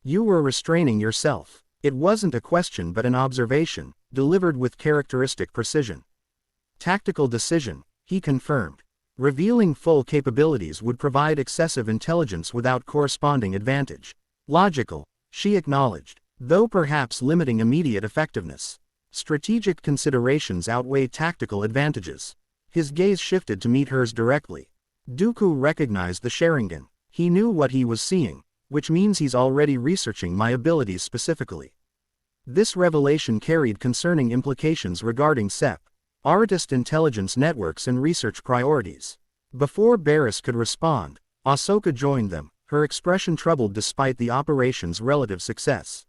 You were restraining yourself." It wasn't a question but an observation, delivered with characteristic precision. "Tactical decision," he confirmed. "Revealing full capabilities would provide excessive intelligence without corresponding advantage." "Logical," she acknowledged, though perhaps limiting immediate effectiveness. "Strategic considerations outweigh tactical advantages." His gaze shifted to meet hers directly. Dooku recognized the Sharingan. He knew what he was seeing, which means he's already researching my abilities specifically. This revelation carried concerning implications regarding Separatist intelligence networks and research priorities. Before Barriss could respond, Ahsoka joined them, her expression troubled despite the operation's relative success.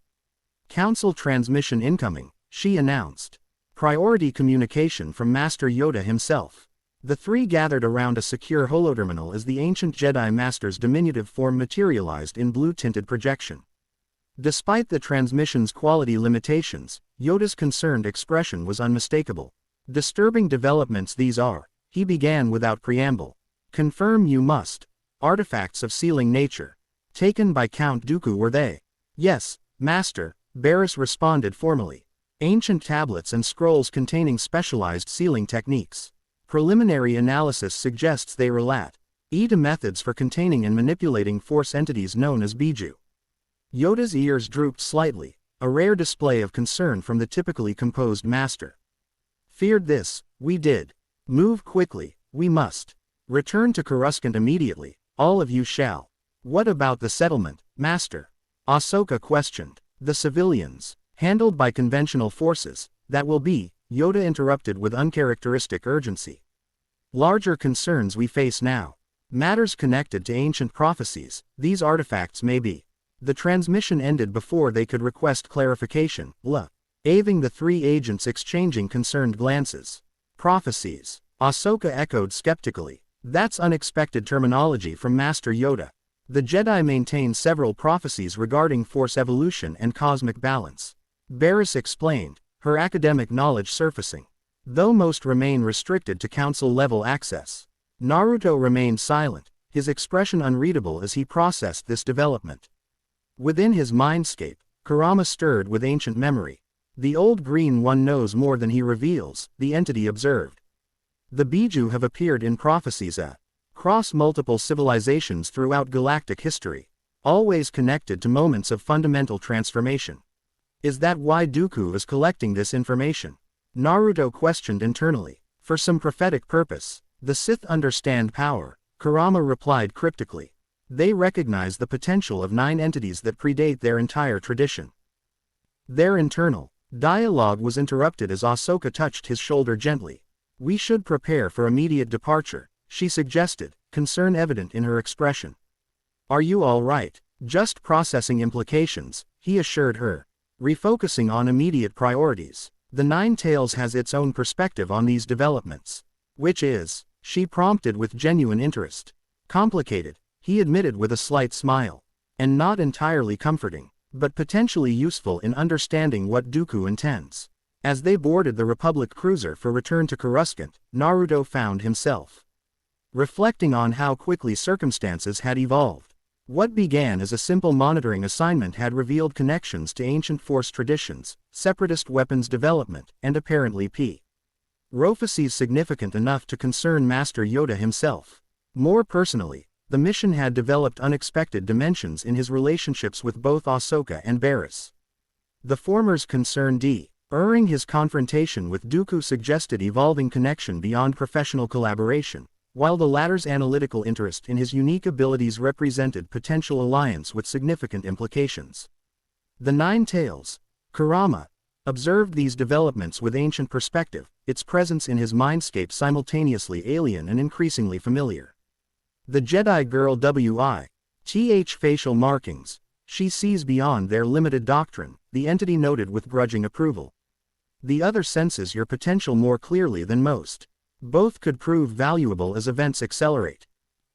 "Council transmission incoming," she announced. "Priority communication from Master Yoda himself." The three gathered around a secure holoterminal as the ancient Jedi Master's diminutive form materialized in blue-tinted projection. Despite the transmission's quality limitations, Yoda's concerned expression was unmistakable. Disturbing developments these are, he began without preamble. Confirm you must. Artifacts of sealing nature. Taken by Count Dooku were they? Yes, Master, Barriss responded formally. Ancient tablets and scrolls containing specialized sealing techniques. Preliminary analysis suggests they relate to methods for containing and manipulating force entities known as Biju. Yoda's ears drooped slightly, a rare display of concern from the typically composed master. Feared this, we did. Move quickly, we must. Return to Coruscant immediately, all of you shall. What about the settlement, Master? Ahsoka questioned. The civilians, handled by conventional forces, that will be, Yoda interrupted with uncharacteristic urgency. Larger concerns we face now. Matters connected to ancient prophecies, these artifacts may be. The transmission ended before they could request clarification, leaving the three agents exchanging concerned glances. Prophecies. Ahsoka echoed skeptically. That's unexpected terminology from Master Yoda. The Jedi maintain several prophecies regarding Force evolution and cosmic balance. Barriss explained, her academic knowledge surfacing. Though most remain restricted to council-level access. Naruto remained silent, his expression unreadable as he processed this development. Within his mindscape, Kurama stirred with ancient memory. The old green one knows more than he reveals, the entity observed. The Biju have appeared in prophecies across multiple civilizations throughout galactic history, always connected to moments of fundamental transformation. Is that why Dooku is collecting this information? Naruto questioned internally. For some prophetic purpose. The Sith understand power, Kurama replied cryptically. They recognize the potential of 9 entities that predate their entire tradition. Their internal dialogue was interrupted as Ahsoka touched his shoulder gently. We should prepare for immediate departure, she suggested, concern evident in her expression. Are you all right? Just processing implications, he assured her. Refocusing on immediate priorities. The Nine Tails has its own perspective on these developments. Which is? She prompted with genuine interest. Complicated, he admitted with a slight smile. And not entirely comforting, but potentially useful in understanding what Dooku intends. As they boarded the Republic cruiser for return to Coruscant, Naruto found himself reflecting on how quickly circumstances had evolved. What began as a simple monitoring assignment had revealed connections to ancient Force traditions, separatist weapons development, and apparently prophecies significant enough to concern Master Yoda himself. More personally, the mission had developed unexpected dimensions in his relationships with both Ahsoka and Barriss. The former's concern during his confrontation with Dooku suggested evolving connection beyond professional collaboration, while the latter's analytical interest in his unique abilities represented potential alliance with significant implications. The Nine Tails, Kurama, observed these developments with ancient perspective, its presence in his mindscape simultaneously alien and increasingly familiar. The Jedi girl W.I.T.H. facial markings, she sees beyond their limited doctrine, the entity noted with grudging approval. The other senses your potential more clearly than most. Both could prove valuable as events accelerate.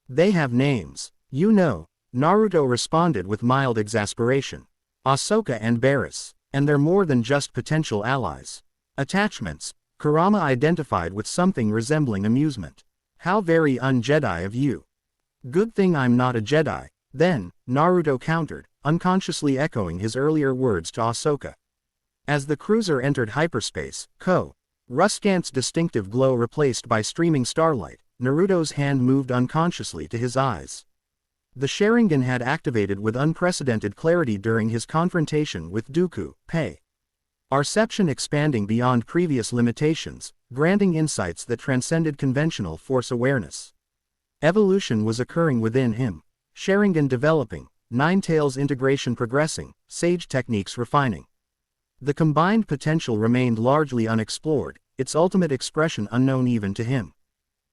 They have names, you know, Naruto responded with mild exasperation. Ahsoka and Barriss, and they're more than just potential allies. Attachments, Kurama identified with something resembling amusement. How very un-Jedi of you. Good thing I'm not a Jedi, then, Naruto countered, unconsciously echoing his earlier words to Ahsoka. As the cruiser entered hyperspace, Ruskant's distinctive glow replaced by streaming starlight, Naruto's hand moved unconsciously to his eyes. The Sharingan had activated with unprecedented clarity during his confrontation with Dooku, Perception expanding beyond previous limitations, granting insights that transcended conventional Force awareness. Evolution was occurring within him, Sharingan developing, Nine Tails integration progressing, Sage techniques refining. The combined potential remained largely unexplored, its ultimate expression unknown even to him.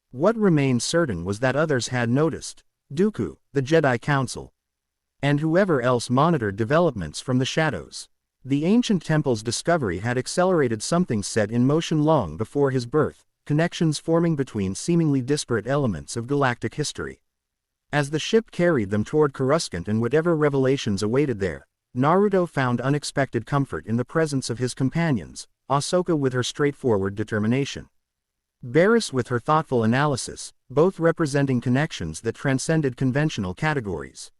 What remained certain was that others had noticed, Dooku, the Jedi Council, and whoever else monitored developments from the shadows. The ancient temple's discovery had accelerated something set in motion long before his birth, connections forming between seemingly disparate elements of galactic history. As the ship carried them toward Coruscant and whatever revelations awaited there, Naruto found unexpected comfort in the presence of his companions, Ahsoka with her straightforward determination, Barris with her thoughtful analysis, both representing connections that transcended conventional categories.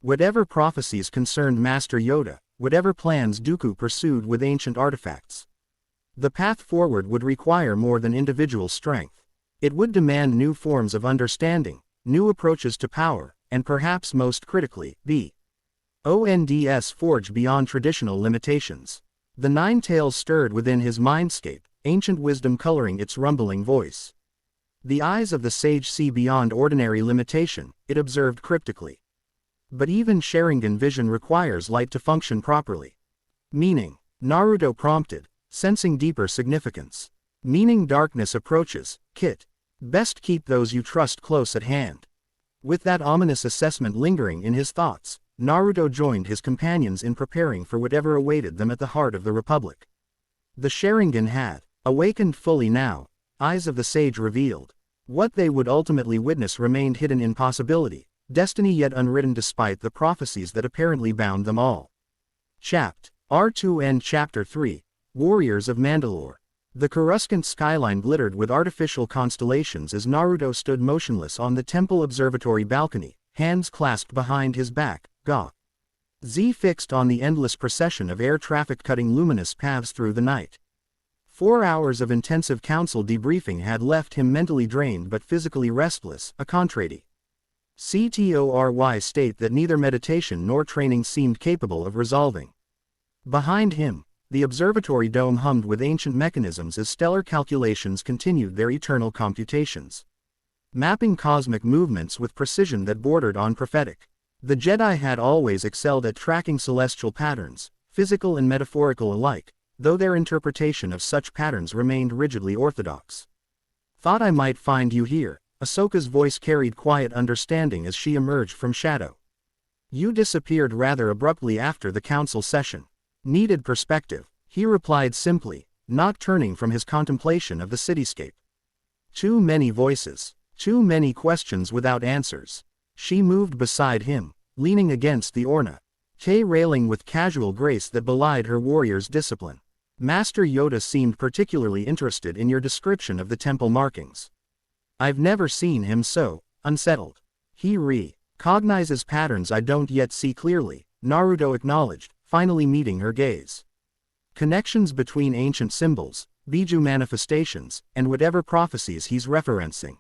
Whatever prophecies concerned Master Yoda, whatever plans Dooku pursued with ancient artifacts, the path forward would require more than individual strength. It would demand new forms of understanding, new approaches to power, and perhaps most critically, the ONDS forge beyond traditional limitations. The Nine Tails stirred within his mindscape, ancient wisdom coloring its rumbling voice. The eyes of the sage see beyond ordinary limitation, it observed cryptically. But even Sharingan vision requires light to function properly. Meaning, Naruto prompted, sensing deeper significance. Meaning darkness approaches, Kit. Best keep those you trust close at hand. With that ominous assessment lingering in his thoughts, Naruto joined his companions in preparing for whatever awaited them at the heart of the Republic. The Sharingan had awakened fully now, eyes of the sage revealed. What they would ultimately witness remained hidden in possibility, destiny yet unwritten despite the prophecies that apparently bound them all. Chapt. R2N Chapter 3, Warriors of Mandalore. The Coruscant skyline glittered with artificial constellations as Naruto stood motionless on the temple observatory balcony, hands clasped behind his back, Z fixed on the endless procession of air traffic cutting luminous paths through the night. 4 hours of intensive council debriefing had left him mentally drained but physically restless, a contrary. CTORY state that neither meditation nor training seemed capable of resolving. Behind him, the observatory dome hummed with ancient mechanisms as stellar calculations continued their eternal computations, mapping cosmic movements with precision that bordered on prophetic. The Jedi had always excelled at tracking celestial patterns, physical and metaphorical alike, though their interpretation of such patterns remained rigidly orthodox. Thought I might find you here, Ahsoka's voice carried quiet understanding as she emerged from shadow. You disappeared rather abruptly after the council session. Needed perspective, he replied simply, not turning from his contemplation of the cityscape. Too many voices, too many questions without answers. She moved beside him, leaning against the Orna, railing with casual grace that belied her warrior's discipline. Master Yoda seemed particularly interested in your description of the temple markings. I've never seen him so unsettled. He recognizes patterns I don't yet see clearly, Naruto acknowledged, finally meeting her gaze. Connections between ancient symbols, Biju manifestations, and whatever prophecies he's referencing.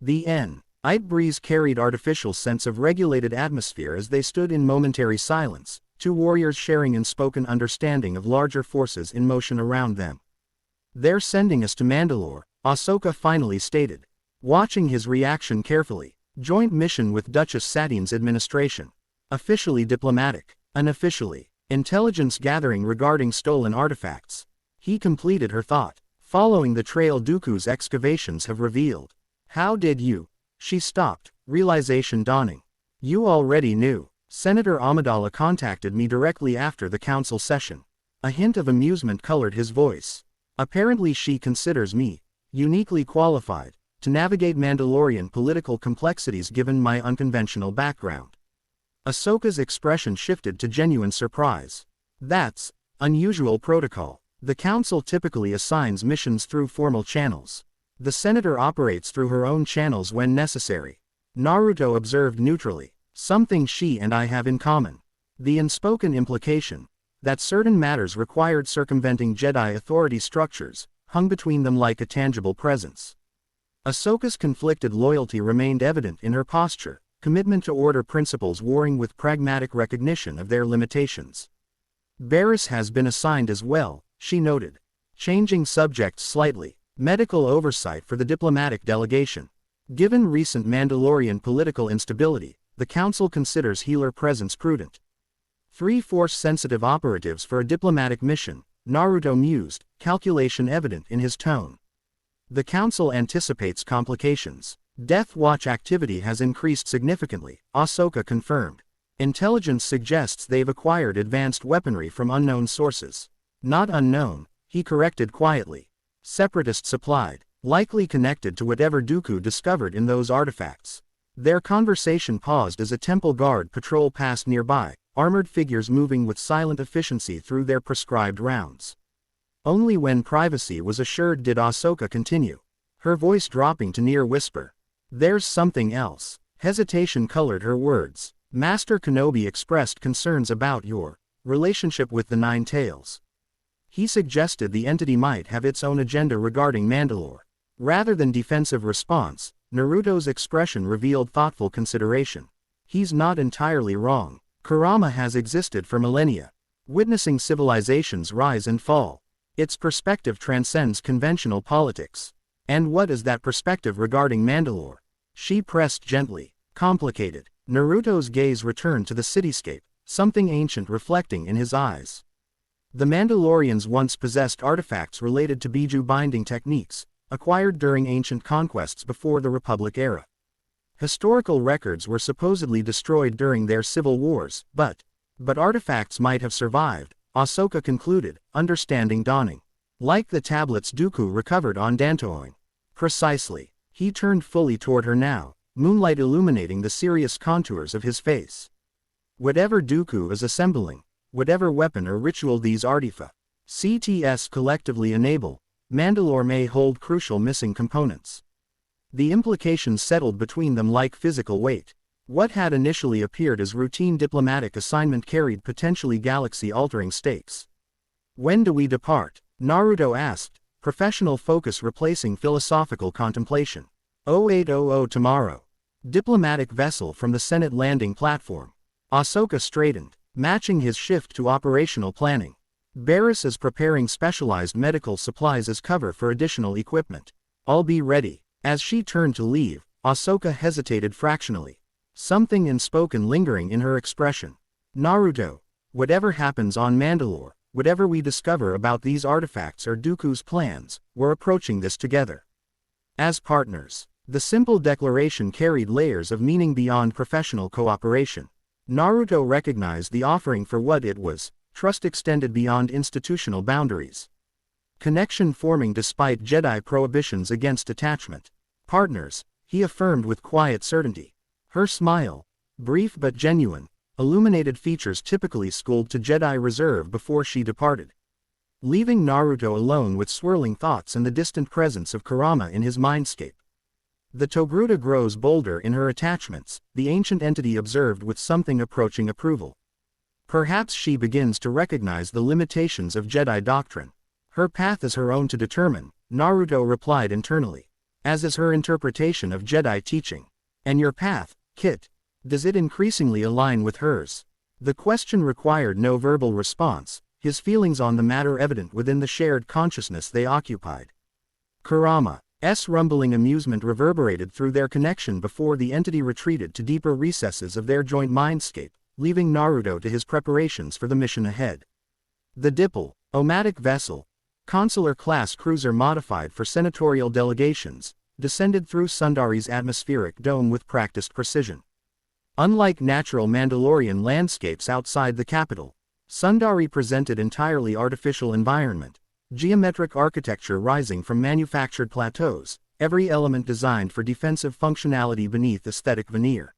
The night breeze carried artificial sense of regulated atmosphere as they stood in momentary silence, two warriors sharing unspoken understanding of larger forces in motion around them. They're sending us to Mandalore, Ahsoka finally stated, watching his reaction carefully. Joint mission with Duchess Satine's administration. Officially diplomatic. Unofficially, intelligence gathering regarding stolen artifacts. He completed her thought. Following the trail Dooku's excavations have revealed. How did you? She stopped, realization dawning. You already knew. Senator Amidala contacted me directly after the council session. A hint of amusement colored his voice. Apparently she considers me uniquely qualified to navigate Mandalorian political complexities given my unconventional background. Ahsoka's expression shifted to genuine surprise. That's unusual protocol. The council typically assigns missions through formal channels. The senator operates through her own channels when necessary. Naruto observed neutrally. Something she and I have in common. The unspoken implication that certain matters required circumventing Jedi authority structures hung between them like a tangible presence. Ahsoka's conflicted loyalty remained evident in her posture. Commitment to order principles warring with pragmatic recognition of their limitations. Barris has been assigned as well, she noted. Changing subjects slightly, medical oversight for the diplomatic delegation. Given recent Mandalorian political instability, the council considers healer presence prudent. 3 force-sensitive operatives for a diplomatic mission, Naruto mused, calculation evident in his tone. The council anticipates complications. Death Watch activity has increased significantly, Ahsoka confirmed. Intelligence suggests they've acquired advanced weaponry from unknown sources. Not unknown, he corrected quietly. Separatist supplied, likely connected to whatever Dooku discovered in those artifacts. Their conversation paused as a temple guard patrol passed nearby, armored figures moving with silent efficiency through their prescribed rounds. Only when privacy was assured did Ahsoka continue, her voice dropping to near whisper. "There's something else." Hesitation colored her words. "Master Kenobi expressed concerns about your relationship with the Nine Tails. He suggested the entity might have its own agenda regarding Mandalore." Rather than defensive response, Naruto's expression revealed thoughtful consideration. He's not entirely wrong. Kurama has existed for millennia, witnessing civilizations rise and fall. Its perspective transcends conventional politics. And what is that perspective regarding Mandalore? She pressed gently. Complicated. Naruto's gaze returned to the cityscape, something ancient reflecting in his eyes. The Mandalorians once possessed artifacts related to Biju binding techniques, acquired during ancient conquests before the Republic era. Historical records were supposedly destroyed during their civil wars, but artifacts might have survived, Ahsoka concluded, understanding dawning. Like the tablets Dooku recovered on Dantooine. Precisely. He turned fully toward her now, moonlight illuminating the serious contours of his face. Whatever Dooku is assembling, whatever weapon or ritual these artifacts collectively enable, Mandalore may hold crucial missing components. The implications settled between them like physical weight. What had initially appeared as routine diplomatic assignment carried potentially galaxy-altering stakes. "When do we depart?" Naruto asked, professional focus replacing philosophical contemplation. 0800 tomorrow. Diplomatic vessel from the Senate landing platform. Ahsoka straightened, matching his shift to operational planning. Barriss is preparing specialized medical supplies as cover for additional equipment. "I'll be ready." As she turned to leave, Ahsoka hesitated fractionally, something unspoken lingering in her expression. "Naruto, whatever happens on Mandalore, whatever we discover about these artifacts or Dooku's plans, we're approaching this together. As partners." The simple declaration carried layers of meaning beyond professional cooperation. Naruto recognized the offering for what it was, trust extended beyond institutional boundaries. Connection forming despite Jedi prohibitions against attachment. "Partners," he affirmed with quiet certainty. Her smile, brief but genuine, illuminated features typically schooled to Jedi reserve before she departed, leaving Naruto alone with swirling thoughts and the distant presence of Kurama in his mindscape. The Togruta grows bolder in her attachments, the ancient entity observed with something approaching approval. Perhaps she begins to recognize the limitations of Jedi doctrine. Her path is her own to determine, Naruto replied internally. As is her interpretation of Jedi teaching. And your path, Kit? Does it increasingly align with hers? The question required no verbal response, his feelings on the matter evident within the shared consciousness they occupied. Kurama's rumbling amusement reverberated through their connection before the entity retreated to deeper recesses of their joint mindscape, leaving Naruto to his preparations for the mission ahead. The diplomatic vessel, consular-class cruiser modified for senatorial delegations, descended through Sundari's atmospheric dome with practiced precision. Unlike natural Mandalorian landscapes outside the capital, Sundari presented entirely artificial environment, geometric architecture rising from manufactured plateaus, every element designed for defensive functionality beneath aesthetic veneer.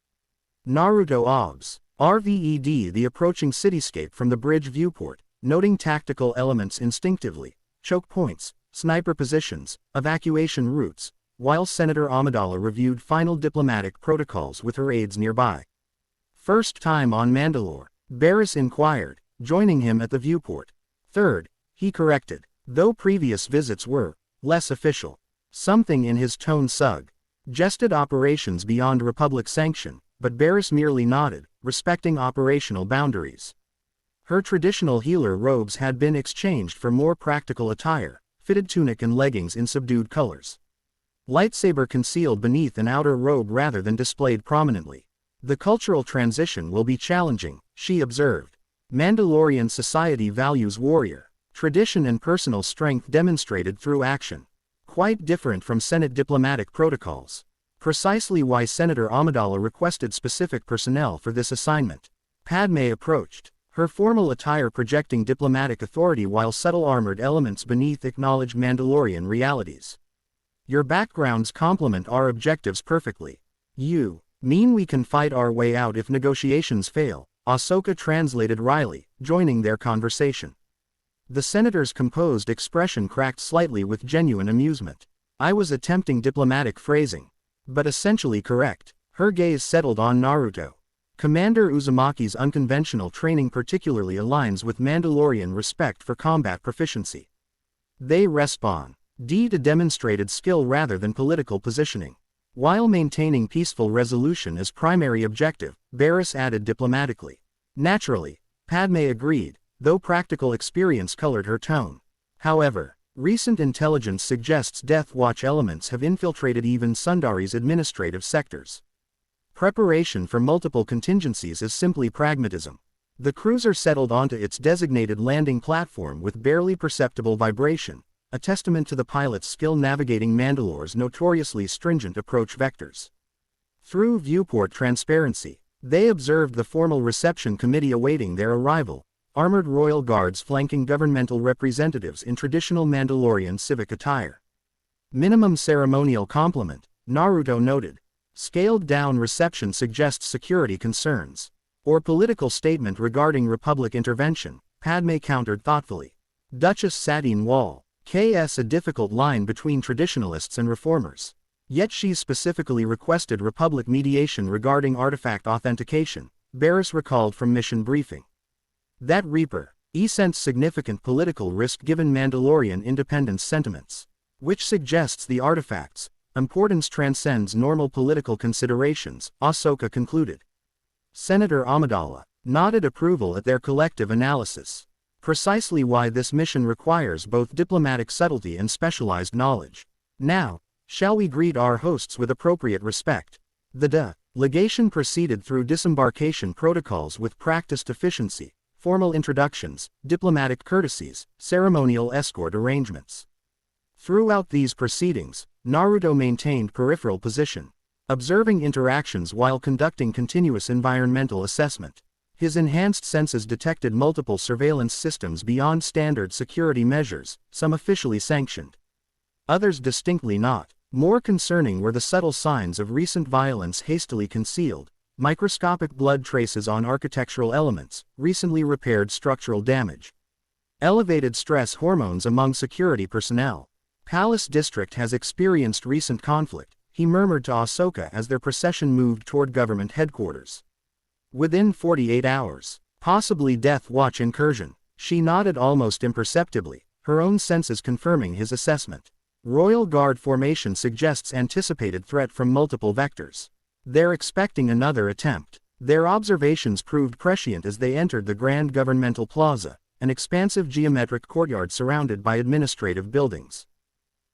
Naruto obs. RVED the approaching cityscape from the bridge viewport, noting tactical elements instinctively. Choke points, sniper positions, evacuation routes, while Senator Amidala reviewed final diplomatic protocols with her aides nearby. "First time on Mandalore?" Barriss inquired, joining him at the viewport. "Third," he corrected, though previous visits were less official. Something in his tone suggested operations beyond Republic sanction, but Barriss merely nodded, respecting operational boundaries. Her traditional healer robes had been exchanged for more practical attire, fitted tunic and leggings in subdued colors. Lightsaber concealed beneath an outer robe rather than displayed prominently. "The cultural transition will be challenging," she observed. "Mandalorian society values warrior tradition and personal strength demonstrated through action. Quite different from Senate diplomatic protocols. Precisely why Senator Amidala requested specific personnel for this assignment." Padme approached, her formal attire projecting diplomatic authority while subtle armored elements beneath acknowledged Mandalorian realities. "Your backgrounds complement our objectives perfectly." "You mean we can fight our way out if negotiations fail?" Ahsoka translated wryly, joining their conversation. The senator's composed expression cracked slightly with genuine amusement. I was attempting diplomatic phrasing. But essentially correct. Her gaze settled on Naruto. Commander Uzumaki's unconventional training particularly aligns with Mandalorian respect for combat proficiency. They respawn. To demonstrated skill rather than political positioning. While maintaining peaceful resolution as primary objective, Barriss added diplomatically. Naturally, Padme agreed, though practical experience colored her tone. However, recent intelligence suggests Death Watch elements have infiltrated even Sundari's administrative sectors. Preparation for multiple contingencies is simply pragmatism. The cruiser settled onto its designated landing platform with barely perceptible vibration, a testament to the pilot's skill navigating Mandalore's notoriously stringent approach vectors. Through viewport transparency, they observed the formal reception committee awaiting their arrival, armored royal guards flanking governmental representatives in traditional Mandalorian civic attire. Minimum ceremonial compliment, Naruto noted. Scaled-down reception suggests security concerns. Or political statement regarding Republic intervention, Padme countered thoughtfully. Duchess Satine Wall. KS a difficult line between traditionalists and reformers. Yet she specifically requested Republic mediation regarding artifact authentication, Barriss recalled from mission briefing. That Reaper, sensed significant political risk given Mandalorian independence sentiments. Which suggests the artifact's importance transcends normal political considerations, Ahsoka concluded. Senator Amidala nodded approval at their collective analysis. Precisely why this mission requires both diplomatic subtlety and specialized knowledge. Now, shall we greet our hosts with appropriate respect? The legation proceeded through disembarkation protocols with practiced efficiency, formal introductions, diplomatic courtesies, ceremonial escort arrangements. Throughout these proceedings, Naruto maintained peripheral position, observing interactions while conducting continuous environmental assessment. His enhanced senses detected multiple surveillance systems beyond standard security measures, some officially sanctioned. Others distinctly not. More concerning were the subtle signs of recent violence hastily concealed, microscopic blood traces on architectural elements, recently repaired structural damage. Elevated stress hormones among security personnel. Palace District has experienced recent conflict, he murmured to Ahsoka as their procession moved toward government headquarters. Within 48 hours, possibly Death Watch incursion, she nodded almost imperceptibly, her own senses confirming his assessment. Royal Guard formation suggests anticipated threat from multiple vectors. They're expecting another attempt. Their observations proved prescient as they entered the Grand Governmental Plaza, an expansive geometric courtyard surrounded by administrative buildings.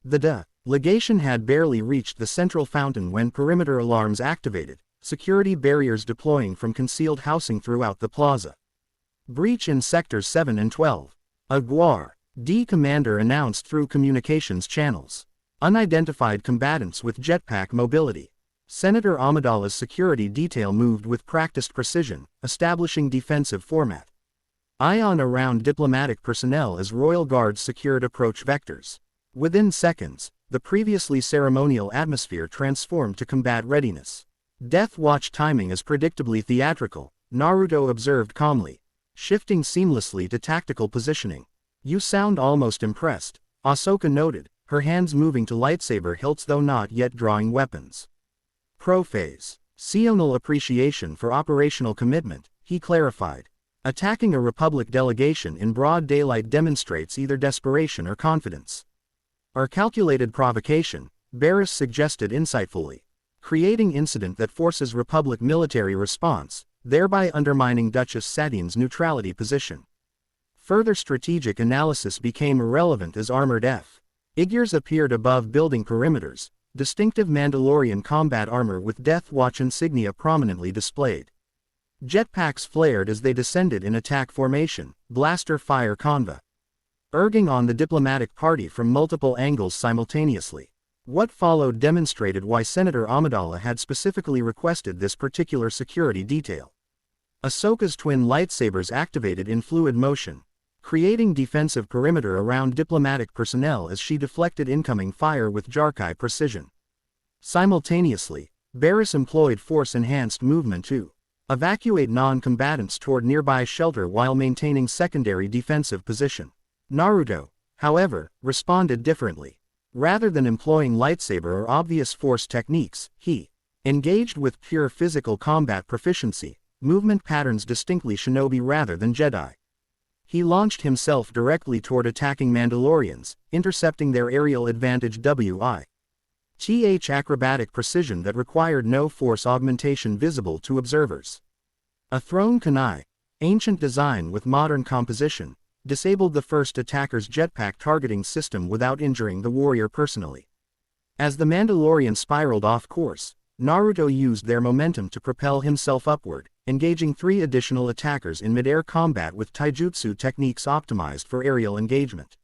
The legation had barely reached the central fountain when perimeter alarms activated, security barriers deploying from concealed housing throughout the plaza. Breach in Sectors 7 and 12. A commander announced through communications channels. Unidentified combatants with jetpack mobility. Senator Amidala's security detail moved with practiced precision, establishing defensive format. Ion around diplomatic personnel as Royal Guards secured approach vectors. Within seconds, the previously ceremonial atmosphere transformed to combat readiness. Death Watch timing is predictably theatrical, Naruto observed calmly, shifting seamlessly to tactical positioning. You sound almost impressed, Ahsoka noted, her hands moving to lightsaber hilts though not yet drawing weapons. Prophase. Sional appreciation for operational commitment, he clarified. Attacking a Republic delegation in broad daylight demonstrates either desperation or confidence. Or calculated provocation, Barriss suggested insightfully. Creating incident that forces Republic military response, thereby undermining Duchess Satine's neutrality position. Further strategic analysis became irrelevant as armored figures appeared above building perimeters, distinctive Mandalorian combat armor with Death Watch insignia prominently displayed. Jetpacks flared as they descended in attack formation, blaster fire converging on the diplomatic party from multiple angles simultaneously. What followed demonstrated why Senator Amidala had specifically requested this particular security detail. Ahsoka's twin lightsabers activated in fluid motion, creating defensive perimeter around diplomatic personnel as she deflected incoming fire with Jarkai precision. Simultaneously, Barriss employed force-enhanced movement to Evacuate non-combatants toward nearby shelter while maintaining secondary defensive position. Naruto, however, responded differently. Rather than employing lightsaber or obvious force techniques, he engaged with pure physical combat proficiency, movement patterns distinctly shinobi rather than Jedi. He launched himself directly toward attacking Mandalorians, intercepting their aerial advantage with acrobatic precision that required no force augmentation visible to observers. A thrown kunai, ancient design with modern composition, disabled the first attacker's jetpack targeting system without injuring the warrior personally. As the Mandalorian spiraled off course, Naruto used their momentum to propel himself upward, engaging 3 additional attackers in mid-air combat with taijutsu techniques optimized for aerial engagement.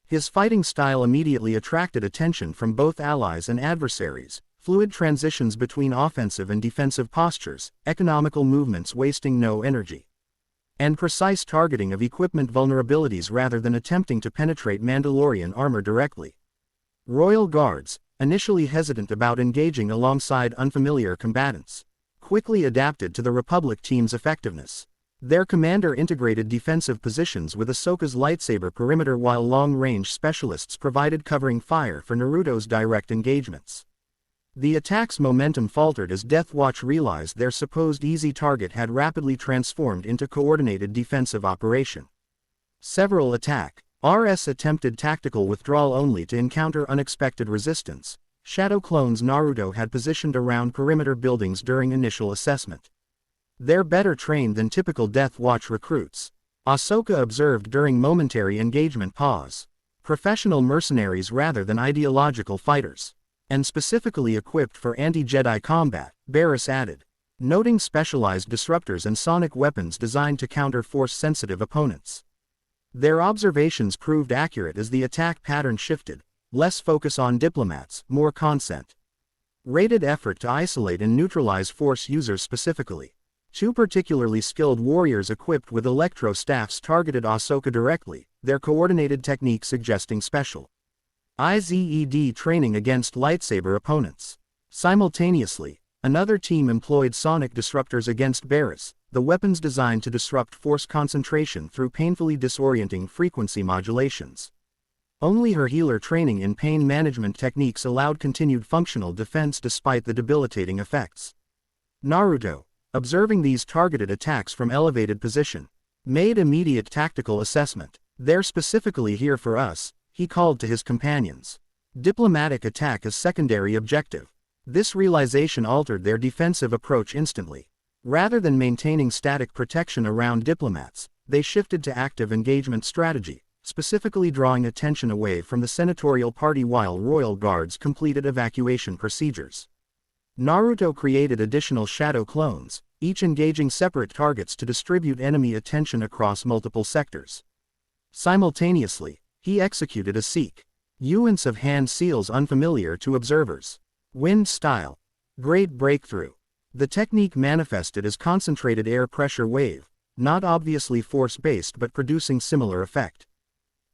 His fighting style immediately attracted attention from both allies and adversaries, fluid transitions between offensive and defensive postures, economical movements wasting no energy, and precise targeting of equipment vulnerabilities rather than attempting to penetrate Mandalorian armor directly. Royal Guards, initially hesitant about engaging alongside unfamiliar combatants, quickly adapted to the Republic team's effectiveness. Their commander integrated defensive positions with Ahsoka's lightsaber perimeter while long-range specialists provided covering fire for Naruto's direct engagements. The attack's momentum faltered as Death Watch realized their supposed easy target had rapidly transformed into coordinated defensive operation. Several RS attempted tactical withdrawal only to encounter unexpected resistance. Shadow clones Naruto had positioned around perimeter buildings during initial assessment. They're better trained than typical Death Watch recruits, Ahsoka observed during momentary engagement pause. Professional mercenaries rather than ideological fighters, and specifically equipped for anti-Jedi combat, Barris added, noting specialized disruptors and sonic weapons designed to counter force-sensitive opponents. Their observations proved accurate as the attack pattern shifted, less focus on diplomats, more rated effort to isolate and neutralize force users specifically. 2 particularly skilled warriors equipped with electro staffs targeted Ahsoka directly, their coordinated technique suggesting special IZED training against lightsaber opponents. Simultaneously, another team employed sonic disruptors against Barris, the weapons designed to disrupt force concentration through painfully disorienting frequency modulations. Only her healer training in pain management techniques allowed continued functional defense despite the debilitating effects. Naruto, observing these targeted attacks from elevated position, made immediate tactical assessment. They're specifically here for us, he called to his companions. Diplomatic attack as secondary objective. This realization altered their defensive approach instantly. Rather than maintaining static protection around diplomats, they shifted to active engagement strategy, specifically drawing attention away from the senatorial party while royal guards completed evacuation procedures. Naruto created additional shadow clones, each engaging separate targets to distribute enemy attention across multiple sectors. Simultaneously, he executed a sequence of hand seals unfamiliar to observers. Wind style. Great breakthrough. The technique manifested as concentrated air pressure wave, not obviously force-based but producing similar effect.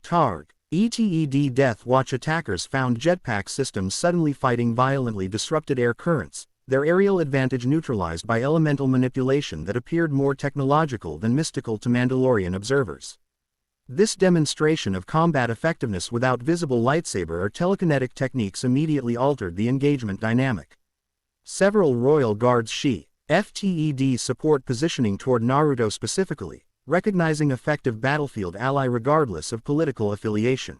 Targ. ETED Death Watch attackers found jetpack systems suddenly fighting violently disrupted air currents, their aerial advantage neutralized by elemental manipulation that appeared more technological than mystical to Mandalorian observers. This demonstration of combat effectiveness without visible lightsaber or telekinetic techniques immediately altered the engagement dynamic. Several Royal Guards FTED support positioning toward Naruto specifically, recognizing effective battlefield ally regardless of political affiliation.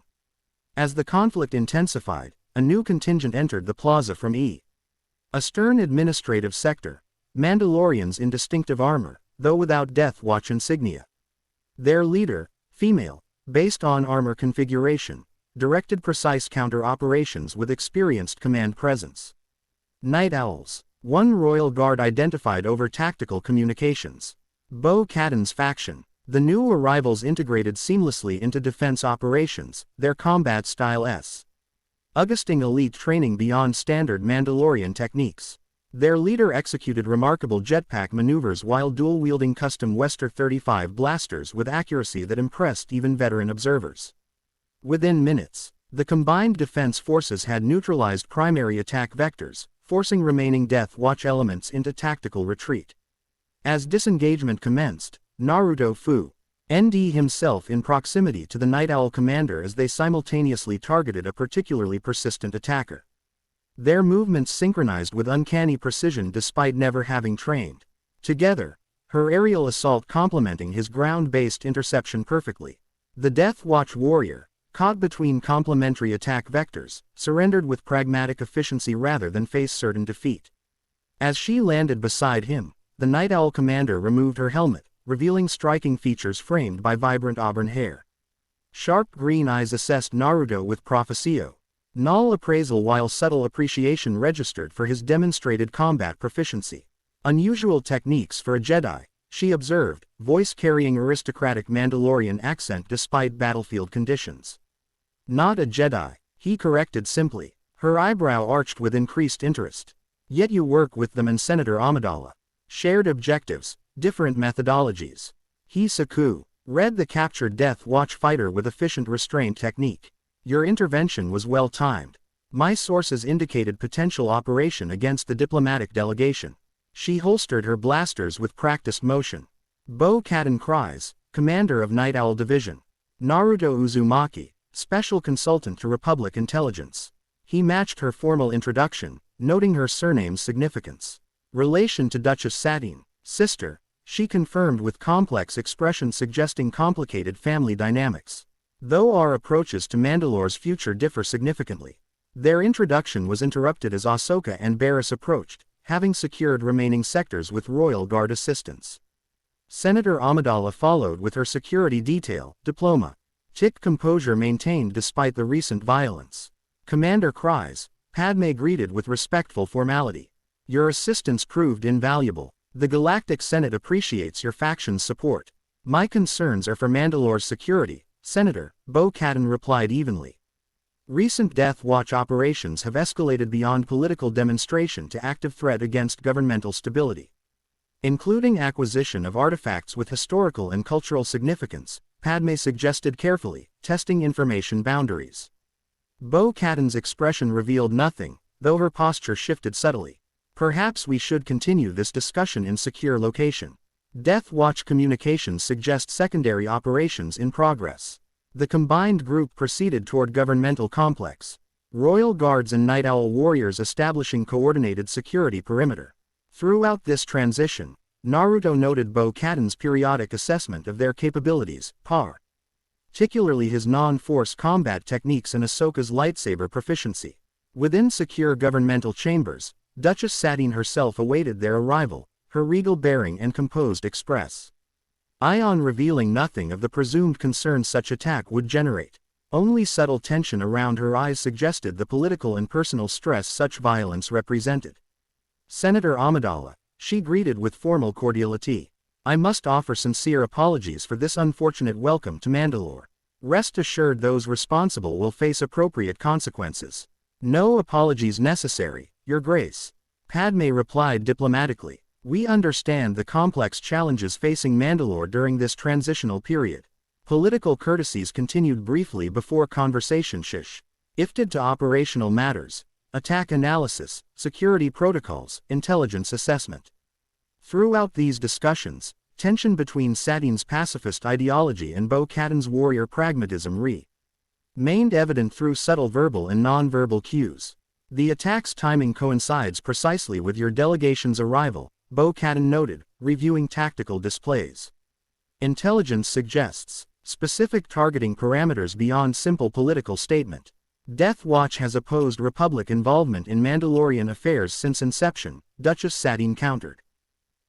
As the conflict intensified, a new contingent entered the plaza from a stern administrative sector, Mandalorians in distinctive armor, though without Death Watch insignia. Their leader, female, based on armor configuration, directed precise counter-operations with experienced command presence. Night Owls. One Royal Guard identified over tactical communications. Bo-Katan's faction. The new arrivals integrated seamlessly into defense operations, their combat style Augusting elite training beyond standard Mandalorian techniques. Their leader executed remarkable jetpack maneuvers while dual-wielding custom Wester 35 blasters with accuracy that impressed even veteran observers. Within minutes, the combined defense forces had neutralized primary attack vectors, forcing remaining Death Watch elements into tactical retreat. As disengagement commenced, Naruto Fu ND himself in proximity to the Night Owl commander as they simultaneously targeted a particularly persistent attacker. Their movements synchronized with uncanny precision despite never having trained. Together, her aerial assault complementing his ground-based interception perfectly. The Death Watch warrior, caught between complementary attack vectors, surrendered with pragmatic efficiency rather than face certain defeat. As she landed beside him, the Night Owl commander removed her helmet, revealing striking features framed by vibrant auburn hair. Sharp green eyes assessed Naruto with proficio. Null appraisal while subtle appreciation registered for his demonstrated combat proficiency. Unusual techniques for a Jedi, she observed, voice carrying aristocratic Mandalorian accent despite battlefield conditions. Not a Jedi, he corrected simply, her eyebrow arched with increased interest. Yet you work with them and Senator Amidala. Shared objectives, different methodologies. Hisaku read the captured Death Watch fighter with efficient restraint technique. Your intervention was well timed. My sources indicated potential operation against the diplomatic delegation. She holstered her blasters with practiced motion. Bo-Katan cries, commander of Night Owl Division. Naruto Uzumaki, special consultant to Republic Intelligence. He matched her formal introduction, noting her surname's significance. Relation to Duchess Satine, sister, she confirmed with complex expression suggesting complicated family dynamics. Though our approaches to Mandalore's future differ significantly. Their introduction was interrupted as Ahsoka and Barriss approached, having secured remaining sectors with Royal Guard assistance. Senator Amidala followed with her security detail, diploma. Tick composure maintained despite the recent violence. Commander cries, Padme greeted with respectful formality. Your assistance proved invaluable. The Galactic Senate appreciates your faction's support. My concerns are for Mandalore's security, Senator, Bo-Katan replied evenly. Recent Death Watch operations have escalated beyond political demonstration to active threat against governmental stability. Including acquisition of artifacts with historical and cultural significance, Padme suggested carefully, testing information boundaries. Bo-Katan's expression revealed nothing, though her posture shifted subtly. Perhaps we should continue this discussion in secure location. Death Watch communications suggest secondary operations in progress. The combined group proceeded toward governmental complex. Royal Guards and Night Owl warriors establishing coordinated security perimeter. Throughout this transition, Naruto noted Bo-Katan's periodic assessment of their capabilities, particularly his non-force combat techniques and Ahsoka's lightsaber proficiency. Within secure governmental chambers, Duchess Satine herself awaited their arrival, her regal bearing and composed express. Ion revealing nothing of the presumed concern such attack would generate. Only subtle tension around her eyes suggested the political and personal stress such violence represented. Senator Amidala, she greeted with formal cordiality. I must offer sincere apologies for this unfortunate welcome to Mandalore. Rest assured those responsible will face appropriate consequences. No apologies necessary, Your Grace. Padme replied diplomatically. We understand the complex challenges facing Mandalore during this transitional period. Political courtesies continued briefly before conversation shifted to operational matters, attack analysis, security protocols, intelligence assessment. Throughout these discussions, tension between Satine's pacifist ideology and Bo-Katan's warrior pragmatism remained evident through subtle verbal and non-verbal cues. The attack's timing coincides precisely with your delegation's arrival, Bo-Katan noted, reviewing tactical displays. Intelligence suggests specific targeting parameters beyond simple political statement. Death Watch has opposed Republic involvement in Mandalorian affairs since inception, Duchess Satine countered.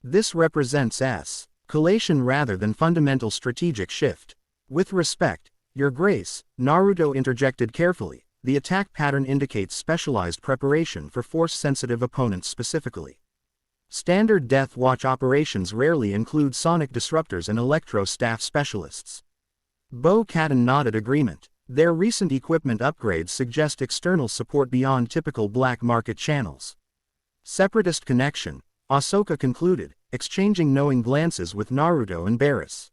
This represents escalation rather than fundamental strategic shift. With respect, Your Grace, Naruto interjected carefully, the attack pattern indicates specialized preparation for force-sensitive opponents specifically. Standard Death Watch operations rarely include sonic disruptors and electro-staff specialists. Bo-Katan nodded agreement. Their recent equipment upgrades suggest external support beyond typical black market channels. Separatist connection, Ahsoka concluded, exchanging knowing glances with Naruto and Barriss.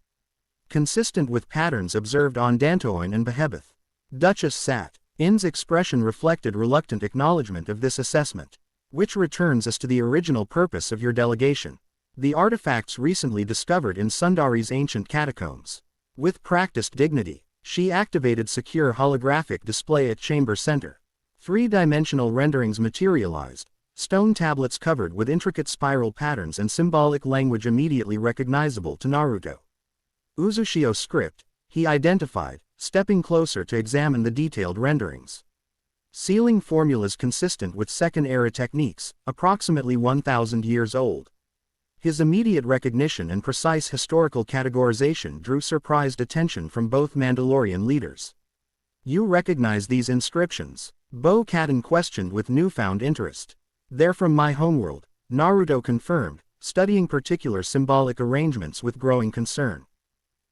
Consistent with patterns observed on Dantooine and Behebeth. Duchess Satine's expression reflected reluctant acknowledgement of this assessment. Which returns us to the original purpose of your delegation. The artifacts recently discovered in Sundari's ancient catacombs. With practiced dignity, she activated secure holographic display at chamber center. Three-dimensional renderings materialized, stone tablets covered with intricate spiral patterns and symbolic language immediately recognizable to Naruto. Uzushio script, he identified, stepping closer to examine the detailed renderings. Sealing formulas consistent with Second-era techniques, approximately 1,000 years old. His immediate recognition and precise historical categorization drew surprised attention from both Mandalorian leaders. "You recognize these inscriptions?" Bo-Katan questioned with newfound interest. "They're from my homeworld," Naruto confirmed, studying particular symbolic arrangements with growing concern.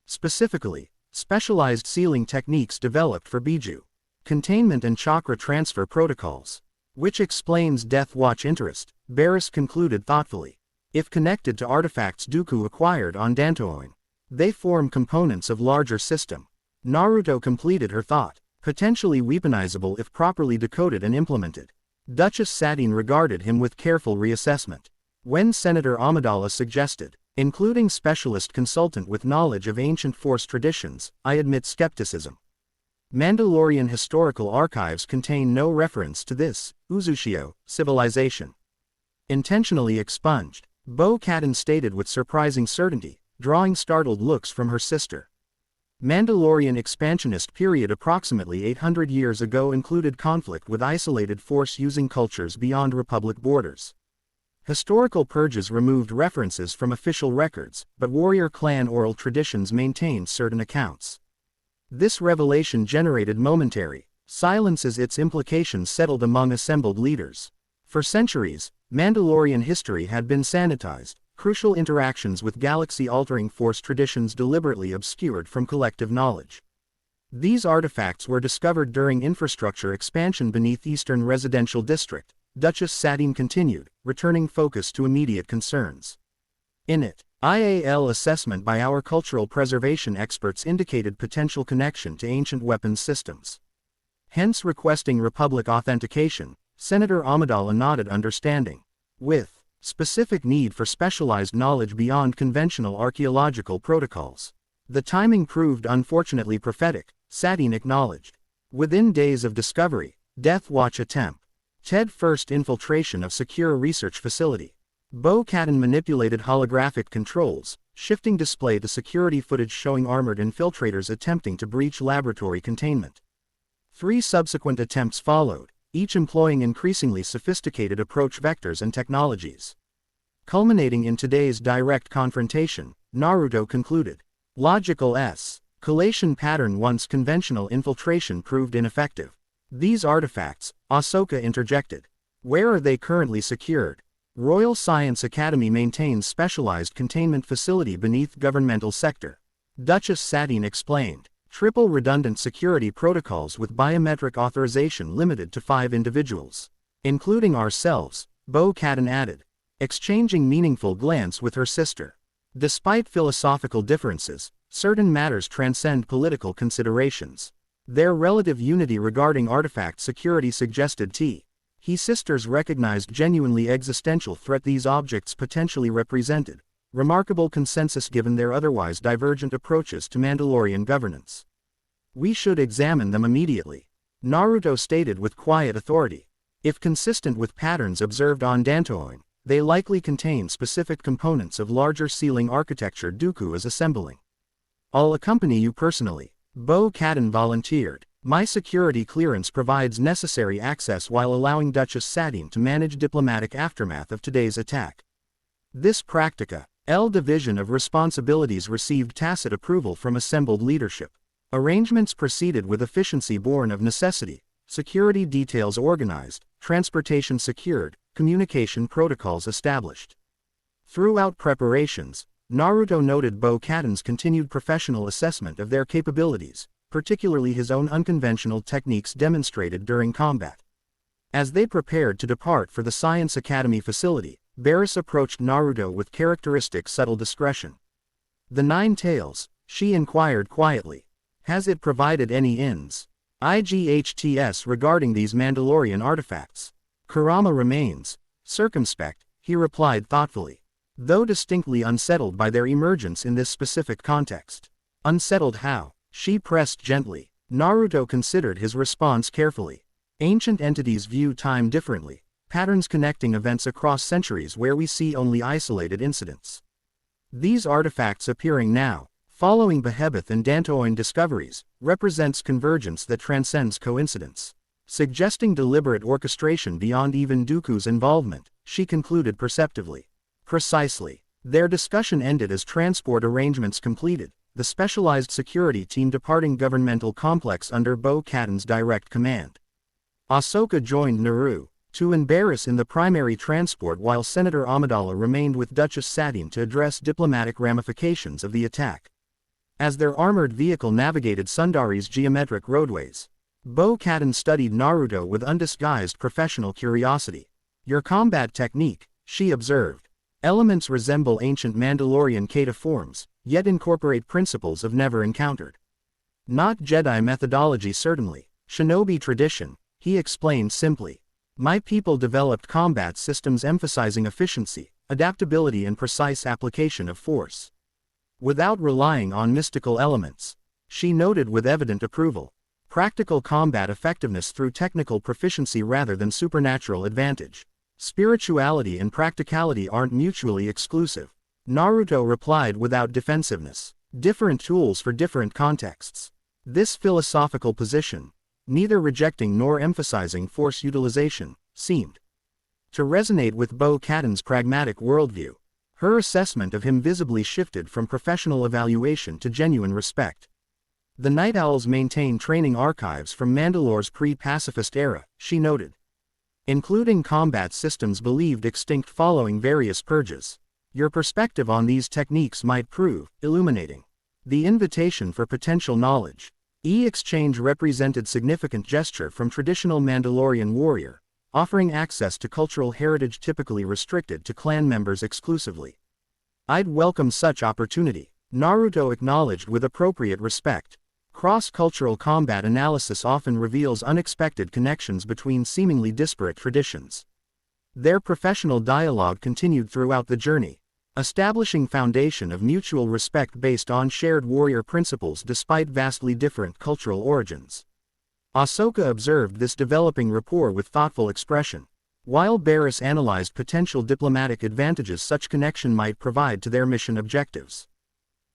Specifically, specialized sealing techniques developed for Biju, containment and chakra transfer protocols. Which explains Death Watch interest, Barris concluded thoughtfully. If connected to artifacts Dooku acquired on Dantooine, they form components of larger system. Naruto completed her thought, potentially weaponizable if properly decoded and implemented. Duchess Satine regarded him with careful reassessment. When Senator Amidala suggested, including specialist consultant with knowledge of ancient Force traditions, I admit skepticism. Mandalorian historical archives contain no reference to this, Uzushio, civilization. Intentionally expunged, Bo-Katan stated with surprising certainty, drawing startled looks from her sister. Mandalorian expansionist period approximately 800 years ago included conflict with isolated Force-using cultures beyond Republic borders. Historical purges removed references from official records, but warrior clan oral traditions maintained certain accounts. This revelation generated momentary silence as its implications settled among assembled leaders. For centuries, Mandalorian history had been sanitized, crucial interactions with galaxy-altering Force traditions deliberately obscured from collective knowledge. These artifacts were discovered during infrastructure expansion beneath Eastern Residential District, Duchess Satine continued, returning focus to immediate concerns. In it, IAL assessment by our cultural preservation experts indicated potential connection to ancient weapons systems. Hence requesting Republic authentication, Senator Amidala nodded understanding. With specific need for specialized knowledge beyond conventional archaeological protocols. The timing proved unfortunately prophetic, Satine acknowledged. Within days of discovery, Death Watch attempt. TED first infiltration of secure research facility. Bo-Katan manipulated holographic controls, shifting display to security footage showing armored infiltrators attempting to breach laboratory containment. 3 subsequent attempts followed, each employing increasingly sophisticated approach vectors and technologies. Culminating in today's direct confrontation, Naruto concluded. Logical collation pattern once conventional infiltration proved ineffective. These artifacts, Ahsoka interjected. Where are they currently secured? Royal Science Academy maintains specialized containment facility beneath governmental sector. Duchess Satine explained. Triple redundant security protocols with biometric authorization limited to 5 individuals. Including ourselves, Bo-Katan added. Exchanging meaningful glance with her sister. Despite philosophical differences, certain matters transcend political considerations. Their relative unity regarding artifact security suggested He sisters recognized genuinely existential threat these objects potentially represented. Remarkable consensus given their otherwise divergent approaches to Mandalorian governance. We should examine them immediately, Naruto stated with quiet authority. If consistent with patterns observed on Dantooine, they likely contain specific components of larger sealing architecture Dooku is assembling. I'll accompany you personally, Bo-Katan volunteered. My security clearance provides necessary access while allowing Duchess Satine to manage diplomatic aftermath of today's attack. This practica, L division of responsibilities received tacit approval from assembled leadership. Arrangements proceeded with efficiency born of necessity, security details organized, transportation secured, communication protocols established. Throughout preparations, Naruto noted Bo-Katan's continued professional assessment of their capabilities, particularly his own unconventional techniques demonstrated during combat. As they prepared to depart for the Science Academy facility, Barris approached Naruto with characteristic subtle discretion. The 9 tails, she inquired quietly. Has it provided any IGHTS regarding these Mandalorian artifacts? Kurama remains circumspect, he replied thoughtfully. though distinctly unsettled by their emergence in this specific context. Unsettled how? She pressed gently. Naruto considered his response carefully. Ancient entities view time differently, patterns connecting events across centuries where we see only isolated incidents. These artifacts appearing now, following Behemoth and Dantoin discoveries, represents convergence that transcends coincidence. Suggesting deliberate orchestration beyond even Dooku's involvement, she concluded perceptively. Precisely. Their discussion ended as transport arrangements completed, the specialized security team departing governmental complex under Bo-Katan's direct command. Ahsoka joined Naru, to embarrass in the primary transport while Senator Amidala remained with Duchess Satine to address diplomatic ramifications of the attack. As their armored vehicle navigated Sundari's geometric roadways, Bo-Katan studied Naruto with undisguised professional curiosity. Your combat technique, she observed. Elements resemble ancient Mandalorian kata forms, yet incorporate principles of never encountered. Not Jedi methodology certainly, shinobi tradition, he explained simply. My people developed combat systems emphasizing efficiency, adaptability and precise application of force, without relying on mystical elements. She noted with evident approval. Practical combat effectiveness through technical proficiency rather than supernatural advantage. Spirituality and practicality aren't mutually exclusive. Naruto replied without defensiveness. Different tools for different contexts. This philosophical position, neither rejecting nor emphasizing force utilization, seemed to resonate with Bo-Katan's pragmatic worldview. Her assessment of him visibly shifted from professional evaluation to genuine respect. The Night Owls maintain training archives from Mandalore's pre-pacifist era, she noted, including combat systems believed extinct following various purges. Your perspective on these techniques might prove illuminating. The invitation for potential knowledge. E-exchange represented significant gesture from traditional Mandalorian warrior, offering access to cultural heritage typically restricted to clan members exclusively. I'd welcome such opportunity, Naruto acknowledged with appropriate respect. Cross-cultural combat analysis often reveals unexpected connections between seemingly disparate traditions. Their professional dialogue continued throughout the journey, establishing foundation of mutual respect based on shared warrior principles despite vastly different cultural origins. Ahsoka observed this developing rapport with thoughtful expression, while Barriss analyzed potential diplomatic advantages such connection might provide to their mission objectives.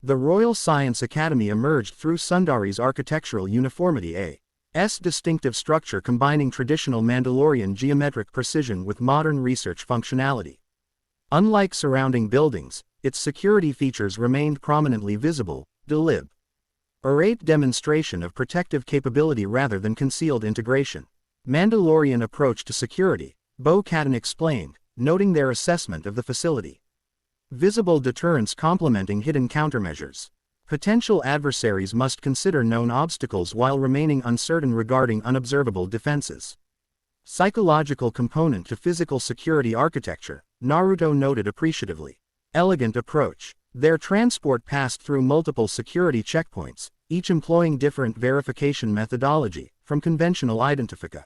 The Royal Science Academy emerged through Sundari's architectural uniformity, a distinctive structure combining traditional Mandalorian geometric precision with modern research functionality. Unlike surrounding buildings, its security features remained prominently visible, deliberate demonstration of protective capability rather than concealed integration. Mandalorian approach to security, Bo-Katan explained, noting their assessment of the facility. Visible deterrence complementing hidden countermeasures. Potential adversaries must consider known obstacles while remaining uncertain regarding unobservable defenses. Psychological component to physical security architecture, Naruto noted appreciatively. Elegant approach. Their transport passed through multiple security checkpoints, each employing different verification methodology, from conventional identification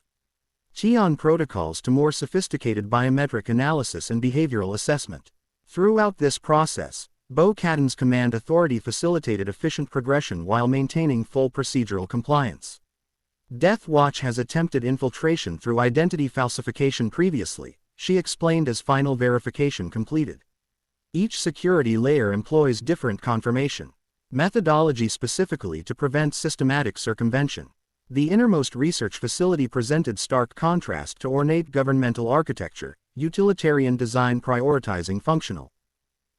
protocols to more sophisticated biometric analysis and behavioral assessment. Throughout this process, Bo-Katan's command authority facilitated efficient progression while maintaining full procedural compliance. Death Watch has attempted infiltration through identity falsification previously, she explained as final verification completed. Each security layer employs different confirmation methodology specifically to prevent systematic circumvention. The innermost research facility presented stark contrast to ornate governmental architecture, utilitarian design prioritizing functional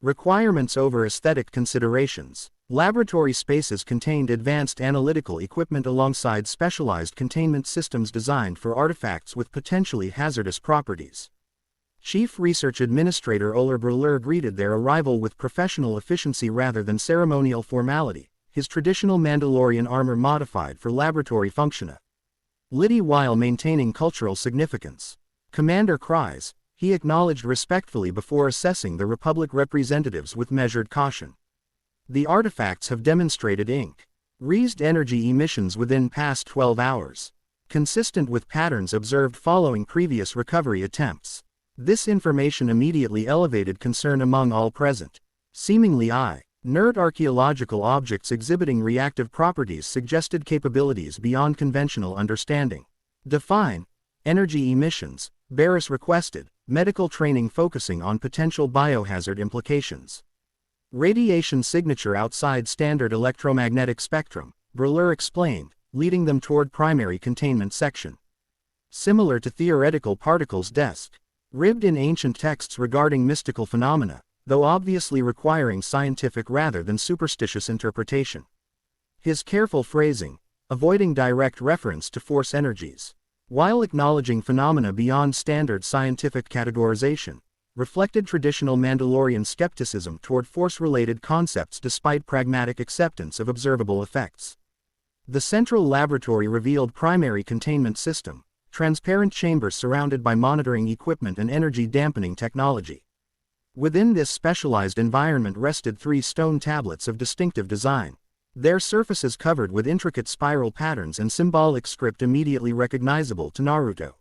requirements over aesthetic considerations. Laboratory spaces contained advanced analytical equipment alongside specialized containment systems designed for artifacts with potentially hazardous properties. Chief Research Administrator Oler Brûleur greeted their arrival with professional efficiency rather than ceremonial formality, his traditional Mandalorian armor modified for laboratory functionality while maintaining cultural significance. Commander cries, he acknowledged respectfully before assessing the Republic representatives with measured caution. The artifacts have demonstrated increased energy emissions within past 12 hours, consistent with patterns observed following previous recovery attempts. This information immediately elevated concern among all present. Seemingly inert archaeological objects exhibiting reactive properties suggested capabilities beyond conventional understanding. Define energy emissions, Barris requested, medical training focusing on potential biohazard implications. Radiation signature outside standard electromagnetic spectrum, Breuer explained, leading them toward primary containment section. Similar to theoretical particles desk, ribbed in ancient texts regarding mystical phenomena, though obviously requiring scientific rather than superstitious interpretation. His careful phrasing, avoiding direct reference to force energies, while acknowledging phenomena beyond standard scientific categorization, reflected traditional Mandalorian skepticism toward force-related concepts despite pragmatic acceptance of observable effects. The central laboratory revealed primary containment system, transparent chambers surrounded by monitoring equipment and energy-dampening technology. Within this specialized environment rested 3 stone tablets of distinctive design, their surfaces covered with intricate spiral patterns and symbolic script immediately recognizable to Naruto.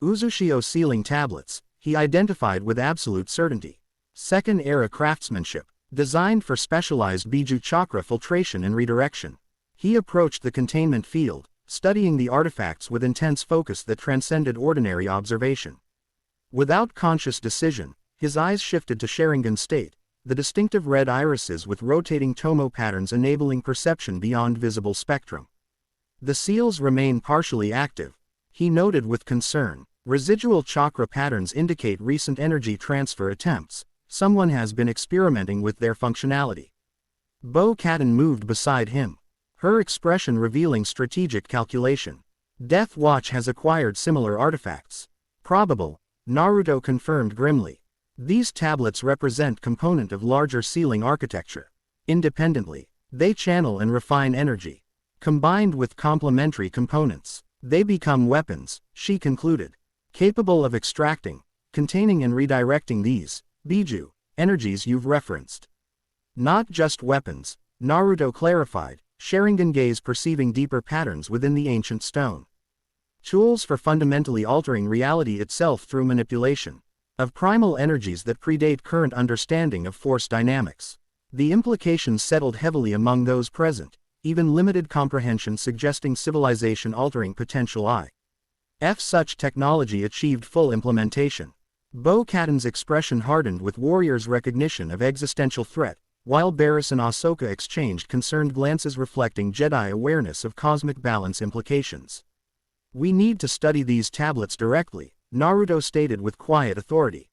Uzushio sealing tablets, he identified with absolute certainty. Second-era craftsmanship, designed for specialized Biju chakra filtration and redirection. He approached the containment field, studying the artifacts with intense focus that transcended ordinary observation. Without conscious decision, his eyes shifted to Sharingan state, the distinctive red irises with rotating tomo patterns enabling perception beyond visible spectrum. The seals remain partially active, he noted with concern. Residual chakra patterns indicate recent energy transfer attempts. Someone has been experimenting with their functionality. Bo-Katan moved beside him, her expression revealing strategic calculation. Death Watch has acquired similar artifacts. Probable, Naruto confirmed grimly. These tablets represent component of larger sealing architecture. Independently, they channel and refine energy. Combined with complementary components, they become weapons, she concluded, capable of extracting, containing and redirecting these Biju energies you've referenced. Not just weapons, Naruto clarified, Sharingan gaze perceiving deeper patterns within the ancient stone. Tools for fundamentally altering reality itself through manipulation of primal energies that predate current understanding of force dynamics. The implications settled heavily among those present, even limited comprehension suggesting civilization-altering potential. If such technology achieved full implementation, Bo-Katan's expression hardened with warriors' recognition of existential threat, while Barris and Ahsoka exchanged concerned glances reflecting Jedi awareness of cosmic balance implications. We need to study these tablets directly, Naruto stated with quiet authority.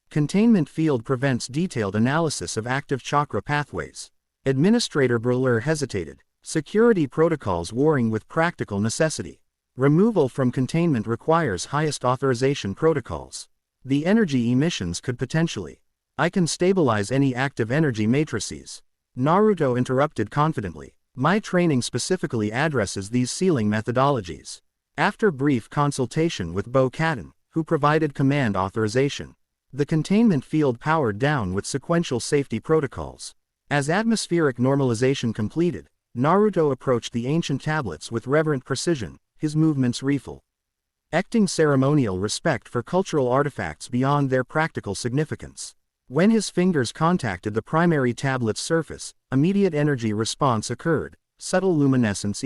Containment field prevents detailed analysis of active chakra pathways. Administrator Breuer hesitated, security protocols warring with practical necessity. Removal from containment requires highest authorization protocols. The energy emissions could potentially. I can stabilize any active energy matrices. Naruto interrupted confidently. My training specifically addresses these sealing methodologies. After brief consultation with Bo-Katan, who provided command authorization, the containment field powered down with sequential safety protocols. As atmospheric normalization completed, Naruto approached the ancient tablets with reverent precision, his movements reflecting ceremonial respect for cultural artifacts beyond their practical significance. When his fingers contacted the primary tablet's surface, immediate energy response occurred, subtle luminescence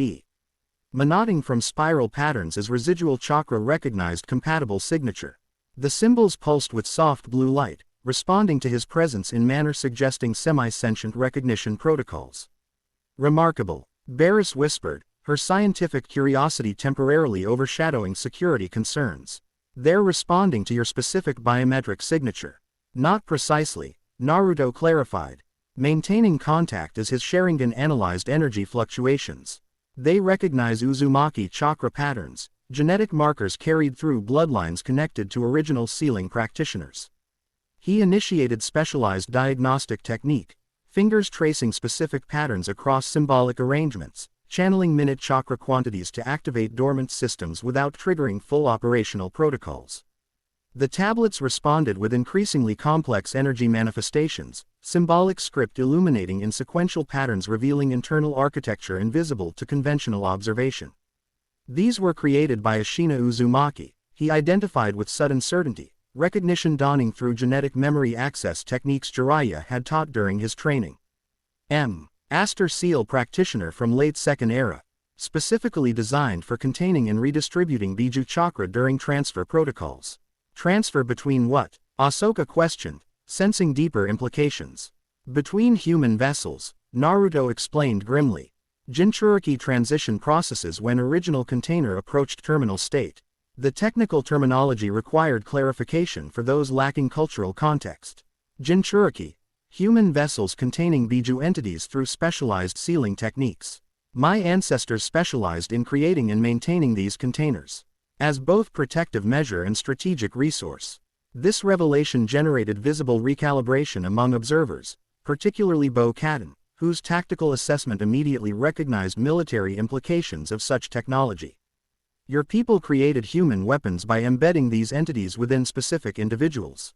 emanating from spiral patterns as residual chakra recognized compatible signature. The symbols pulsed with soft blue light, responding to his presence in manner suggesting semi-sentient recognition protocols. Remarkable, Barris whispered, her scientific curiosity temporarily overshadowing security concerns. They're responding to your specific biometric signature. Not precisely, Naruto clarified, maintaining contact as his Sharingan analyzed energy fluctuations. They recognize Uzumaki chakra patterns, genetic markers carried through bloodlines connected to original sealing practitioners. He initiated specialized diagnostic technique, fingers tracing specific patterns across symbolic arrangements, channeling minute chakra quantities to activate dormant systems without triggering full operational protocols. The tablets responded with increasingly complex energy manifestations, symbolic script illuminating in sequential patterns revealing internal architecture invisible to conventional observation. These were created by Ashina Uzumaki, he identified with sudden certainty, recognition dawning through genetic memory access techniques Jiraiya had taught during his training. Aster Seal practitioner from late Second Era, specifically designed for containing and redistributing Biju chakra during transfer protocols. Transfer between what? Ahsoka questioned, sensing deeper implications. Between human vessels, Naruto explained grimly. Jinchuriki transition processes when original container approached terminal state. The technical terminology required clarification for those lacking cultural context. Jinchuriki, human vessels containing Biju entities through specialized sealing techniques. My ancestors specialized in creating and maintaining these containers as both protective measure and strategic resource. This revelation generated visible recalibration among observers, particularly Bo-Katan, whose tactical assessment immediately recognized military implications of such technology. Your people created human weapons by embedding these entities within specific individuals.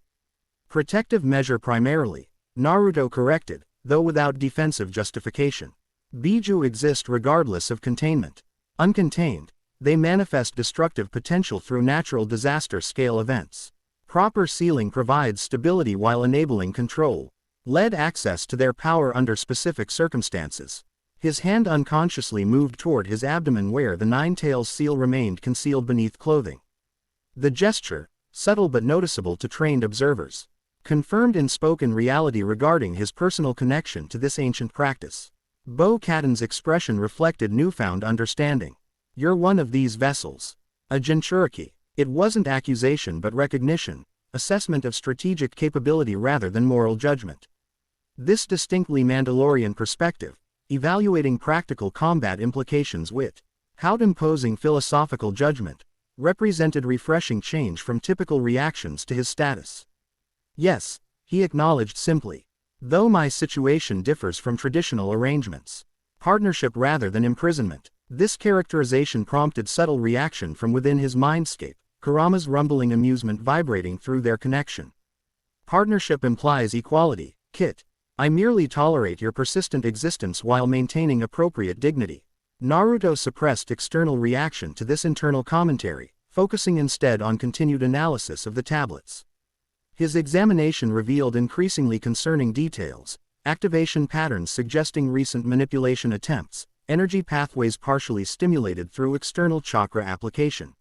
Protective measure primarily, Naruto corrected, though without defensive justification. Biju exist regardless of containment. Uncontained, they manifest destructive potential through natural disaster-scale events. Proper sealing provides stability while enabling control-led access to their power under specific circumstances. His hand unconsciously moved toward his abdomen where the nine-tails seal remained concealed beneath clothing. The gesture, subtle but noticeable to trained observers, confirmed in spoken reality regarding his personal connection to this ancient practice. Bo-Katan's expression reflected newfound understanding. You're one of these vessels. A Jinchuriki. It wasn't accusation but recognition, assessment of strategic capability rather than moral judgment. This distinctly Mandalorian perspective, evaluating practical combat implications without imposing philosophical judgment, represented refreshing change from typical reactions to his status. Yes, he acknowledged simply. Though my situation differs from traditional arrangements. Partnership rather than imprisonment. This characterization prompted subtle reaction from within his mindscape, Kurama's rumbling amusement vibrating through their connection. Partnership implies equality, Kit. I merely tolerate your persistent existence while maintaining appropriate dignity. Naruto suppressed external reaction to this internal commentary, focusing instead on continued analysis of the tablets. His examination revealed increasingly concerning details, activation patterns suggesting recent manipulation attempts, energy pathways partially stimulated through external chakra application.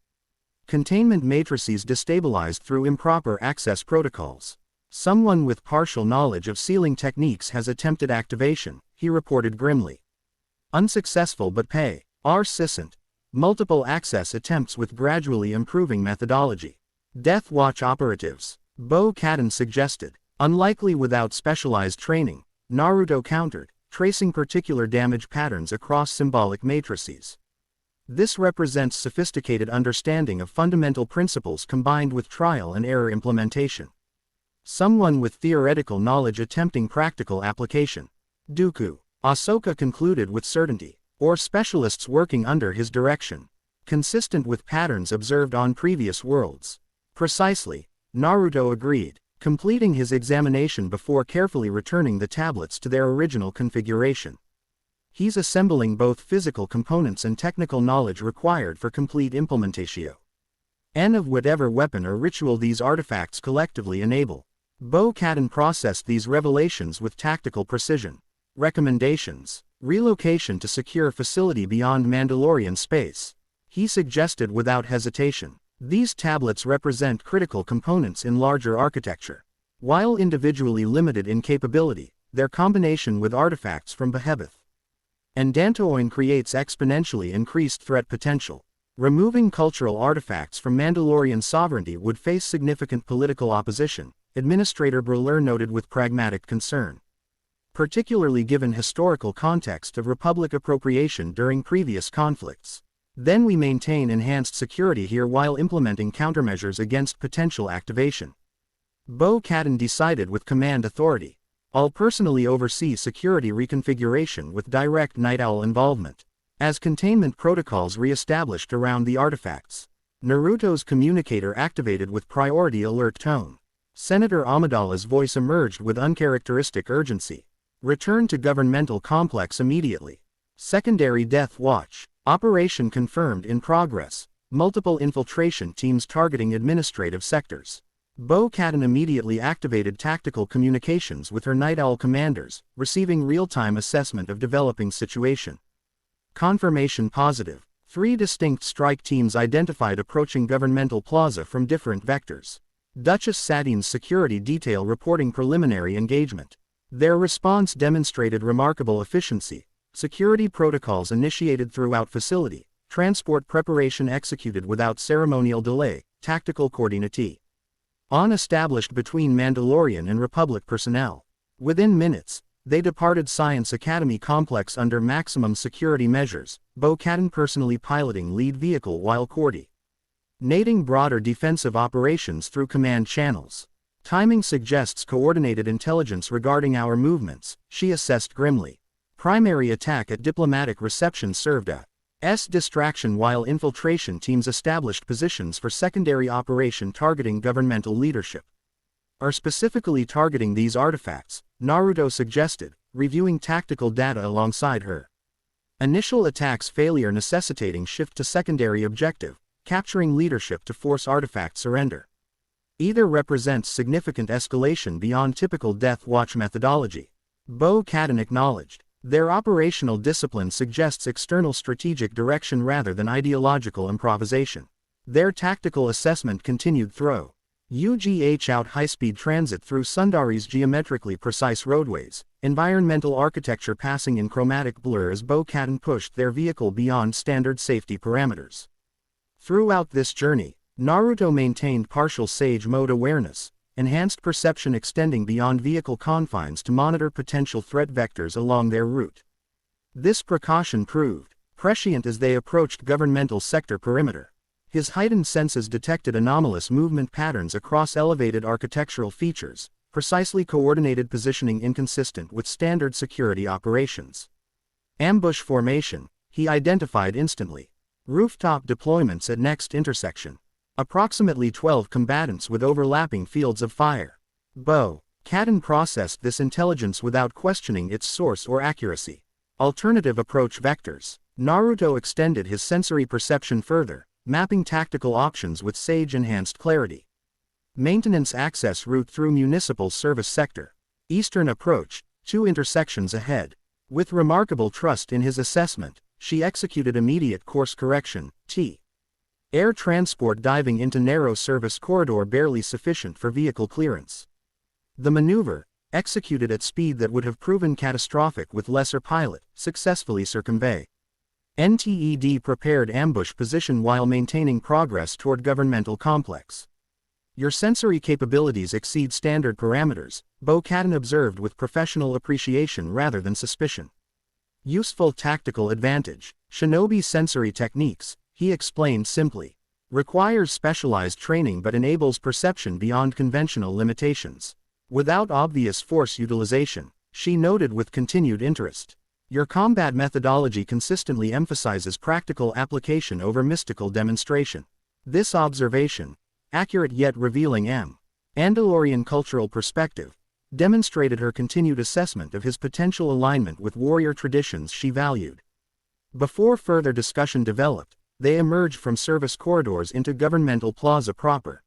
Containment matrices destabilized through improper access protocols. Someone with partial knowledge of sealing techniques has attempted activation, he reported grimly. Unsuccessful but persistent. Multiple access attempts with gradually improving methodology. Death Watch operatives. Bo-Katan suggested. Unlikely without specialized training, Naruto countered, tracing particular damage patterns across symbolic matrices. This represents sophisticated understanding of fundamental principles combined with trial and error implementation. Someone with theoretical knowledge attempting practical application. Dooku. Ahsoka concluded with certainty, or specialists working under his direction, consistent with patterns observed on previous worlds. Precisely, Naruto agreed, completing his examination before carefully returning the tablets to their original configuration. He's assembling both physical components and technical knowledge required for complete implementation. Of whatever weapon or ritual these artifacts collectively enable. Bo-Katan processed these revelations with tactical precision. Recommendations. Relocation to secure facility beyond Mandalorian space. He suggested without hesitation. These tablets represent critical components in larger architecture. While individually limited in capability, their combination with artifacts from Behemoth and Dantooine creates exponentially increased threat potential. Removing cultural artifacts from Mandalorian sovereignty would face significant political opposition, Administrator Brûleur noted with pragmatic concern. Particularly given historical context of Republic appropriation during previous conflicts. Then we maintain enhanced security here while implementing countermeasures against potential activation. Bo-Katan decided with command authority. I'll personally oversee security reconfiguration with direct Night Owl involvement. As containment protocols re-established around the artifacts. Naruto's communicator activated with priority alert tone. Senator Amidala's voice emerged with uncharacteristic urgency. Return to governmental complex immediately. Secondary Death Watch. Operation confirmed in progress. Multiple infiltration teams targeting administrative sectors. Bo-Katan immediately activated tactical communications with her Night Owl commanders, receiving real-time assessment of developing situation. Confirmation positive. 3 distinct strike teams identified approaching governmental plaza from different vectors. Duchess Satine's security detail reporting preliminary engagement. Their response demonstrated remarkable efficiency. Security protocols initiated throughout facility. Transport preparation executed without ceremonial delay. Tactical coordinate on established between Mandalorian and Republic personnel. Within minutes, they departed Science Academy complex under maximum security measures, Bo-Katan personally piloting lead vehicle while coordinating broader defensive operations through command channels. Timing suggests coordinated intelligence regarding our movements, she assessed grimly. Primary attack at diplomatic reception served as distraction while infiltration teams established positions for secondary operation targeting governmental leadership. Are specifically targeting these artifacts, Naruto suggested, reviewing tactical data alongside her. Initial attacks failure necessitating shift to secondary objective, capturing leadership to force artifact surrender. Either represents significant escalation beyond typical Death Watch methodology. Bo-Katan acknowledged. Their operational discipline suggests external strategic direction rather than ideological improvisation. Their tactical assessment continued through UGH out high-speed transit through Sundari's geometrically precise roadways, environmental architecture passing in chromatic blur as Bo-Katan pushed their vehicle beyond standard safety parameters. Throughout this journey, Naruto maintained partial Sage Mode awareness, enhanced perception extending beyond vehicle confines to monitor potential threat vectors along their route. This precaution proved prescient as they approached governmental sector perimeter. His heightened senses detected anomalous movement patterns across elevated architectural features, precisely coordinated positioning inconsistent with standard security operations. Ambush formation, he identified instantly. Rooftop deployments at next intersection. Approximately 12 combatants with overlapping fields of fire. Bo-Katan processed this intelligence without questioning its source or accuracy. Alternative approach vectors. Naruto extended his sensory perception further, mapping tactical options with Sage-enhanced clarity. Maintenance access route through municipal service sector. Eastern approach, 2 intersections ahead. With remarkable trust in his assessment, she executed immediate course correction, Air transport diving into narrow service corridor barely sufficient for vehicle clearance. The maneuver, executed at speed that would have proven catastrophic with lesser pilot, successfully circumvent. NTED prepared ambush position while maintaining progress toward governmental complex. Your sensory capabilities exceed standard parameters, Bo-Katan observed with professional appreciation rather than suspicion. Useful tactical advantage, shinobi sensory techniques, he explained simply. Requires specialized training but enables perception beyond conventional limitations. Without obvious force utilization, she noted with continued interest. Your combat methodology consistently emphasizes practical application over mystical demonstration. This observation, accurate yet revealing Mandalorian cultural perspective, demonstrated her continued assessment of his potential alignment with warrior traditions she valued. Before further discussion developed, they emerged from service corridors into governmental plaza proper,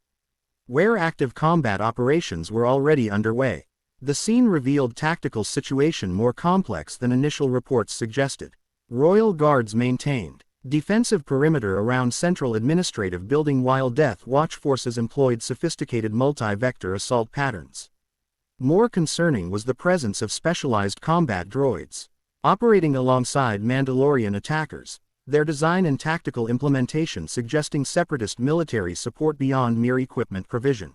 where active combat operations were already underway. The scene revealed tactical situation more complex than initial reports suggested. Royal Guards maintained defensive perimeter around Central Administrative Building while Death Watch forces employed sophisticated multi-vector assault patterns. More concerning was the presence of specialized combat droids, operating alongside Mandalorian attackers, their design and tactical implementation suggesting separatist military support beyond mere equipment provision.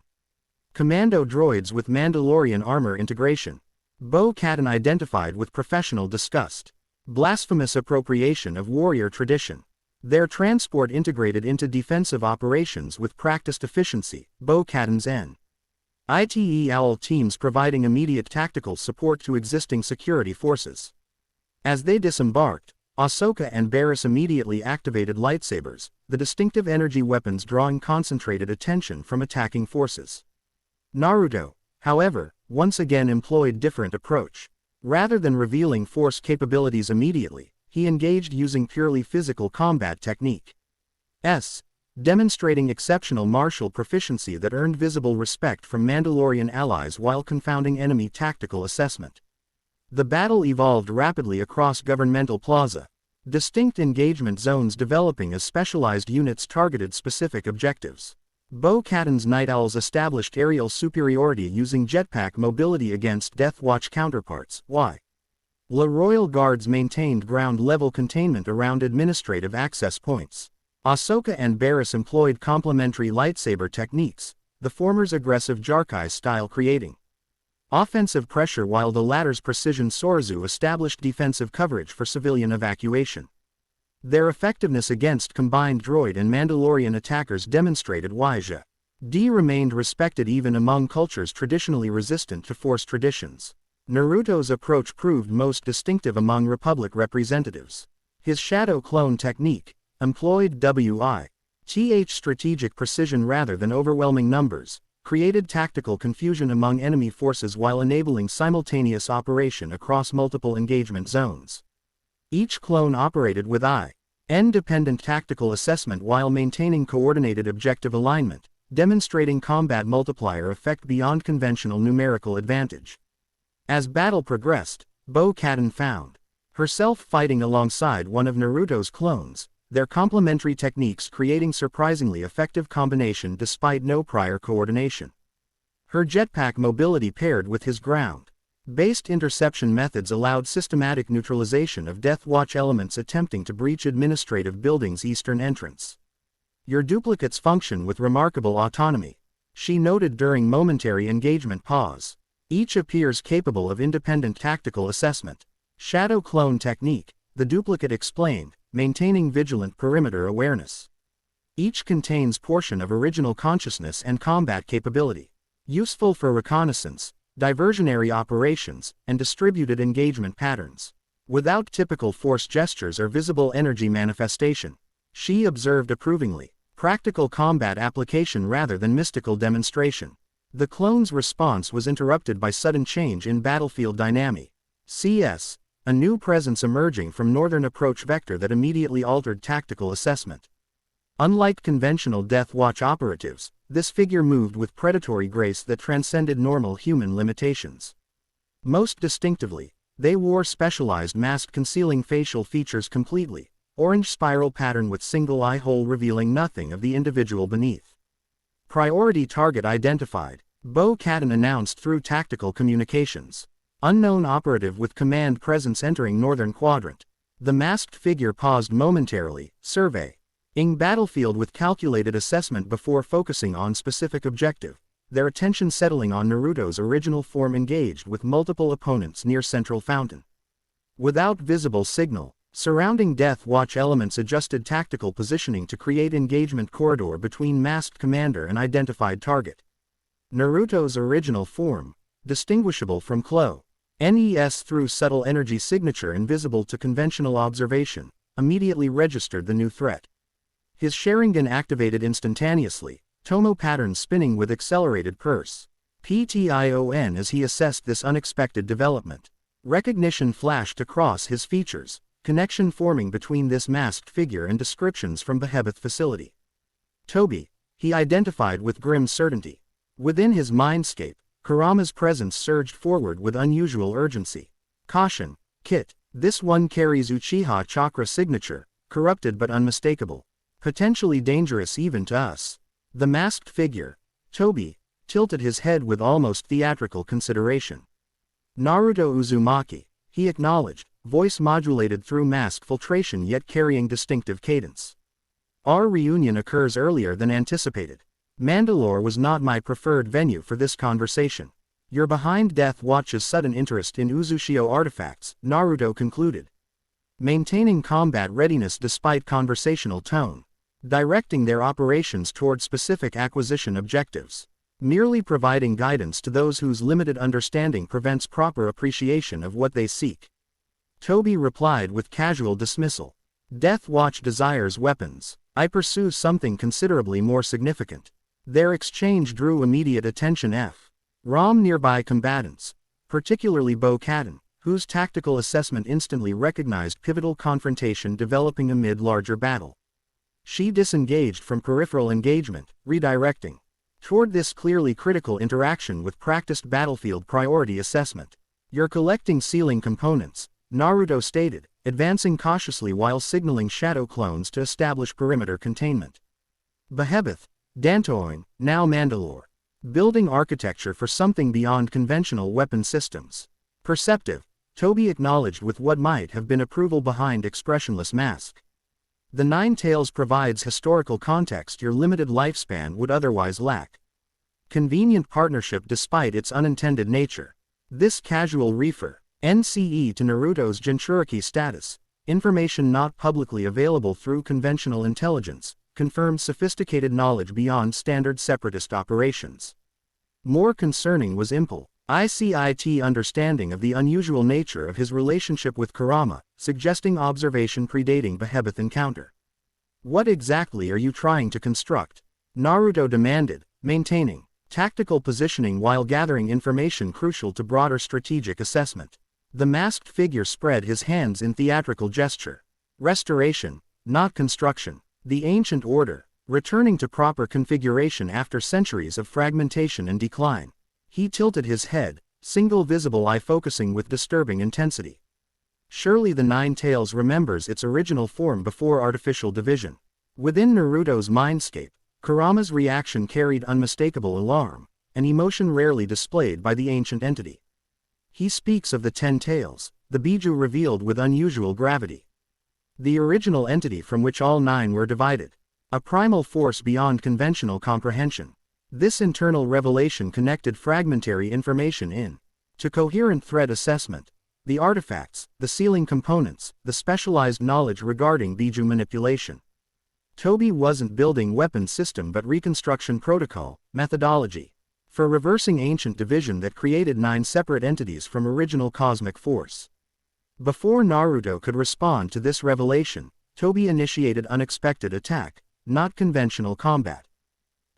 Commando droids with Mandalorian armor integration. Bo-Katan identified with professional disgust. Blasphemous appropriation of warrior tradition. Their transport integrated into defensive operations with practiced efficiency, Bo-Katan's ITE OWL teams providing immediate tactical support to existing security forces. As they disembarked, Ahsoka and Barriss immediately activated lightsabers, the distinctive energy weapons drawing concentrated attention from attacking forces. Naruto, however, once again employed different approach. Rather than revealing force capabilities immediately, he engaged using purely physical combat technique. demonstrating exceptional martial proficiency that earned visible respect from Mandalorian allies while confounding enemy tactical assessment. The battle evolved rapidly across Governmental Plaza, distinct engagement zones developing as specialized units targeted specific objectives. Bo-Katan's Night Owls established aerial superiority using jetpack mobility against Death Watch counterparts, while La Royal Guards maintained ground-level containment around administrative access points. Ahsoka and Barriss employed complementary lightsaber techniques, the former's aggressive Jarkai style creating offensive pressure while the latter's precision Sorzu established defensive coverage for civilian evacuation. Their effectiveness against combined droid and Mandalorian attackers demonstrated why Jedi remained respected even among cultures traditionally resistant to Force traditions. Naruto's approach proved most distinctive among Republic representatives. His shadow clone technique employed WITH strategic precision rather than overwhelming numbers, created tactical confusion among enemy forces while enabling simultaneous operation across multiple engagement zones. Each clone operated with independent tactical assessment while maintaining coordinated objective alignment, demonstrating combat multiplier effect beyond conventional numerical advantage. As battle progressed, Bo-Katan found herself fighting alongside one of Naruto's clones, their complementary techniques creating surprisingly effective combination despite no prior coordination. Her jetpack mobility paired with his ground-based interception methods allowed systematic neutralization of Death Watch elements attempting to breach administrative buildings' eastern entrance. Your duplicates function with remarkable autonomy, she noted during momentary engagement pause. Each appears capable of independent tactical assessment. Shadow clone technique, the duplicate explained, maintaining vigilant perimeter awareness. Each contains portion of original consciousness and combat capability, useful for reconnaissance, diversionary operations, and distributed engagement patterns. Without typical force gestures or visible energy manifestation, she observed approvingly, practical combat application rather than mystical demonstration. The clone's response was interrupted by sudden change in battlefield dynamic. CS, a new presence emerging from northern approach vector that immediately altered tactical assessment. Unlike conventional Death Watch operatives, this figure moved with predatory grace that transcended normal human limitations. Most distinctively, they wore specialized mask concealing facial features completely, orange spiral pattern with single eye hole revealing nothing of the individual beneath. Priority target identified, Bo-Katan announced through tactical communications. Unknown operative with command presence entering northern quadrant. The masked figure paused momentarily, surveying battlefield with calculated assessment before focusing on specific objective, their attention settling on Naruto's original form engaged with multiple opponents near central fountain. Without visible signal, surrounding Death Watch elements adjusted tactical positioning to create engagement corridor between masked commander and identified target. Naruto's original form, distinguishable from NES through subtle energy signature invisible to conventional observation, immediately registered the new threat. His Sharingan activated instantaneously, Tomo pattern spinning with accelerated PTION as he assessed this unexpected development. Recognition flashed across his features, connection forming between this masked figure and descriptions from Behemoth facility. Toby, he identified with grim certainty. Within his mindscape, Kurama's presence surged forward with unusual urgency. Caution, Kit, this one carries Uchiha chakra signature, corrupted but unmistakable. Potentially dangerous even to us. The masked figure, Toby, tilted his head with almost theatrical consideration. Naruto Uzumaki, he acknowledged, voice modulated through mask filtration yet carrying distinctive cadence. Our reunion occurs earlier than anticipated. Mandalore was not my preferred venue for this conversation. You're behind Death Watch's sudden interest in Uzushio artifacts, Naruto concluded. Maintaining combat readiness despite conversational tone. Directing their operations toward specific acquisition objectives. Merely providing guidance to those whose limited understanding prevents proper appreciation of what they seek. Toby replied with casual dismissal. Death Watch desires weapons. I pursue something considerably more significant. Their exchange drew immediate attention from nearby combatants, particularly Bo-Katan, whose tactical assessment instantly recognized pivotal confrontation developing amid larger battle. She disengaged from peripheral engagement, redirecting toward this clearly critical interaction with practiced battlefield priority assessment. "You're collecting sealing components," Naruto stated, advancing cautiously while signaling shadow clones to establish perimeter containment. Behemoth, Dantoin, now Mandalore. Building architecture for something beyond conventional weapon systems. Perceptive, Toby acknowledged with what might have been approval behind expressionless mask. The Nine Tails provides historical context your limited lifespan would otherwise lack. Convenient partnership despite its unintended nature. This casual refer, NCE to Naruto's Jinchuriki status, information not publicly available through conventional intelligence, confirmed sophisticated knowledge beyond standard separatist operations. More concerning was ICIT understanding of the unusual nature of his relationship with Kurama, suggesting observation predating Behemoth encounter. "What exactly are you trying to construct?" Naruto demanded, maintaining tactical positioning while gathering information crucial to broader strategic assessment. The masked figure spread his hands in theatrical gesture. "Restoration, not construction. The ancient order, returning to proper configuration after centuries of fragmentation and decline." He tilted his head, single visible eye focusing with disturbing intensity. Surely the Nine Tails remembers its original form before artificial division. Within Naruto's mindscape, Kurama's reaction carried unmistakable alarm, an emotion rarely displayed by the ancient entity. He speaks of the 10 Tails, the Biju revealed with unusual gravity. The original entity from which all 9 were divided. A primal force beyond conventional comprehension. This internal revelation connected fragmentary information to coherent threat assessment. The artifacts, the sealing components, the specialized knowledge regarding Biju manipulation. Toby wasn't building weapon system but reconstruction protocol, methodology. For reversing ancient division that created 9 separate entities from original cosmic force. Before Naruto could respond to this revelation, Toby initiated unexpected attack, not conventional combat.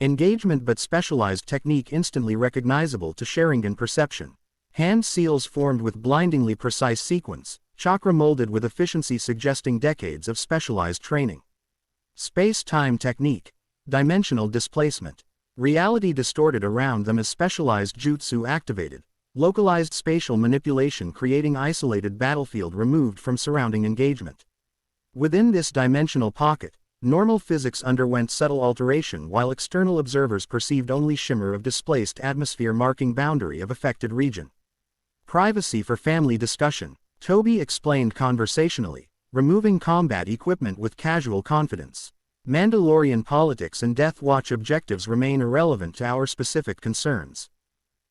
Engagement but specialized technique instantly recognizable to Sharingan perception. Hand seals formed with blindingly precise sequence, chakra molded with efficiency suggesting decades of specialized training. Space-time technique. Dimensional displacement. Reality distorted around them as specialized jutsu activated. Localized spatial manipulation creating isolated battlefield removed from surrounding engagement. Within this dimensional pocket, normal physics underwent subtle alteration while external observers perceived only shimmer of displaced atmosphere marking boundary of affected region. Privacy for family discussion, Toby explained conversationally, removing combat equipment with casual confidence. Mandalorian politics and Death Watch objectives remain irrelevant to our specific concerns.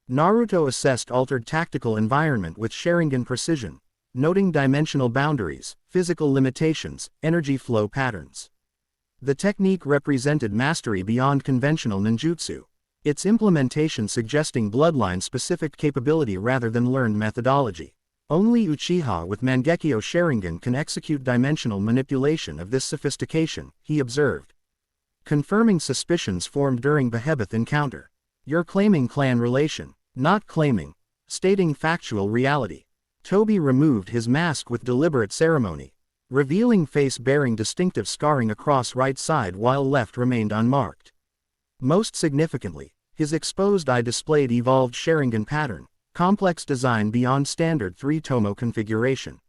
Naruto assessed altered tactical environment with Sharingan precision, noting dimensional boundaries, physical limitations, energy flow patterns. The technique represented mastery beyond conventional ninjutsu, its implementation suggesting bloodline-specific capability rather than learned methodology. Only Uchiha with Mangekyo Sharingan can execute dimensional manipulation of this sophistication, he observed. Confirming suspicions formed during Behemoth encounter. You're claiming clan relation, not claiming, stating factual reality. Toby removed his mask with deliberate ceremony, revealing face bearing distinctive scarring across right side while left remained unmarked. Most significantly, his exposed eye displayed evolved Sharingan pattern, complex design beyond standard 3-tomo configuration.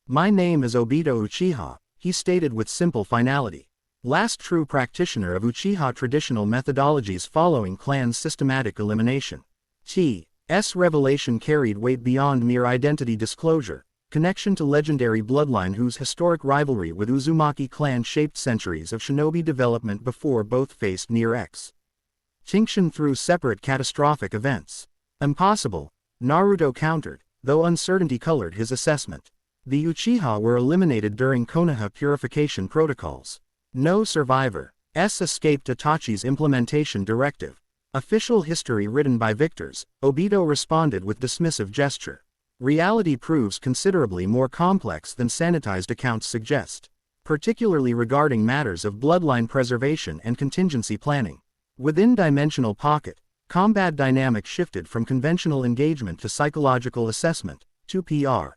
My name is Obito Uchiha, he stated with simple finality. Last true practitioner of Uchiha traditional methodologies following clan's systematic elimination. T.'s revelation carried weight beyond mere identity disclosure, connection to legendary bloodline whose historic rivalry with Uzumaki clan shaped centuries of shinobi development before both faced near-extinction through separate catastrophic events. Impossible, Naruto countered, though uncertainty colored his assessment. The Uchiha were eliminated during Konoha purification protocols. No survivor escaped Itachi's implementation directive. Official history written by victors, Obito responded with dismissive gesture. Reality proves considerably more complex than sanitized accounts suggest, particularly regarding matters of bloodline preservation and contingency planning. Within dimensional pocket, combat dynamic shifted from conventional engagement to psychological assessment, to PR.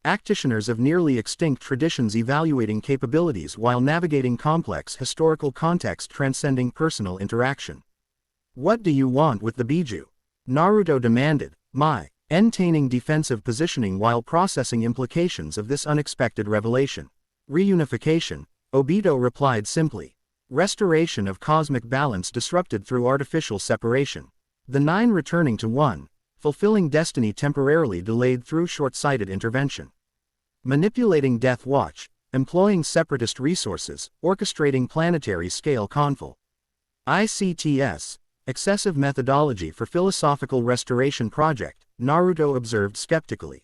practitioners of nearly extinct traditions evaluating capabilities while navigating complex historical context transcending personal interaction. What do you want with the Biju? Naruto demanded, maintaining defensive positioning while processing implications of this unexpected revelation. Reunification, Obito replied simply. Restoration of cosmic balance disrupted through artificial separation. The nine returning to one, fulfilling destiny temporarily delayed through short-sighted intervention. Manipulating Death Watch, employing separatist resources, orchestrating planetary-scale conflict. ICTS, excessive methodology for philosophical restoration project, Naruto observed skeptically.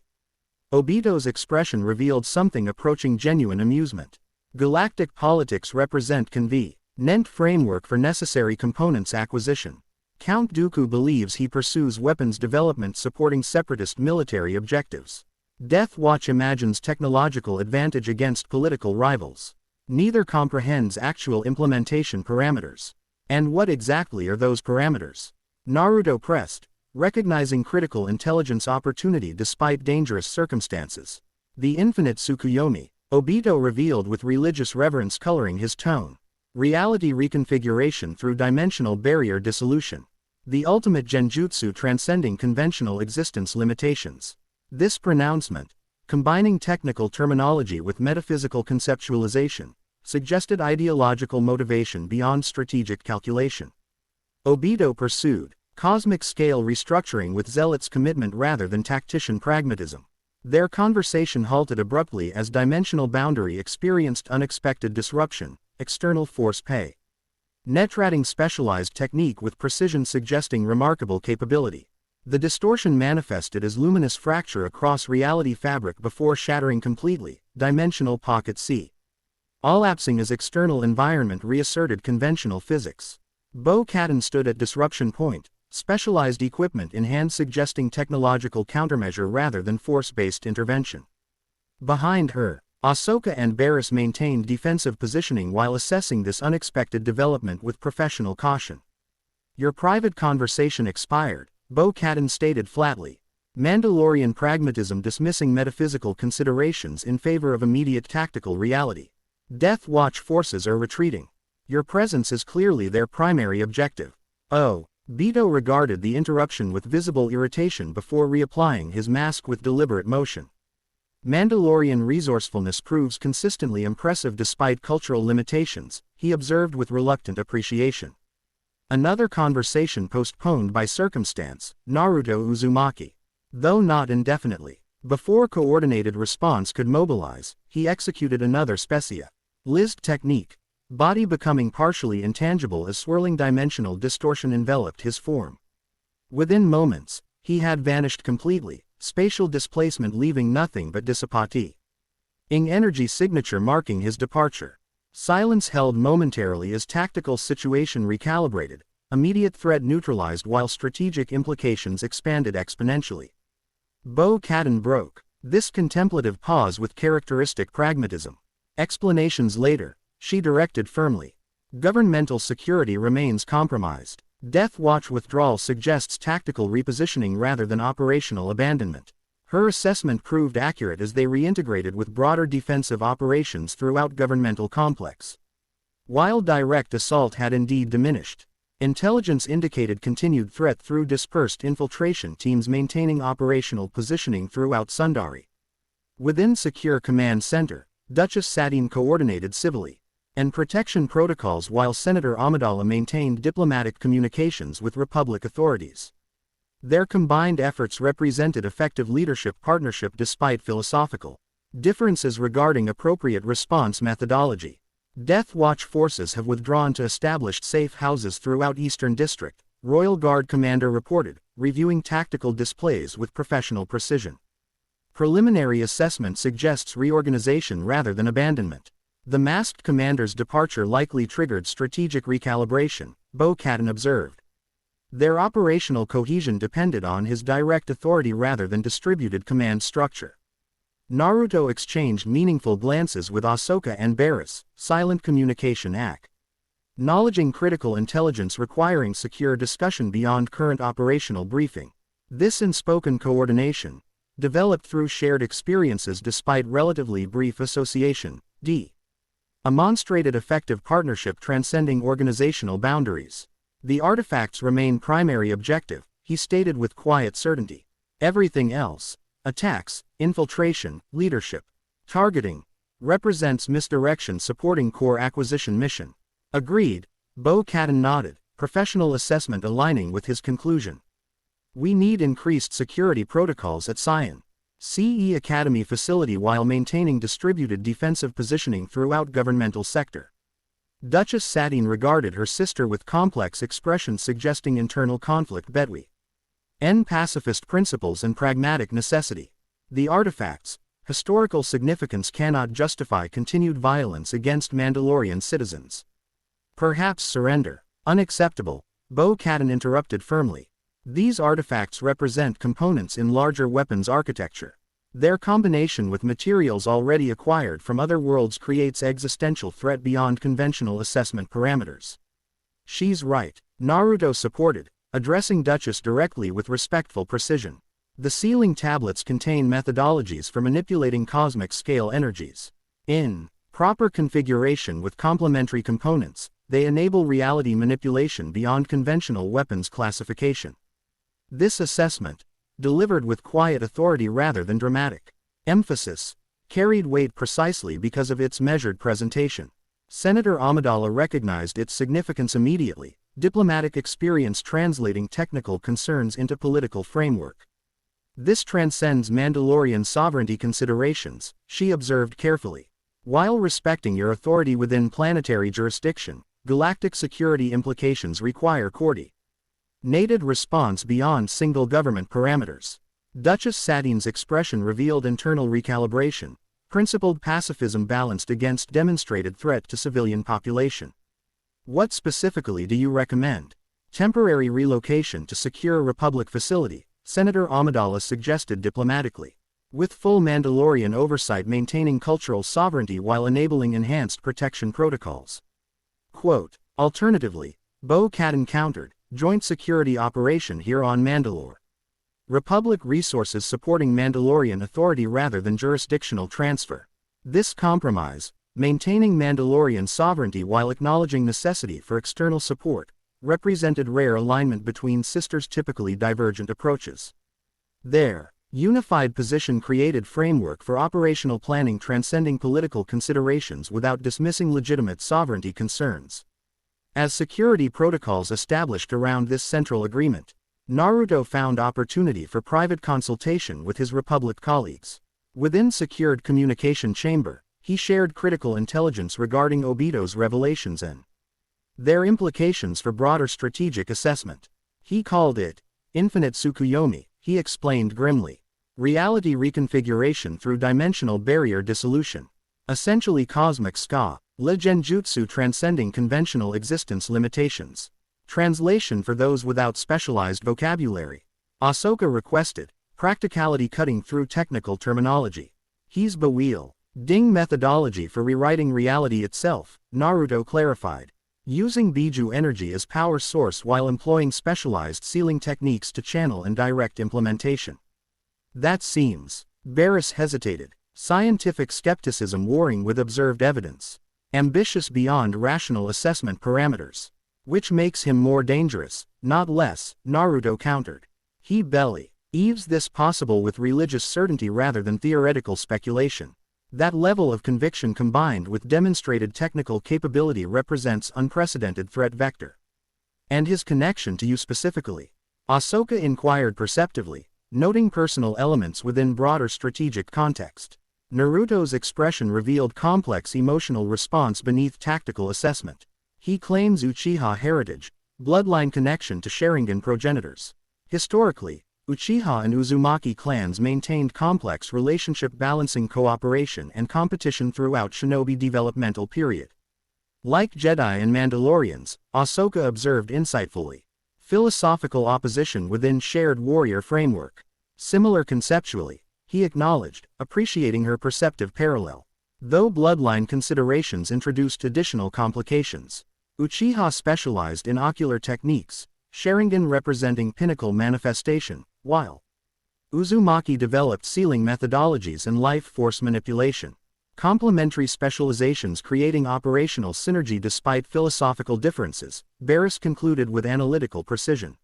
Obito's expression revealed something approaching genuine amusement. Galactic politics represent convenient framework for necessary components acquisition. Count Dooku believes he pursues weapons development supporting separatist military objectives. Death Watch imagines technological advantage against political rivals. Neither comprehends actual implementation parameters. And what exactly are those parameters? Naruto pressed, recognizing critical intelligence opportunity despite dangerous circumstances. The infinite Tsukuyomi, Obito revealed with religious reverence coloring his tone. Reality reconfiguration through dimensional barrier dissolution. The ultimate genjutsu transcending conventional existence limitations. This pronouncement, combining technical terminology with metaphysical conceptualization, suggested ideological motivation beyond strategic calculation. Obito pursued cosmic scale restructuring with zealot's commitment rather than tactician pragmatism. Their conversation halted abruptly as dimensional boundary experienced unexpected disruption, external force pay. Netratting specialized technique with precision suggesting remarkable capability. The distortion manifested as luminous fracture across reality fabric before shattering completely, dimensional pocket C. All-lapsing as external environment reasserted conventional physics. Bo-Katan stood at disruption point, specialized equipment in hand suggesting technological countermeasure rather than force-based intervention. Behind her, Ahsoka and Barriss maintained defensive positioning while assessing this unexpected development with professional caution. Your private conversation expired, Bo-Katan stated flatly. Mandalorian pragmatism dismissing metaphysical considerations in favor of immediate tactical reality. Death Watch forces are retreating. Your presence is clearly their primary objective. Obito regarded the interruption with visible irritation before reapplying his mask with deliberate motion. Mandalorian resourcefulness proves consistently impressive despite cultural limitations, he observed with reluctant appreciation. Another conversation postponed by circumstance, Naruto Uzumaki. Though not indefinitely. Before coordinated response could mobilize, he executed another specialized technique. Body becoming partially intangible as swirling dimensional distortion enveloped his form. Within moments, he had vanished completely, spatial displacement leaving nothing but dissipati. Ing energy signature marking his departure. Silence held momentarily as tactical situation recalibrated, immediate threat neutralized while strategic implications expanded exponentially. Bo-Katan broke this contemplative pause with characteristic pragmatism. Explanations later, she directed firmly. Governmental security remains compromised. Death Watch withdrawal suggests tactical repositioning rather than operational abandonment. Her assessment proved accurate as they reintegrated with broader defensive operations throughout governmental complex. While direct assault had indeed diminished, intelligence indicated continued threat through dispersed infiltration teams maintaining operational positioning throughout Sundari. Within Secure Command Center, Duchess Satine coordinated civilly and protection protocols while Senator Amidala maintained diplomatic communications with Republic authorities. Their combined efforts represented effective leadership partnership despite philosophical differences regarding appropriate response methodology. Death Watch forces have withdrawn to established safe houses throughout Eastern District, Royal Guard commander reported, reviewing tactical displays with professional precision. Preliminary assessment suggests reorganization rather than abandonment. The masked commander's departure likely triggered strategic recalibration, Bo-Katan observed. Their operational cohesion depended on his direct authority rather than distributed command structure. Naruto exchanged meaningful glances with Ahsoka and Barriss, silent communication acknowledging critical intelligence requiring secure discussion beyond current operational briefing. This unspoken coordination, developed through shared experiences despite relatively brief association. D. Demonstrated effective partnership transcending organizational boundaries. The artifacts remain primary objective, he stated with quiet certainty. Everything else, attacks, infiltration, leadership, targeting, represents misdirection supporting core acquisition mission. Agreed, Bo-Katan nodded, professional assessment aligning with his conclusion. We need increased security protocols at Sion CE Academy facility while maintaining distributed defensive positioning throughout governmental sector. Duchess Satine regarded her sister with complex expressions suggesting internal conflict between pacifist principles and pragmatic necessity. The artifacts, historical significance cannot justify continued violence against Mandalorian citizens. Perhaps surrender. Unacceptable, Bo-Katan interrupted firmly. These artifacts represent components in larger weapons architecture. Their combination with materials already acquired from other worlds creates existential threat beyond conventional assessment parameters. She's right, Naruto supported, addressing Duchess directly with respectful precision. The sealing tablets contain methodologies for manipulating cosmic scale energies. In proper configuration with complementary components, they enable reality manipulation beyond conventional weapons classification. This assessment, delivered with quiet authority rather than dramatic emphasis, carried weight precisely because of its measured presentation. Senator Amidala recognized its significance immediately, diplomatic experience translating technical concerns into political framework. This transcends Mandalorian sovereignty considerations, she observed carefully. While respecting your authority within planetary jurisdiction, galactic security implications require coordinated response beyond single government parameters. Duchess Satine's expression revealed internal recalibration, principled pacifism balanced against demonstrated threat to civilian population. What specifically do you recommend? Temporary relocation to secure Republic facility, Senator Amidala suggested diplomatically. With full Mandalorian oversight maintaining cultural sovereignty while enabling enhanced protection protocols. Quote, alternatively, Bo-Katan countered, joint security operation here on Mandalore. Republic resources supporting Mandalorian authority rather than jurisdictional transfer. This compromise, maintaining Mandalorian sovereignty while acknowledging necessity for external support, represented rare alignment between sisters' typically divergent approaches. Their unified position created framework for operational planning transcending political considerations without dismissing legitimate sovereignty concerns. As security protocols established around this central agreement, Naruto found opportunity for private consultation with his Republic colleagues. Within secured communication chamber, he shared critical intelligence regarding Obito's revelations and their implications for broader strategic assessment. He called it infinite Tsukuyomi, he explained grimly. Reality reconfiguration through dimensional barrier dissolution. Essentially cosmic ska, Genjutsu transcending conventional existence limitations. Translation for those without specialized vocabulary. Ahsoka requested, practicality cutting through technical terminology. He's Bawil. Ding methodology for rewriting reality itself, Naruto clarified. Using Biju energy as power source while employing specialized sealing techniques to channel and direct implementation. That seems. Barris hesitated. Scientific skepticism warring with observed evidence. Ambitious beyond rational assessment parameters. Which makes him more dangerous, not less, Naruto countered. He believes this possible with religious certainty rather than theoretical speculation. That level of conviction combined with demonstrated technical capability represents unprecedented threat vector. And his connection to you specifically? Ahsoka inquired perceptively, noting personal elements within broader strategic context. Naruto's expression revealed complex emotional response beneath tactical assessment. He claims Uchiha heritage, bloodline connection to Sharingan progenitors. Historically, Uchiha and Uzumaki clans maintained complex relationship balancing cooperation and competition throughout shinobi developmental period. Like Jedi and Mandalorians, Ahsoka observed insightfully. Philosophical opposition within shared warrior framework. Similar conceptually, he acknowledged, appreciating her perceptive parallel. Though bloodline considerations introduced additional complications. Uchiha specialized in ocular techniques, Sharingan representing pinnacle manifestation, while Uzumaki developed sealing methodologies and life force manipulation. Complementary specializations creating operational synergy despite philosophical differences, Barris concluded with analytical precision.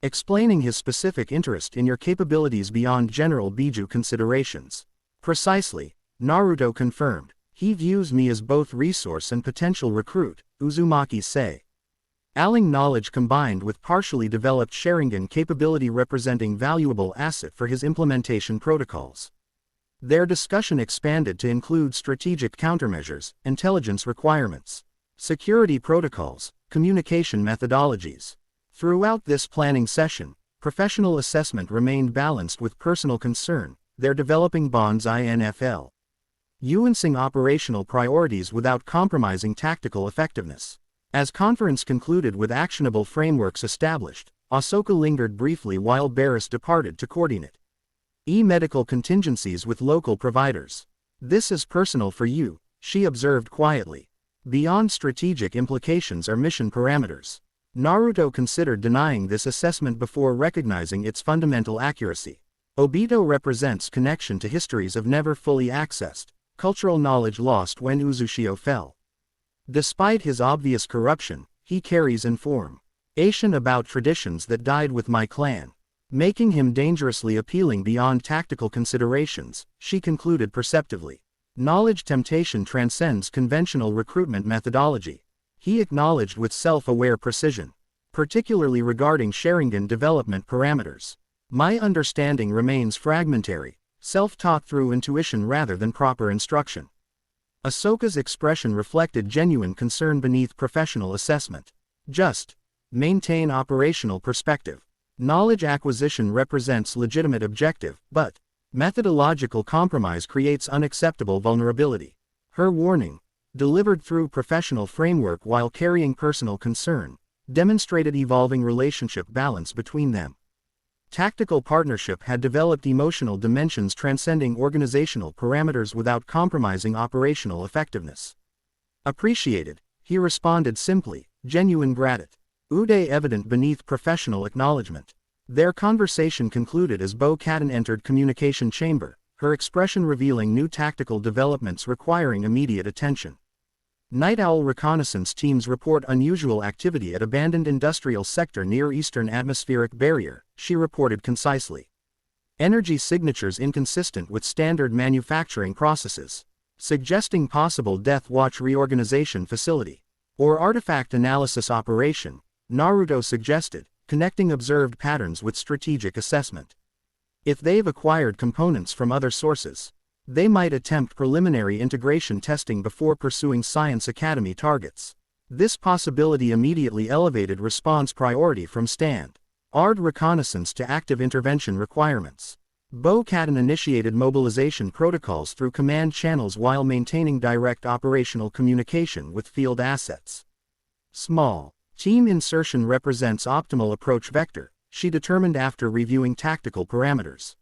Explaining his specific interest in your capabilities beyond general Biju considerations. Precisely, Naruto confirmed. He views me as both resource and potential recruit, Uzumaki say. Alling knowledge combined with partially developed Sharingan capability representing valuable asset for his implementation protocols. Their discussion expanded to include strategic countermeasures, intelligence requirements, security protocols, communication methodologies. Throughout this planning session, professional assessment remained balanced with personal concern, their developing bonds infl. Nuancing operational priorities without compromising tactical effectiveness. As conference concluded with actionable frameworks established, Ahsoka lingered briefly while Barris departed to coordinate medical contingencies with local providers. This is personal for you, she observed quietly. Beyond strategic implications are mission parameters. Naruto considered denying this assessment before recognizing its fundamental accuracy. Obito represents connection to histories of never fully accessed, cultural knowledge lost when Uzushio fell. Despite his obvious corruption, he carries information about traditions that died with my clan, making him dangerously appealing beyond tactical considerations, she concluded perceptively. Knowledge temptation transcends conventional recruitment methodology, he acknowledged with self-aware precision, particularly regarding Sharingan development parameters. My understanding remains fragmentary, self-taught through intuition rather than proper instruction. Ahsoka's expression reflected genuine concern beneath professional assessment. Just maintain operational perspective. Knowledge acquisition represents legitimate objective, but methodological compromise creates unacceptable vulnerability. Her warning, delivered through professional framework while carrying personal concern, demonstrated evolving relationship balance between them. Tactical partnership had developed emotional dimensions transcending organizational parameters without compromising operational effectiveness. Appreciated, he responded simply, genuine gratitude evident beneath professional acknowledgement. Their conversation concluded as Bo-Katan entered communication chamber, her expression revealing new tactical developments requiring immediate attention. Night Owl reconnaissance teams report unusual activity at abandoned industrial sector near eastern atmospheric barrier, she reported concisely. Energy signatures inconsistent with standard manufacturing processes, suggesting possible Death Watch reorganization facility, or artifact analysis operation, Naruto suggested, connecting observed patterns with strategic assessment. If they've acquired components from other sources, they might attempt preliminary integration testing before pursuing Science Academy targets. This possibility immediately elevated response priority from standard reconnaissance to active intervention requirements. Bo-Katan initiated mobilization protocols through command channels while maintaining direct operational communication with field assets. Small team insertion represents optimal approach vector, she determined after reviewing tactical parameters.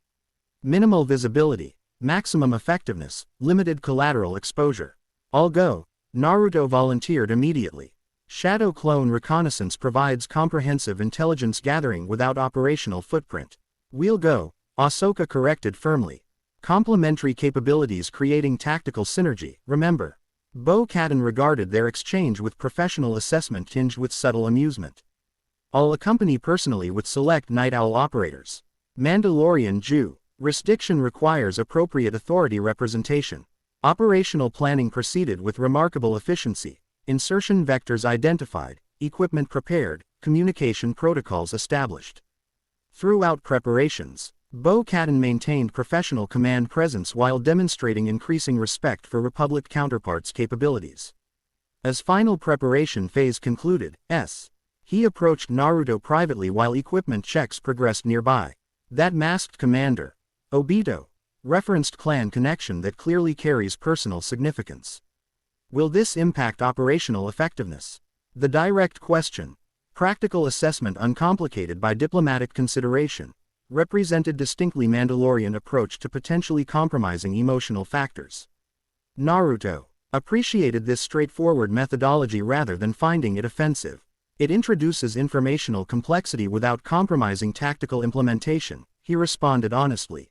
Minimal visibility, maximum effectiveness, limited collateral exposure. I'll go, Naruto volunteered immediately. Shadow clone reconnaissance provides comprehensive intelligence gathering without operational footprint. We'll go, Ahsoka corrected firmly. Complementary capabilities creating tactical synergy, remember. Bo-Katan regarded their exchange with professional assessment tinged with subtle amusement. I'll accompany personally with select Night Owl operators. Mandalorian jurisdiction requires appropriate authority representation. Operational planning proceeded with remarkable efficiency. Insertion vectors identified, equipment prepared, communication protocols established. Throughout preparations, Bo-Katan maintained professional command presence while demonstrating increasing respect for Republic counterparts' capabilities. As final preparation phase concluded, he approached Naruto privately while equipment checks progressed nearby. That masked commander, Obito, referenced clan connection that clearly carries personal significance. Will this impact operational effectiveness? The direct question, practical assessment uncomplicated by diplomatic consideration, represented distinctly Mandalorian approach to potentially compromising emotional factors. Naruto appreciated this straightforward methodology rather than finding it offensive. It introduces informational complexity without compromising tactical implementation, he responded honestly.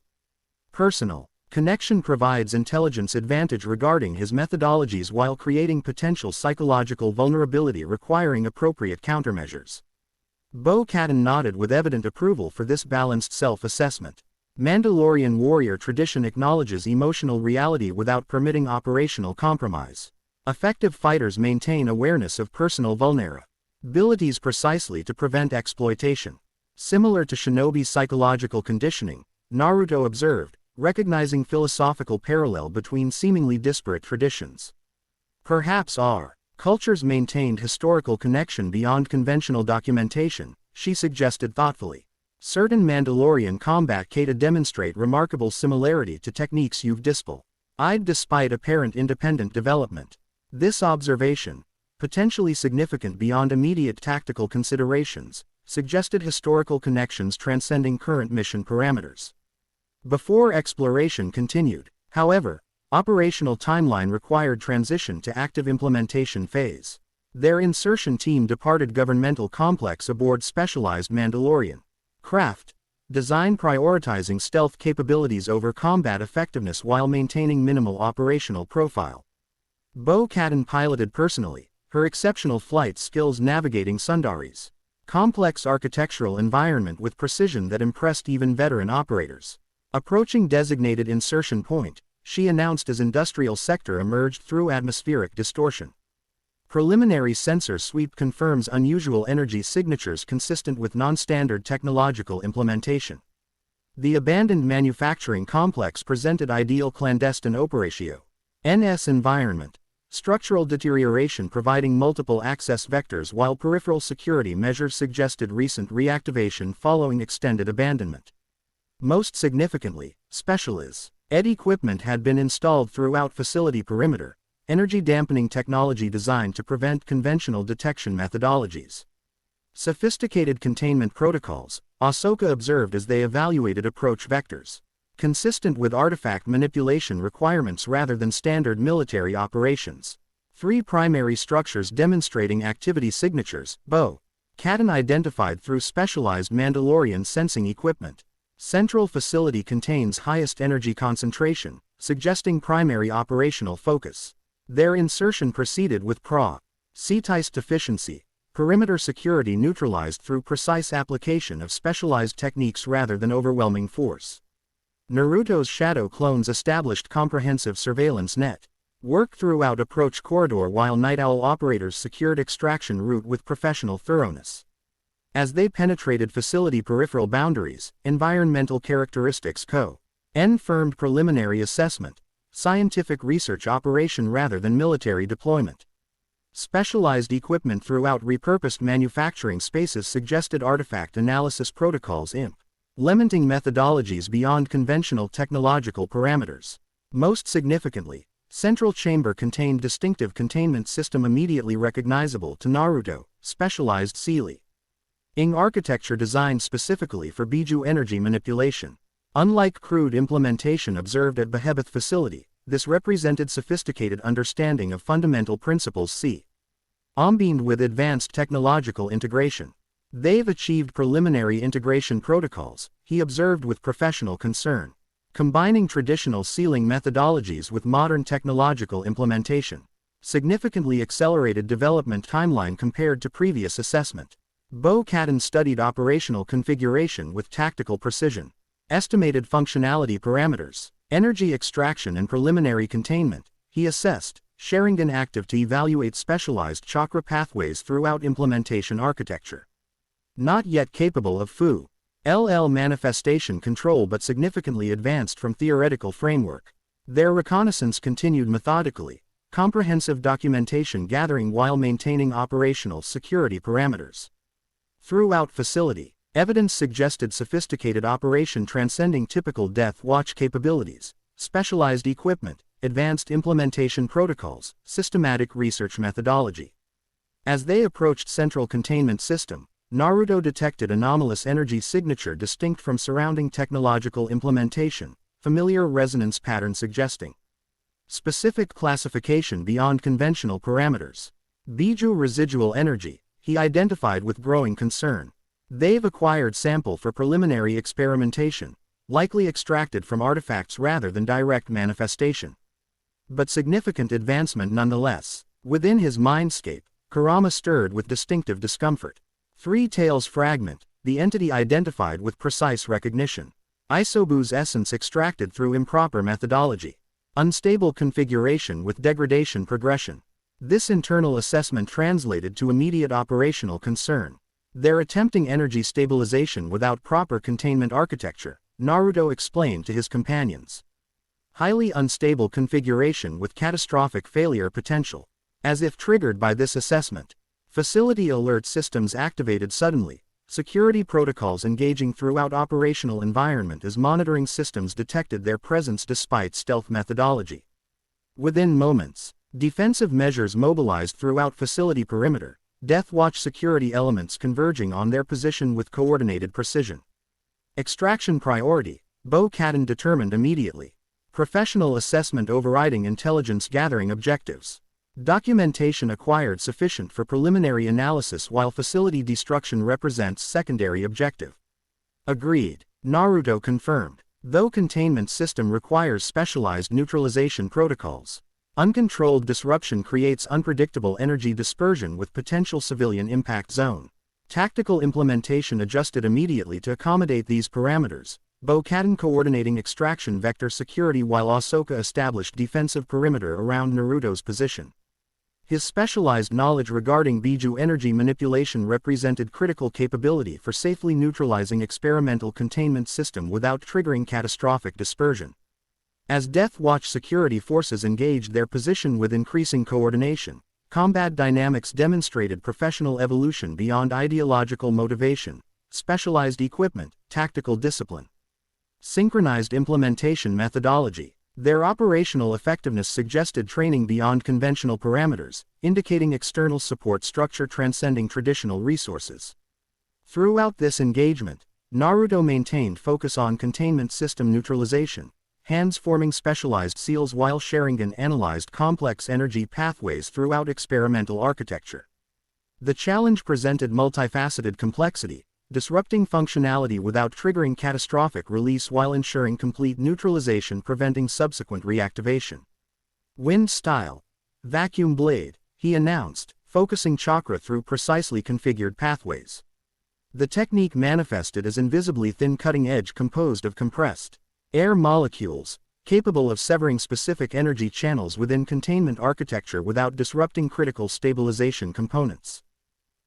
Personal connection provides intelligence advantage regarding his methodologies while creating potential psychological vulnerability requiring appropriate countermeasures. Bo-Katan nodded with evident approval for this balanced self-assessment. Mandalorian warrior tradition acknowledges emotional reality without permitting operational compromise. Effective fighters maintain awareness of personal vulnerabilities precisely to prevent exploitation. Similar to Shinobi's psychological conditioning, Naruto observed, recognizing philosophical parallel between seemingly disparate traditions. Perhaps our cultures maintained historical connection beyond conventional documentation, she suggested thoughtfully. Certain Mandalorian combat kata demonstrate remarkable similarity to techniques you've displayed despite apparent independent development. This observation, potentially significant beyond immediate tactical considerations, suggested historical connections transcending current mission parameters. Before exploration continued, however, operational timeline required transition to active implementation phase. Their insertion team departed governmental complex aboard specialized Mandalorian craft design prioritizing stealth capabilities over combat effectiveness while maintaining minimal operational profile. Bo-Katan piloted personally, her exceptional flight skills navigating Sundari's complex architectural environment with precision that impressed even veteran operators. Approaching designated insertion point, she announced as industrial sector emerged through atmospheric distortion. Preliminary sensor sweep confirms unusual energy signatures consistent with non-standard technological implementation. The abandoned manufacturing complex presented ideal clandestine operatio. NS environment. Structural deterioration providing multiple access vectors while peripheral security measures suggested recent reactivation following extended abandonment. Most significantly, specialized equipment had been installed throughout facility perimeter, energy dampening technology designed to prevent conventional detection methodologies. Sophisticated containment protocols, Ahsoka observed as they evaluated approach vectors, consistent with artifact manipulation requirements rather than standard military operations. 3 primary structures demonstrating activity signatures, Bo-Katan identified through specialized Mandalorian sensing equipment. Central facility contains highest energy concentration, suggesting primary operational focus. Their insertion proceeded with CTIS deficiency, perimeter security neutralized through precise application of specialized techniques rather than overwhelming force. Naruto's shadow clones established comprehensive surveillance network throughout approach corridor while Night Owl operators secured extraction route with professional thoroughness. As they penetrated facility peripheral boundaries, environmental characteristics confirmed preliminary assessment. Scientific research operation rather than military deployment. Specialized equipment throughout repurposed manufacturing spaces suggested artifact analysis protocols implementing methodologies beyond conventional technological parameters. Most significantly, central chamber contained distinctive containment system immediately recognizable to Naruto, specialized sealing architecture designed specifically for Biju energy manipulation. Unlike crude implementation observed at Behemoth facility, this represented sophisticated understanding of fundamental principles combined with advanced technological integration. They've achieved preliminary integration protocols, he observed with professional concern, combining traditional sealing methodologies with modern technological implementation. Significantly accelerated development timeline compared to previous assessment. Bo-Katan studied operational configuration with tactical precision. Estimated functionality parameters, energy extraction and preliminary containment, he assessed, Sharingan active to evaluate specialized chakra pathways throughout implementation architecture. Not yet capable of LL manifestation control but significantly advanced from theoretical framework. Their reconnaissance continued methodically, comprehensive documentation gathering while maintaining operational security parameters. Throughout facility, evidence suggested sophisticated operation transcending typical Death Watch capabilities, specialized equipment, advanced implementation protocols, systematic research methodology. As they approached central containment system, Naruto detected anomalous energy signature distinct from surrounding technological implementation, familiar resonance pattern suggesting specific classification beyond conventional parameters. Biju residual energy, he identified with growing concern. They've acquired sample for preliminary experimentation, likely extracted from artifacts rather than direct manifestation. But significant advancement nonetheless. Within his mindscape, Kurama stirred with distinctive discomfort. Three Tails fragment, the entity identified with precise recognition. Isobu's essence extracted through improper methodology. Unstable configuration with degradation progression. This internal assessment translated to immediate operational concern. They're attempting energy stabilization without proper containment architecture, Naruto explained to his companions. Highly unstable configuration with catastrophic failure potential. As if triggered by this assessment, facility alert systems activated suddenly, security protocols engaging throughout operational environment as monitoring systems detected their presence despite stealth methodology. Within moments, defensive measures mobilized throughout facility perimeter, Death Watch security elements converging on their position with coordinated precision. Extraction priority, Bo-Katan determined immediately. Professional assessment overriding intelligence gathering objectives. Documentation acquired sufficient for preliminary analysis while facility destruction represents secondary objective. Agreed, Naruto confirmed. Though containment system requires specialized neutralization protocols, uncontrolled disruption creates unpredictable energy dispersion with potential civilian impact zone. Tactical implementation adjusted immediately to accommodate these parameters. Bo-Katan coordinating extraction vector security while Ahsoka established defensive perimeter around Naruto's position. His specialized knowledge regarding Biju energy manipulation represented critical capability for safely neutralizing experimental containment system without triggering catastrophic dispersion. As Death Watch security forces engaged their position with increasing coordination, combat dynamics demonstrated professional evolution beyond ideological motivation, specialized equipment, tactical discipline. Synchronized implementation methodology. Their operational effectiveness suggested training beyond conventional parameters, indicating external support structure transcending traditional resources. Throughout this engagement, Naruto maintained focus on containment system neutralization, hands forming specialized seals while Sharingan analyzed complex energy pathways throughout experimental architecture. The challenge presented multifaceted complexity, disrupting functionality without triggering catastrophic release while ensuring complete neutralization preventing subsequent reactivation. Wind style. Vacuum blade, he announced, focusing chakra through precisely configured pathways. The technique manifested as invisibly thin cutting edge composed of compressed air molecules, capable of severing specific energy channels within containment architecture without disrupting critical stabilization components.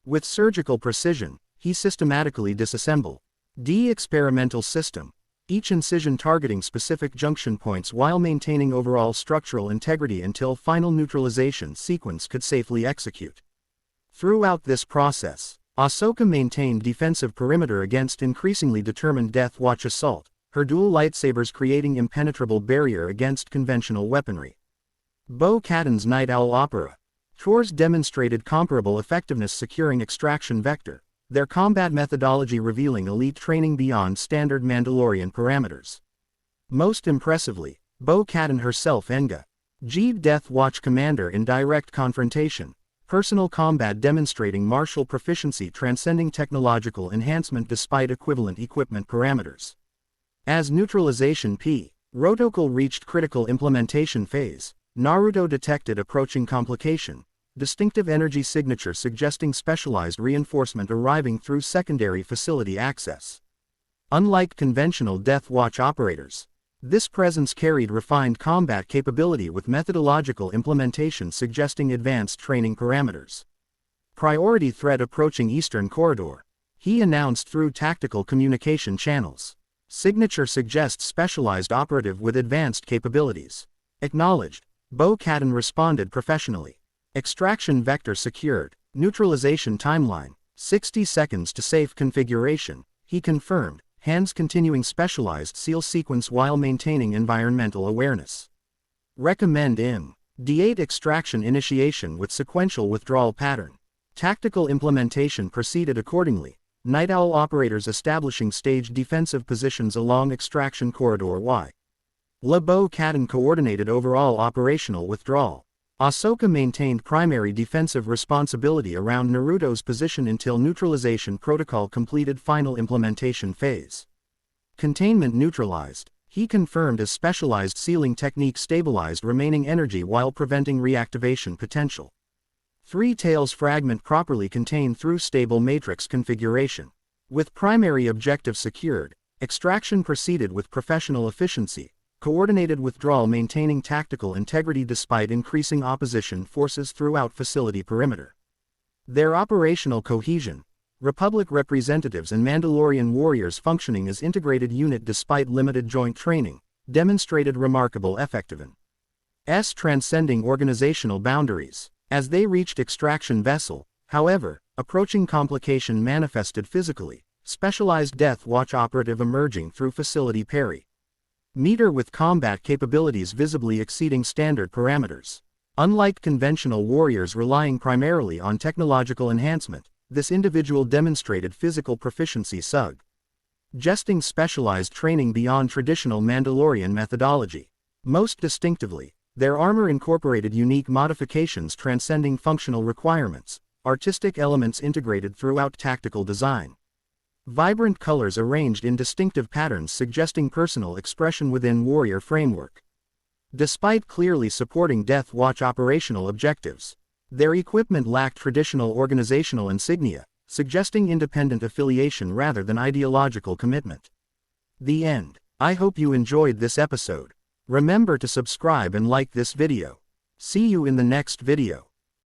With surgical precision, he systematically disassembled the experimental system, each incision targeting specific junction points while maintaining overall structural integrity until final neutralization sequence could safely execute. Throughout this process, Ahsoka maintained defensive perimeter against increasingly determined Death Watch assault, her dual lightsabers creating impenetrable barrier against conventional weaponry. Bo-Katan's Night Owl Opera. Tours demonstrated comparable effectiveness securing extraction vector, their combat methodology revealing elite training beyond standard Mandalorian parameters. Most impressively, Bo-Katan herself Jeeb Death Watch commander in direct confrontation, personal combat demonstrating martial proficiency transcending technological enhancement despite equivalent equipment parameters. As neutralization protocol reached critical implementation phase, Naruto detected approaching complication, distinctive energy signature suggesting specialized reinforcement arriving through secondary facility access. Unlike conventional Death Watch operators, this presence carried refined combat capability with methodological implementation suggesting advanced training parameters. Priority threat approaching Eastern Corridor, he announced through tactical communication channels. Signature suggests specialized operative with advanced capabilities. Acknowledged, Bo-Katan responded professionally. Extraction vector secured, neutralization timeline, 60 seconds to safe configuration, he confirmed, hands continuing specialized seal sequence while maintaining environmental awareness. Recommend D8 extraction initiation with sequential withdrawal pattern. Tactical implementation proceeded accordingly, Night Owl operators establishing staged defensive positions along extraction corridor Y. Bo-Katan coordinated overall operational withdrawal. Ahsoka maintained primary defensive responsibility around Naruto's position until neutralization protocol completed final implementation phase. Containment neutralized. He confirmed a specialized sealing technique stabilized remaining energy while preventing reactivation potential. Three tails fragment properly contained through stable matrix configuration. With primary objective secured, extraction proceeded with professional efficiency, coordinated withdrawal maintaining tactical integrity despite increasing opposition forces throughout facility perimeter. Their operational cohesion, Republic representatives and Mandalorian warriors functioning as integrated unit despite limited joint training, demonstrated remarkable effectiveness transcending organizational boundaries. As they reached extraction vessel, however, approaching complication manifested physically, specialized Death Watch operative emerging through facility perimeter with combat capabilities visibly exceeding standard parameters. Unlike conventional warriors relying primarily on technological enhancement, this individual demonstrated physical proficiency suggesting specialized training beyond traditional Mandalorian methodology. Most distinctively, their armor incorporated unique modifications transcending functional requirements, artistic elements integrated throughout tactical design. Vibrant colors arranged in distinctive patterns suggesting personal expression within warrior framework. Despite clearly supporting Death Watch operational objectives, their equipment lacked traditional organizational insignia, suggesting independent affiliation rather than ideological commitment. The end. I hope you enjoyed this episode. Remember to subscribe and like this video. See you in the next video.